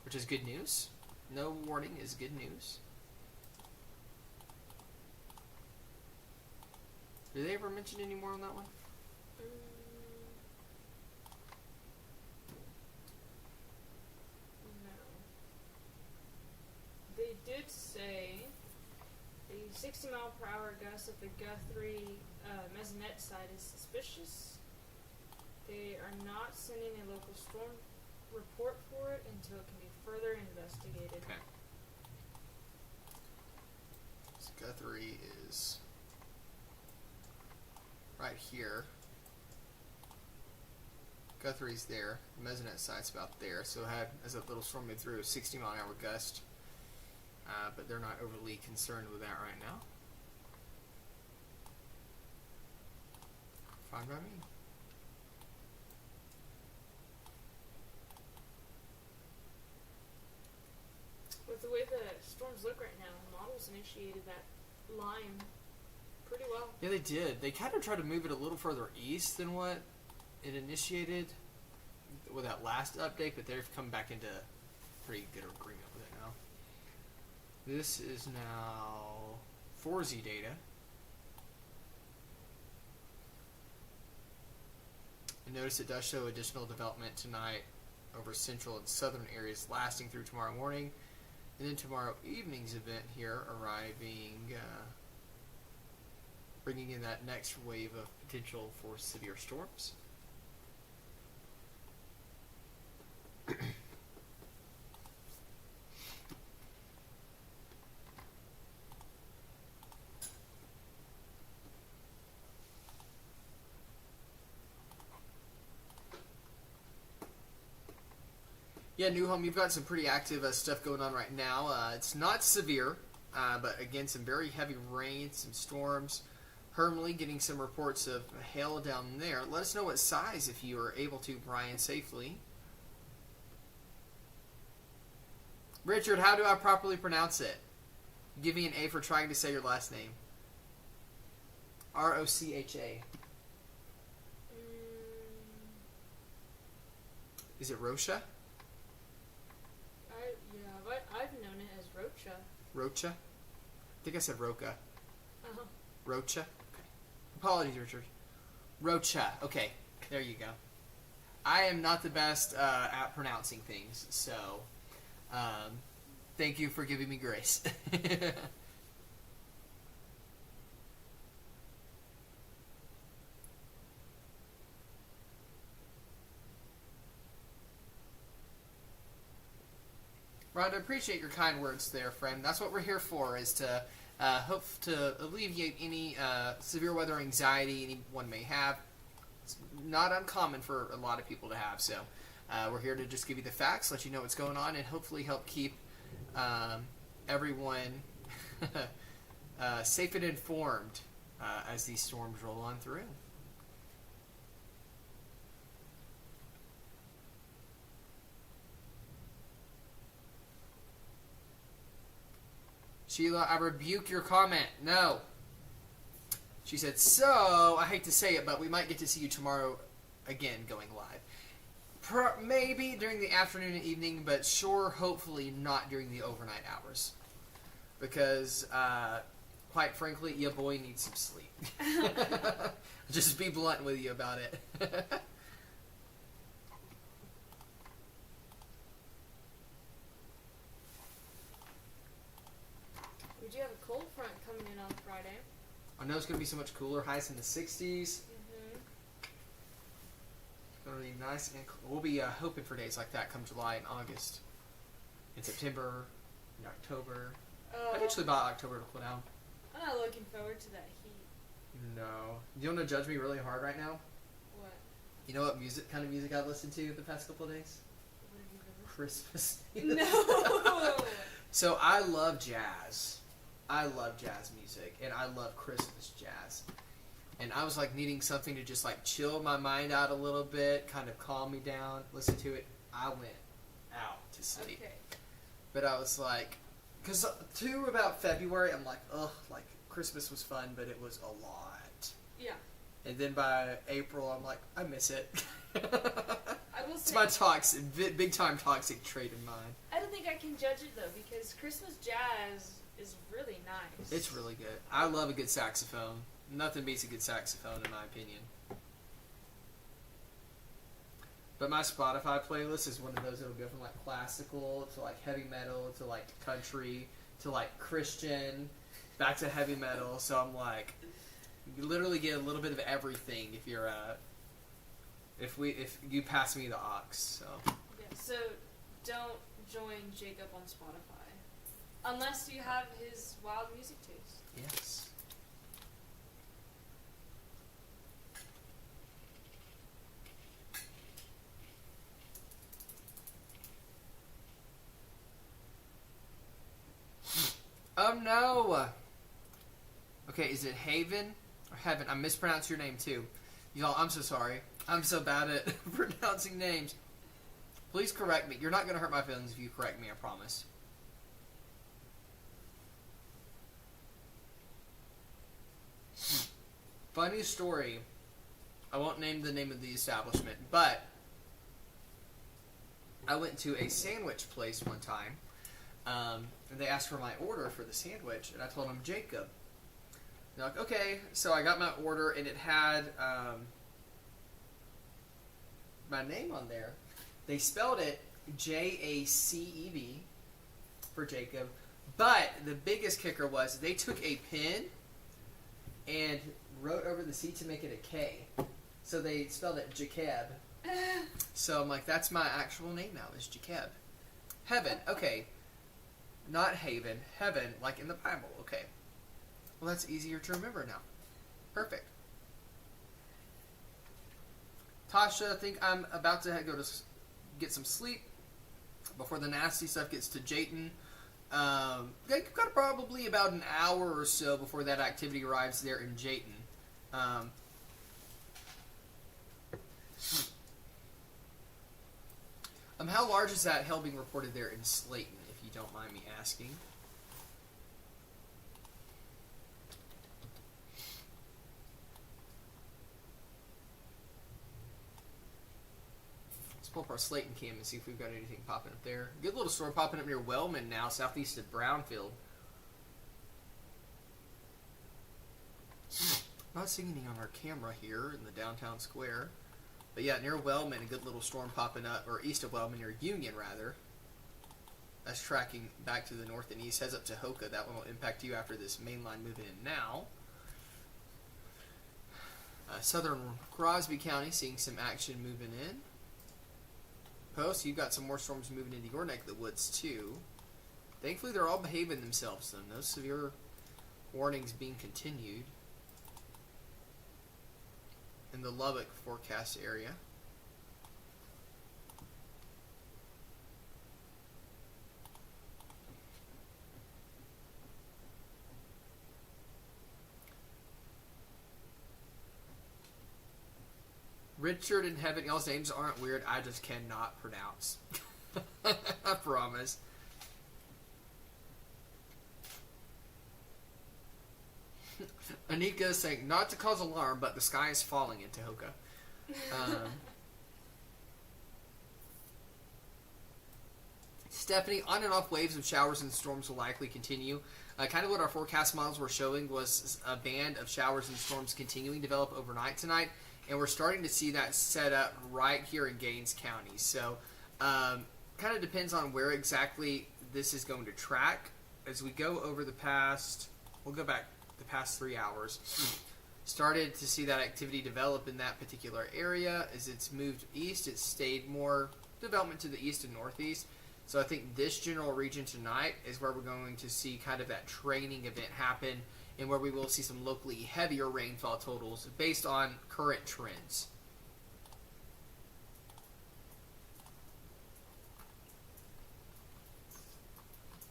which is good news. No warning is good news. Did they ever mention any more on that one? No. They did say the 60-mile-per-hour gust at the Guthrie Mesonet side is suspicious. They are not sending a local storm report for it until it can be further investigated. Okay. So Guthrie is right here. Guthrie's there. The Mesonet side's about there. So it had, as a little storm moved through, a 60-mile-an-hour gust. But they're not overly concerned with that right now. Fine by me. With the way the storms look right now, the models initiated that line pretty well. Yeah, they did. They kind of tried to move it a little further east than what it initiated with that last update, but they've come back into pretty good agreement with it now. This is now 4Z data. And notice it does show additional development tonight over central and southern areas lasting through tomorrow morning. And then tomorrow evening's event here arriving, bringing in that next wave of potential for severe storms. Yeah, New Home, you've got some pretty active stuff going on right now. It's not severe, but again, some very heavy rain, some storms. Hermley getting some reports of hail down there. Let us know what size if you are able to, Brian, safely. Richard, how do I properly pronounce it? Give me an A for trying to say your last name. R-O-C-H-A. Is it Rocha? I've known it as Rocha. Rocha? I think I said Roca. Uh-huh. Rocha? Okay. Apologies, Richard. Rocha. Okay, there you go. I am not the best at pronouncing things, so thank you for giving me grace. Rhonda, appreciate your kind words there, friend. That's what we're here for, is to hope to alleviate any severe weather anxiety anyone may have. It's not uncommon for a lot of people to have, so We're here to just give you the facts, let you know what's going on, and hopefully help keep everyone safe and informed as these storms roll on through. Sheila, I rebuke your comment. No. She said, so, I hate to say it, but we might get to see you tomorrow again going live. Maybe during the afternoon and evening, but sure, hopefully not during the overnight hours. Because, quite frankly, your boy needs some sleep. Just be blunt with you about it. We do have a cold front coming in on Friday. I know it's going to be so much cooler, highs in the 60s. It's going to be nice and cool. We'll be hoping for days like that come July and August. In September, in October. I actually bought October to cool down. I'm not looking forward to that heat. No. You want to judge me really hard right now? What? You know what kind of music I've listened to the past couple of days? What have you been Christmas. No! So I love jazz. I love jazz music, and I love Christmas jazz. And I was like needing something to just like chill my mind out a little bit, kind of calm me down, listen to it. I went out to sleep. Okay. But I was like, because to about February, I'm like, ugh, like Christmas was fun, but it was a lot. Yeah. And then by April, I'm like, I miss it. I will It's say, my big time toxic trait of mine. I don't think I can judge it though, because Christmas jazz is really nice. It's really good. I love a good saxophone. Nothing beats a good saxophone, in my opinion. But my Spotify playlist is one of those that'll go from like classical to like heavy metal to like country to like Christian, back to heavy metal. So I'm like, you literally get a little bit of everything if you're if you pass me the aux. So Yeah, so don't join Jacob on Spotify. Unless you have his wild music taste. yes. Oh no! Okay, is it Haven or Heaven? I mispronounced your name too. Y'all, I'm so sorry. I'm so bad at pronouncing names. Please correct me. You're not going to hurt my feelings if you correct me, I promise. Funny story. I won't name the name of the establishment, but I went to a sandwich place one time. And they asked for my order for the sandwich, and I told them Jacob. They're like, okay. So I got my order, and it had my name on there. They spelled it Jaceb for Jacob, but the biggest kicker was they took a pen and wrote over the C to make it a K. So they spelled it Jacob. So I'm like, that's my actual name now, is Jacob. Heaven, okay. Not Haven, Heaven, like in the Bible, okay. Well, that's easier to remember now. Perfect. Tasha, I think I'm about to go to get some sleep before the nasty stuff gets to Jayton. They've got probably about an hour or so before that activity arrives there in Jayton. How large is that hail being reported there in Slayton, if you don't mind me asking? Let's pull up our Slayton cam and see if we've got anything popping up there. Good little storm popping up near Wellman now, southeast of Brownfield. Not seeing anything on our camera here in the downtown square. But yeah, near Wellman, a good little storm popping up, or east of Wellman, near Union, rather. That's tracking back to the north and east, heads up to Hoka. That one will impact you after this main line moving in now. Southern Crosby County, seeing some action moving in. Post, you've got some more storms moving into your neck of the woods, too. Thankfully, they're all behaving themselves, though. No severe warnings being continued in the Lubbock forecast area. Richard in heaven, y'all's names aren't weird. I just cannot pronounce. I promise. Anika is saying, not to cause alarm, but the sky is falling in Tehoka. Stephanie, on and off waves of showers and storms will likely continue. Kind of what our forecast models were showing was a band of showers and storms continuing to develop overnight tonight, and we're starting to see that set up right here in Gaines County. So, kind of depends on where exactly this is going to track. As we go over the past, we'll go back the past 3 hours. Started to see that activity develop in that particular area. As it's moved east, it's stayed more development to the east and northeast. So I think this general region tonight is where we're going to see kind of that training event happen, and where we will see some locally heavier rainfall totals based on current trends.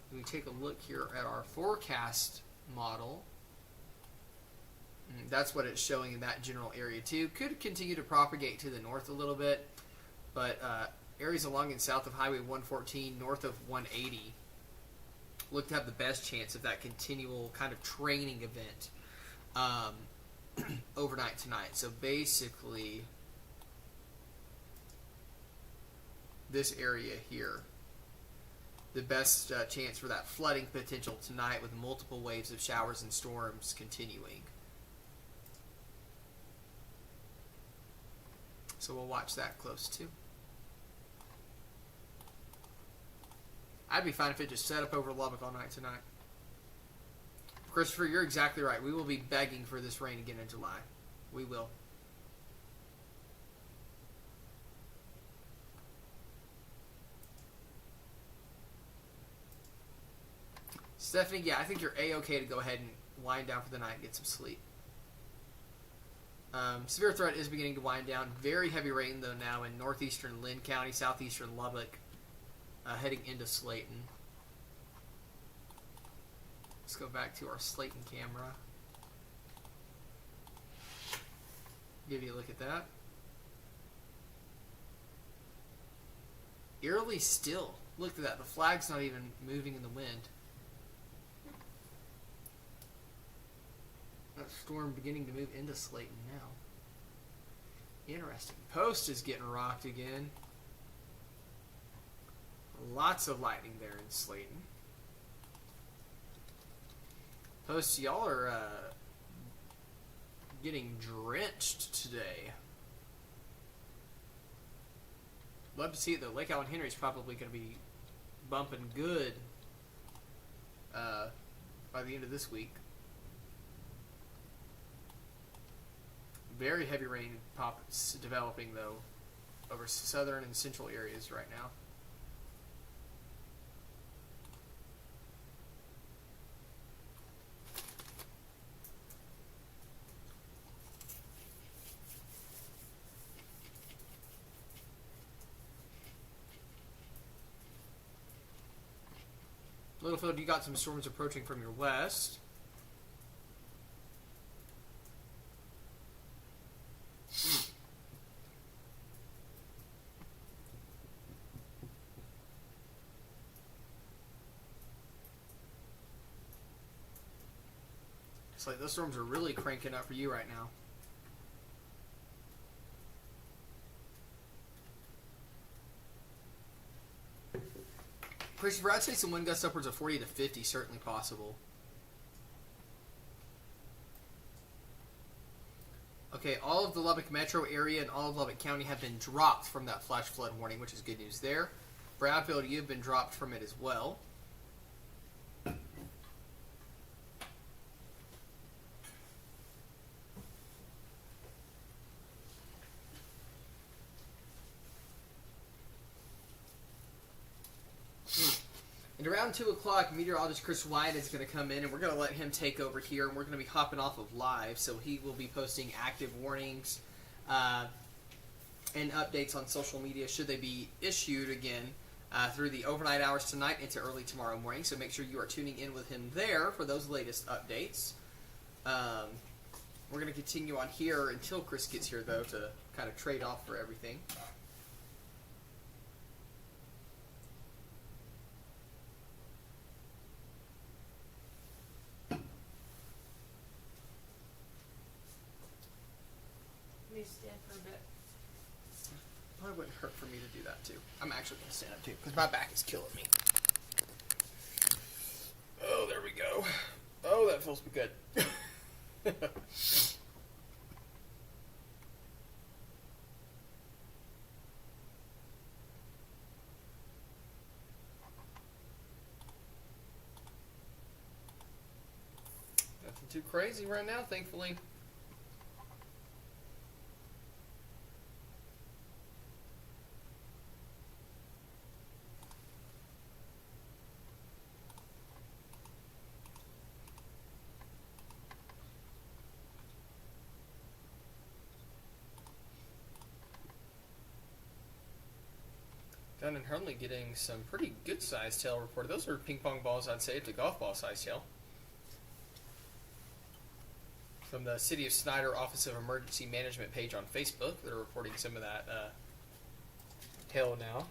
When we take a look here at our forecast model, that's what it's showing in that general area too. Could continue to propagate to the north a little bit, but areas along and south of Highway 114, north of 180, look to have the best chance of that continual kind of training event overnight tonight. So basically, this area here, the best chance for that flooding potential tonight, with multiple waves of showers and storms continuing. So we'll watch that close too. I'd be fine if it just set up over Lubbock all night tonight. Christopher, you're exactly right. We will be begging for this rain again in July. We will. Stephanie, yeah, I think you're A-okay to go ahead and wind down for the night and get some sleep. Severe threat is beginning to wind down. Very heavy rain, though, now in northeastern Lynn County, southeastern Lubbock, heading into Slayton. Let's go back to our Slayton camera. Give you a look at that. Eerily still. Look at that. The flag's not even moving in the wind. That storm beginning to move into Slayton now. Interesting. Post is getting rocked again. Lots of lightning there in Slayton. Post, y'all are getting drenched today. Love to see it though. Lake Allen Henry's probably going to be bumping good by the end of this week. Very heavy rain developing though over southern and central areas right now. Littlefield, you got some storms approaching from your west. It's like those storms are really cranking up for you right now. Christopher, I'd say some wind gusts upwards of 40 to 50, certainly possible. Okay, all of the Lubbock metro area and all of Lubbock County have been dropped from that flash flood warning, which is good news there. Bradfield, you've been dropped from it as well. And around 2 o'clock, meteorologist Chris White is going to come in, and we're going to let him take over here, and we're going to be hopping off of live, so he will be posting active warnings and updates on social media should they be issued again through the overnight hours tonight into early tomorrow morning. So make sure you are tuning in with him there for those latest updates. We're going to continue on here until Chris gets here, though, to kind of trade off for everything. Let me stand for a bit. Probably wouldn't hurt for me to do that, too. I'm actually going to stand up, too, because my back is killing me. Oh, there we go. Oh, that feels good. Nothing too crazy right now, thankfully. Down in Hurley getting some pretty good sized tail reported. Those are ping pong balls, I'd say, to golf ball size tail. From the City of Snyder Office of Emergency Management page on Facebook, they're reporting some of that hail now.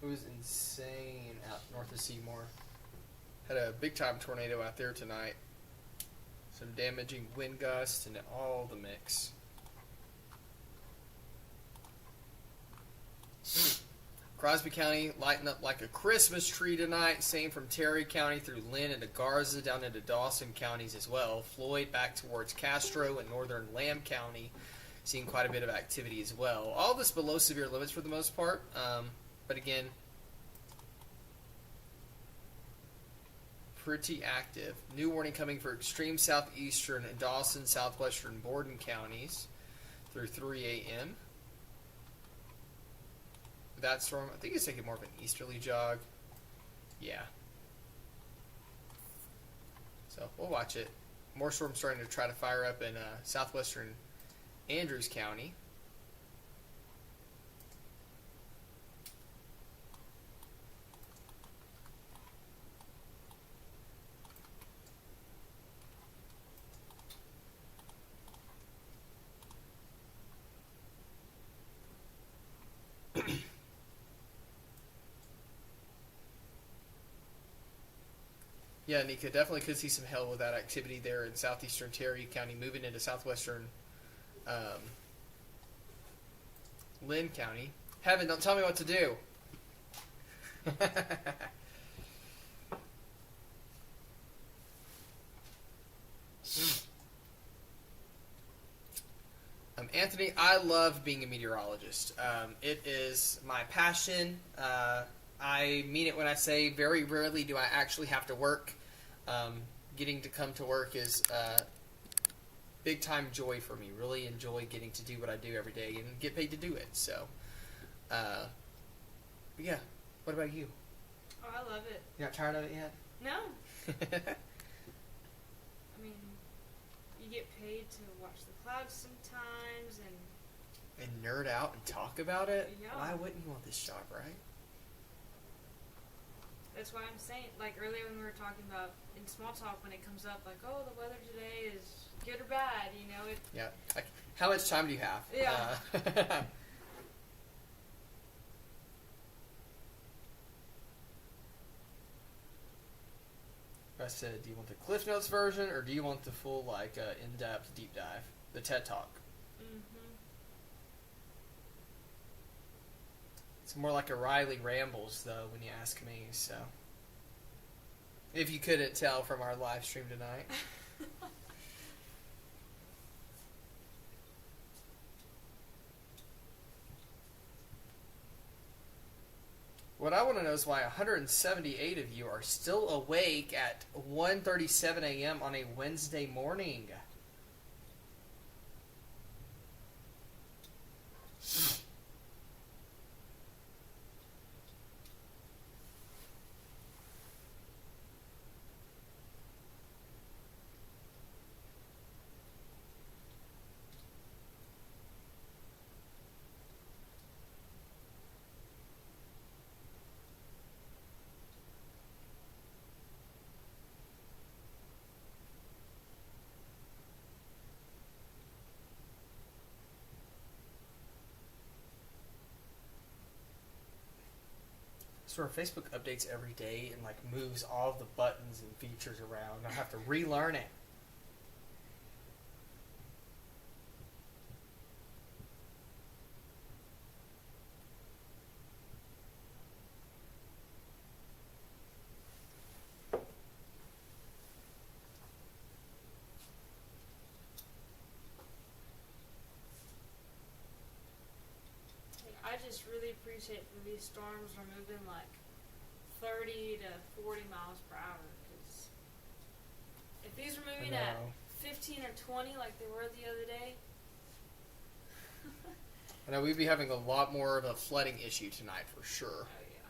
It was insane out north of Seymour. Had a big time tornado out there tonight. Some damaging wind gusts and all the mix. Crosby County lighting up like a Christmas tree tonight. Same from Terry County through Lynn into Garza down into Dawson counties as well. Floyd back towards Castro and northern Lamb County. Seeing quite a bit of activity as well. All this below severe limits for the most part. But again, pretty active. New warning coming for extreme southeastern and Dawson, southwestern Borden counties through 3 a.m. That storm, I think it's taking more of an easterly jog. Yeah. So we'll watch it. More storms starting to try to fire up in southwestern Andrews County. Yeah, Nika, definitely could see some hail with that activity there in southeastern Terry County, moving into southwestern Lynn County. Heaven, don't tell me what to do. Anthony, I love being a meteorologist. It is my passion. I mean it when I say very rarely do I actually have to work. Getting to come to work is big time joy for me. Really enjoy getting to do what I do every day and get paid to do it. So, but yeah. What about you? Oh, I love it. You're not tired of it yet? No. I mean, you get paid to watch the clouds sometimes and nerd out and talk about it? Yeah. Why wouldn't you want this job, right? That's why I'm saying, like earlier when we were talking about in small talk when it comes up, like, oh, the weather today is good or bad, you know? Yeah. Like, how much time do you have? Yeah. I said, do you want the Cliff Notes version or do you want the full, like, in-depth deep dive? The TED Talk? It's more like a Riley Rambles, though, when you ask me, so. If you couldn't tell from our live stream tonight. What I want to know is why 178 of you are still awake at 1:37 a.m. on a Wednesday morning. So our Facebook updates every day and like moves all of the buttons and features around. I have to relearn it. I just really appreciate that these storms are moving like 30 to 40 miles per hour. Because if these were moving at 15 or 20 like they were the other day, I know we'd be having a lot more of a flooding issue tonight for sure. oh yeah.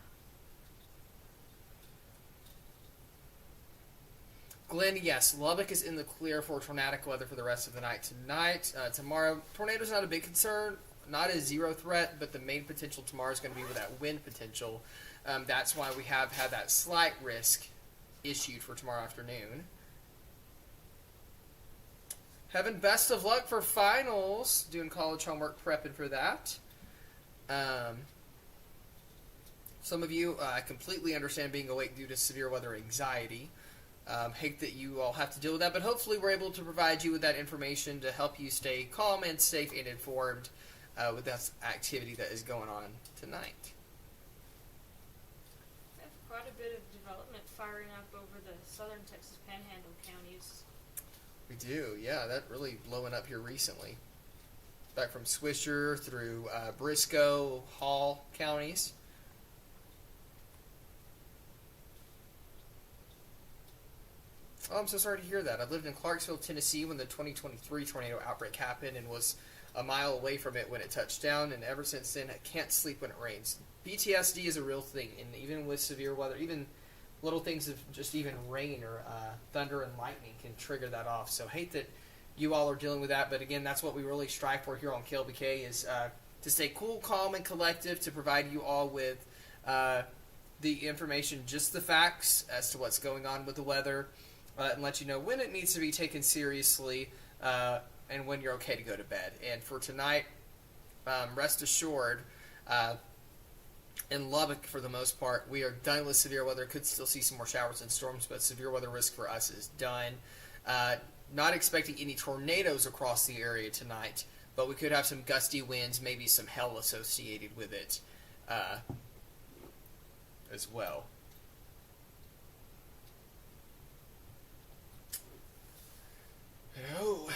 Glenn, yes, Lubbock is in the clear for tornadic weather for the rest of the night tonight. Tomorrow, tornadoes not a big concern. Not a zero threat, but the main potential tomorrow is going to be with that wind potential. That's why we have had that slight risk issued for tomorrow afternoon. Heaven, best of luck for finals. Doing college homework, prepping for that. Some of you, I completely understand being awake due to severe weather anxiety. Hate that you all have to deal with that, but hopefully we're able to provide you with that information to help you stay calm and safe and informed with that activity that is going on tonight. We have quite a bit of development firing up over the southern Texas Panhandle counties. We do, yeah. That really blowing up here recently. Back from Swisher through Briscoe, Hall counties. Oh, I'm so sorry to hear that. I lived in Clarksville, Tennessee when the 2023 tornado outbreak happened and was a mile away from it when it touched down, and ever since then I can't sleep when it rains. PTSD is a real thing, and even with severe weather, even little things of just even rain or thunder and lightning can trigger that off. So hate that you all are dealing with that, but again, that's what we really strive for here on KLBK is to stay cool, calm, and collective, to provide you all with the information, just the facts as to what's going on with the weather, and let you know when it needs to be taken seriously, and when you're okay to go to bed. And for tonight, rest assured, in Lubbock, for the most part, we are done with severe weather. Could still see some more showers and storms, but severe weather risk for us is done. Not expecting any tornadoes across the area tonight, but we could have some gusty winds, maybe some hail associated with it as well. Oh.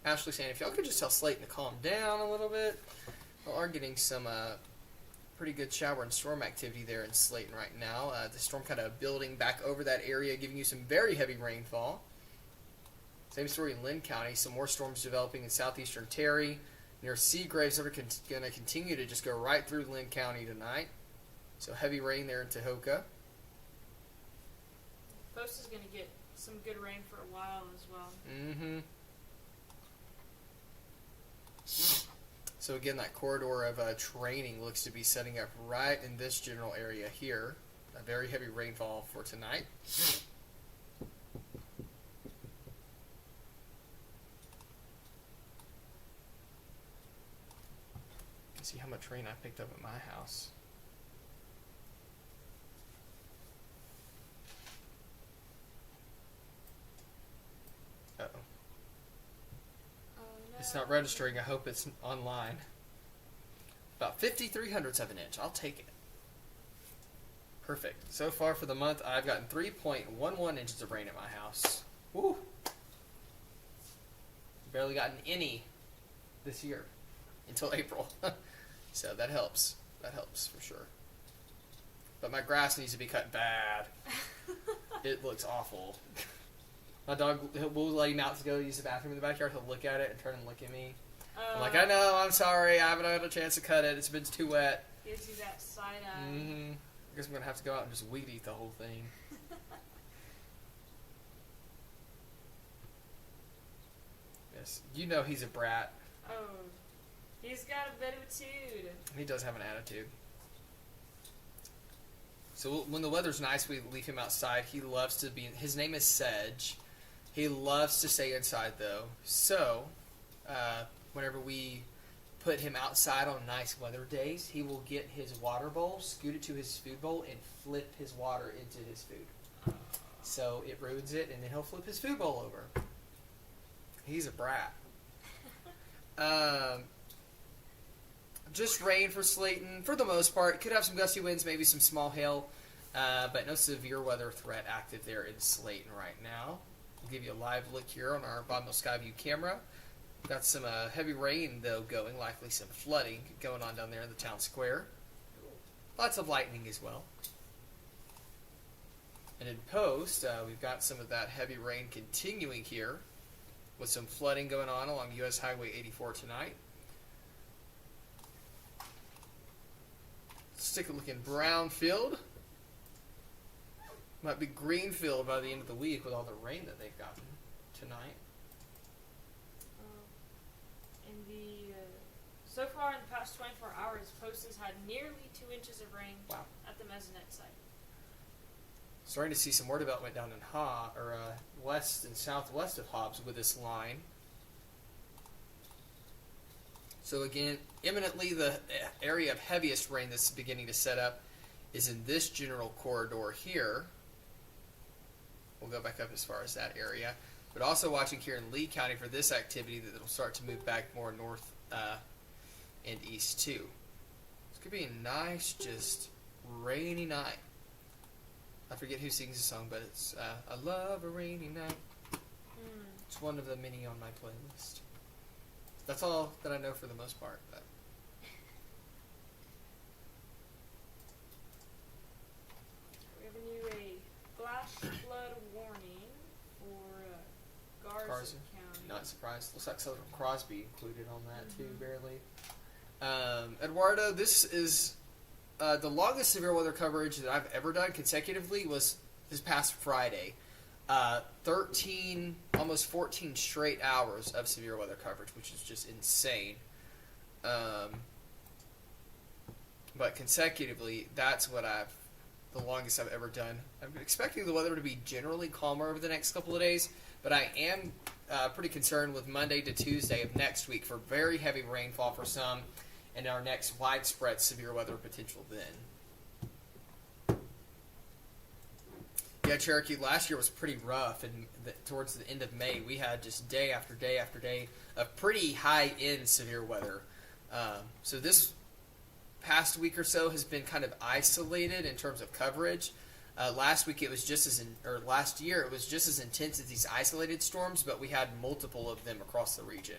Ashley saying, if y'all could just tell Slayton to calm down a little bit. We are getting some pretty good shower and storm activity there in Slayton right now. The storm kind of building back over that area, giving you some very heavy rainfall. Same story in Lynn County. Some more storms developing in southeastern Terry. Near Seagraves, they're going to continue to just go right through Lynn County tonight. So heavy rain there in Tahoka. Post is going to get some good rain for a while as well. Mm-hmm. So again, that corridor of training looks to be setting up right in this general area here. A very heavy rainfall for tonight. Let's see how much rain I picked up at my house. Uh-oh. Oh, no. It's not registering. I hope it's online. About 53/100 of an inch. I'll take it. Perfect. So far for the month, I've gotten 3.11 inches of rain at my house. Woo! barely gotten any this year until April. So that helps. That helps for sure. But my grass needs to be cut bad. It looks awful. My dog, we'll let him out to go use the bathroom in the backyard. He'll look at it and turn and look at me. I'm like, I know, I'm sorry. I haven't had a chance to cut it. It's been too wet. Gives you that side eye. Mm-hmm. I guess I'm going to have to go out and just weed eat the whole thing. Yes, you know he's a brat. Oh, he's got a bit of attitude. He does have an attitude. So when the weather's nice, we leave him outside. He loves to be. His name is Sedge. He loves to stay inside though. So whenever we put him outside on nice weather days, he will get his water bowl, scoot it to his food bowl, and flip his water into his food. So it ruins it, and then he'll flip his food bowl over. He's a brat. Just rain for Slayton for the most part. Could have some gusty winds, maybe some small hail, but no severe weather threat active there in Slayton right now. We'll give you a live look here on our bottom of Skyview camera. Got some heavy rain though going, likely some flooding going on down there in the town square. Lots of lightning as well. And in post, we've got some of that heavy rain continuing here, with some flooding going on along U.S. Highway 84 tonight. Let's take a look in Brownfield. Might be Greenfield by the end of the week with all the rain that they've gotten tonight. So far in the past 24 hours, Post has had nearly 2 inches of rain. Wow. At the Mesonet site. Starting to see some more development down in west and southwest of Hobbs with this line. So again, imminently the area of heaviest rain that's beginning to set up is in this general corridor here. We'll go back up as far as that area. But also watching here in Lee County for this activity that will start to move back more north and east too. It's going to be a nice, just rainy night. I forget who sings the song, but it's I Love a Rainy Night. It's one of the many on my playlist. That's all that I know for the most part. But. We're giving you a flash flood warning for Garza County. Not surprised. Looks like Southern Crosby included on that too, barely. Eduardo, this is the longest severe weather coverage that I've ever done consecutively was this past Friday. 13, almost 14 straight hours of severe weather coverage, which is just insane. But consecutively, that's what the longest I've ever done. I'm expecting the weather to be generally calmer over the next couple of days, but I am pretty concerned with Monday to Tuesday of next week for very heavy rainfall for some, and our next widespread severe weather potential then. Yeah, Cherokee, last year was pretty rough, and towards the end of May, we had just day after day after day of pretty high-end severe weather. So this past week or so has been kind of isolated in terms of coverage. Last week it was last year it was just as intense as these isolated storms, but we had multiple of them across the region.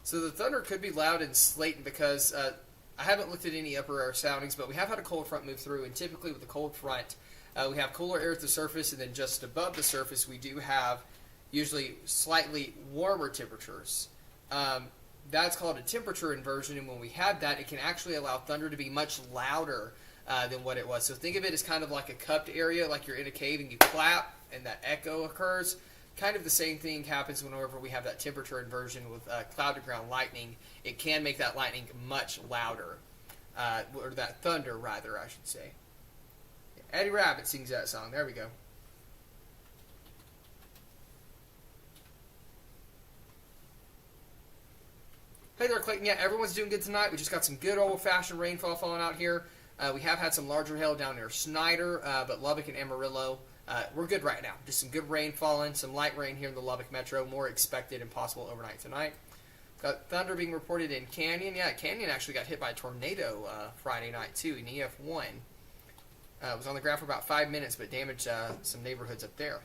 So the thunder could be loud in Slayton because I haven't looked at any upper air soundings, but we have had a cold front move through, and typically with the cold front, we have cooler air at the surface, and then just above the surface we do have usually slightly warmer temperatures. That's called a temperature inversion, and when we have that, it can actually allow thunder to be much louder than what it was. So think of it as kind of like a cupped area, like you're in a cave and you clap and that echo occurs. Kind of the same thing happens whenever we have that temperature inversion with cloud-to-ground lightning. It can make that lightning much louder, or that thunder, rather, I should say. Eddie Rabbit sings that song. There we go. Hey there, Clayton. Yeah, everyone's doing good tonight. We just got some good old-fashioned rainfall falling out here. We have had some larger hail down near Snyder, but Lubbock and Amarillo, we're good right now. Just some good rain falling, some light rain here in the Lubbock metro, more expected and possible overnight tonight. Got thunder being reported in Canyon. Yeah, Canyon actually got hit by a tornado Friday night, too, in EF1. It was on the ground for about 5 minutes, but damaged some neighborhoods up there.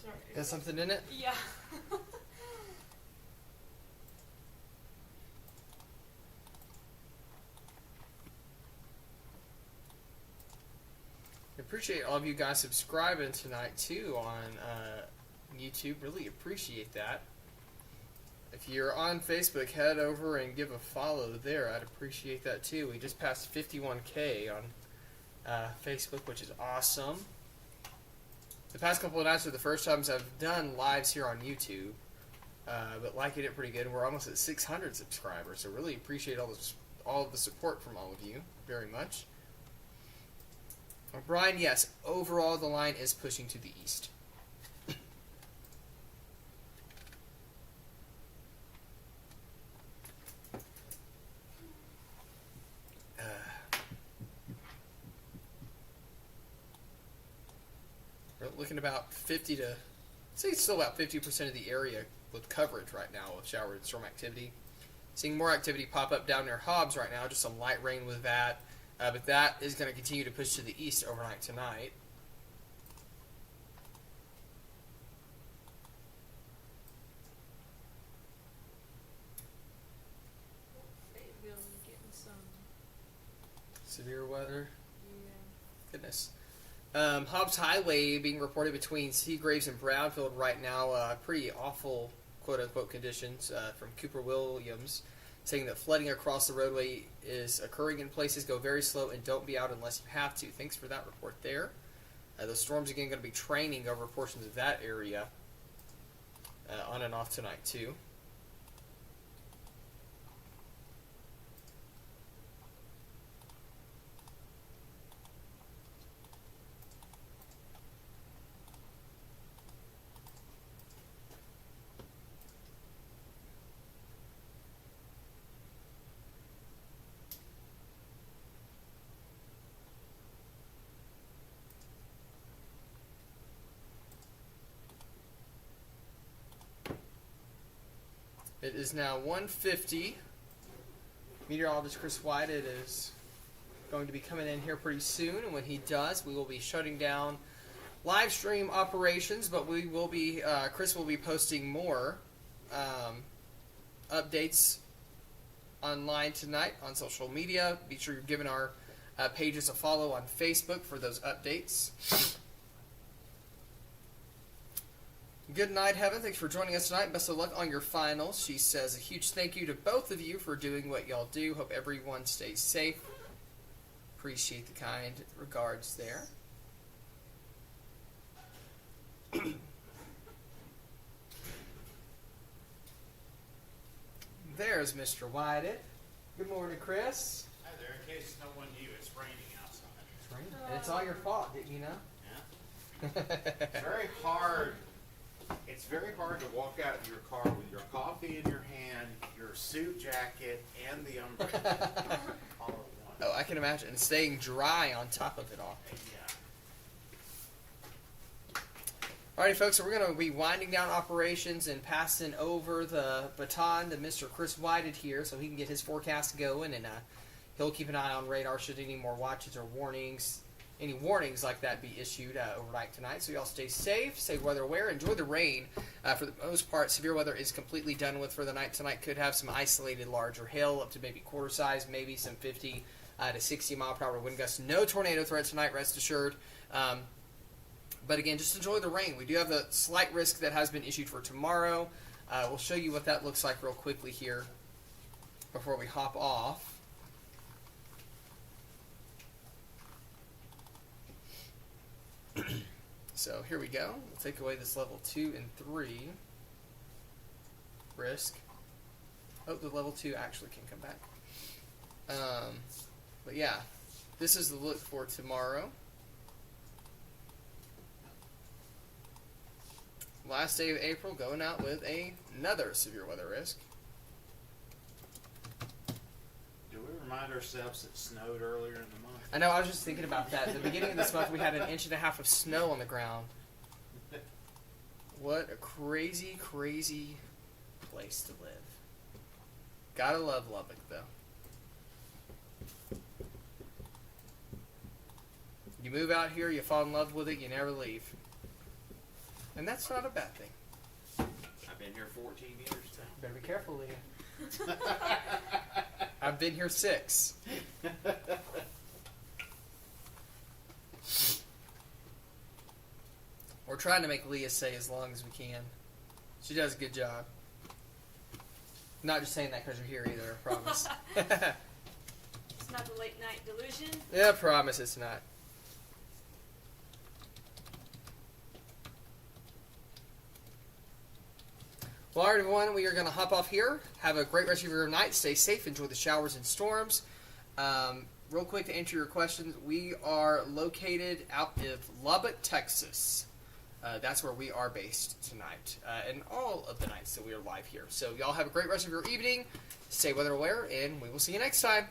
Sorry. Got something in it? Yeah. I appreciate all of you guys subscribing tonight too on YouTube. Really appreciate that. If you're on Facebook, head over and give a follow there. I'd appreciate that too. We just passed 51K on Facebook, which is awesome. The past couple of nights are the first times I've done lives here on YouTube, but liking it pretty good. We're almost at 600 subscribers, so really appreciate all of the support from all of you very much. Brian, yes, overall the line is pushing to the east. We're looking about 50 to, I'd say it's still about 50% of the area with coverage right now of shower and storm activity. Seeing more activity pop up down near Hobbs right now, just some light rain with that. But that is going to continue to push to the east overnight tonight. Fayetteville is getting some. Severe weather. Yeah. Goodness. Hobbs Highway being reported between Seagraves and Brownfield right now. Pretty awful, quote-unquote, conditions from Cooper Williams, saying that flooding across the roadway is occurring in places. Go very slow and don't be out unless you have to. Thanks for that report there. The storm's again going to be training over portions of that area on and off tonight too. It is now 1:50. Meteorologist Chris Whited is going to be coming in here pretty soon, and when he does, we will be shutting down live stream operations, but we will be, Chris will be posting more updates online tonight on social media. Be sure you're giving our pages a follow on Facebook for those updates. Good night, Heaven. Thanks for joining us tonight. Best of luck on your finals. She says a huge thank you to both of you for doing what y'all do. Hope everyone stays safe. Appreciate the kind regards there. There's Mr. Whited. Good morning, Chris. Hi there. In case no one knew, it's raining outside. It's raining. And it's all your fault, didn't you know? Yeah. Very hard. It's very hard to walk out of your car with your coffee in your hand, your suit jacket, and the umbrella all at once. Oh, I can imagine. And staying dry on top of it all. Yeah. Alrighty, folks, so we're going to be winding down operations and passing over the baton to Mr. Chris Whited here so he can get his forecast going, and he'll keep an eye on radar should any more watches or warnings any warnings like that be issued overnight tonight. So y'all stay safe, stay weather aware, enjoy the rain. For the most part, severe weather is completely done with for the night tonight. Could have some isolated larger hail up to maybe quarter size, maybe some 50 to 60 mile per hour wind gusts. No tornado threat tonight, rest assured. But again, just enjoy the rain. We do have the slight risk that has been issued for tomorrow. We'll show you what that looks like real quickly here before we hop off. So here we go. We'll take away this level 2 and 3 risk. Oh, the level 2 actually can come back. But yeah, this is the look for tomorrow. Last day of April, going out with another severe weather risk. Do we remind ourselves it snowed earlier in the month? I know, I was just thinking about that. At the beginning of this month, we had 1.5 inches of snow on the ground. What a crazy, crazy place to live. Gotta love Lubbock, though. You move out here, you fall in love with it, you never leave. And that's not a bad thing. I've been here 14 years now. Better be careful, Leah. I've been here 6. We're trying to make Leah stay as long as we can. She does a good job. Not just saying that because you're here either, I promise. It's not the late night delusion. Yeah, I promise it's not. Well, all right, everyone, we are going to hop off here. Have a great rest of your night. Stay safe. Enjoy the showers and storms. Real quick to answer your questions, we are located out of Lubbock, Texas. That's where we are based tonight, and all of the nights that we are live here. So y'all have a great rest of your evening. Stay weather aware, and we will see you next time.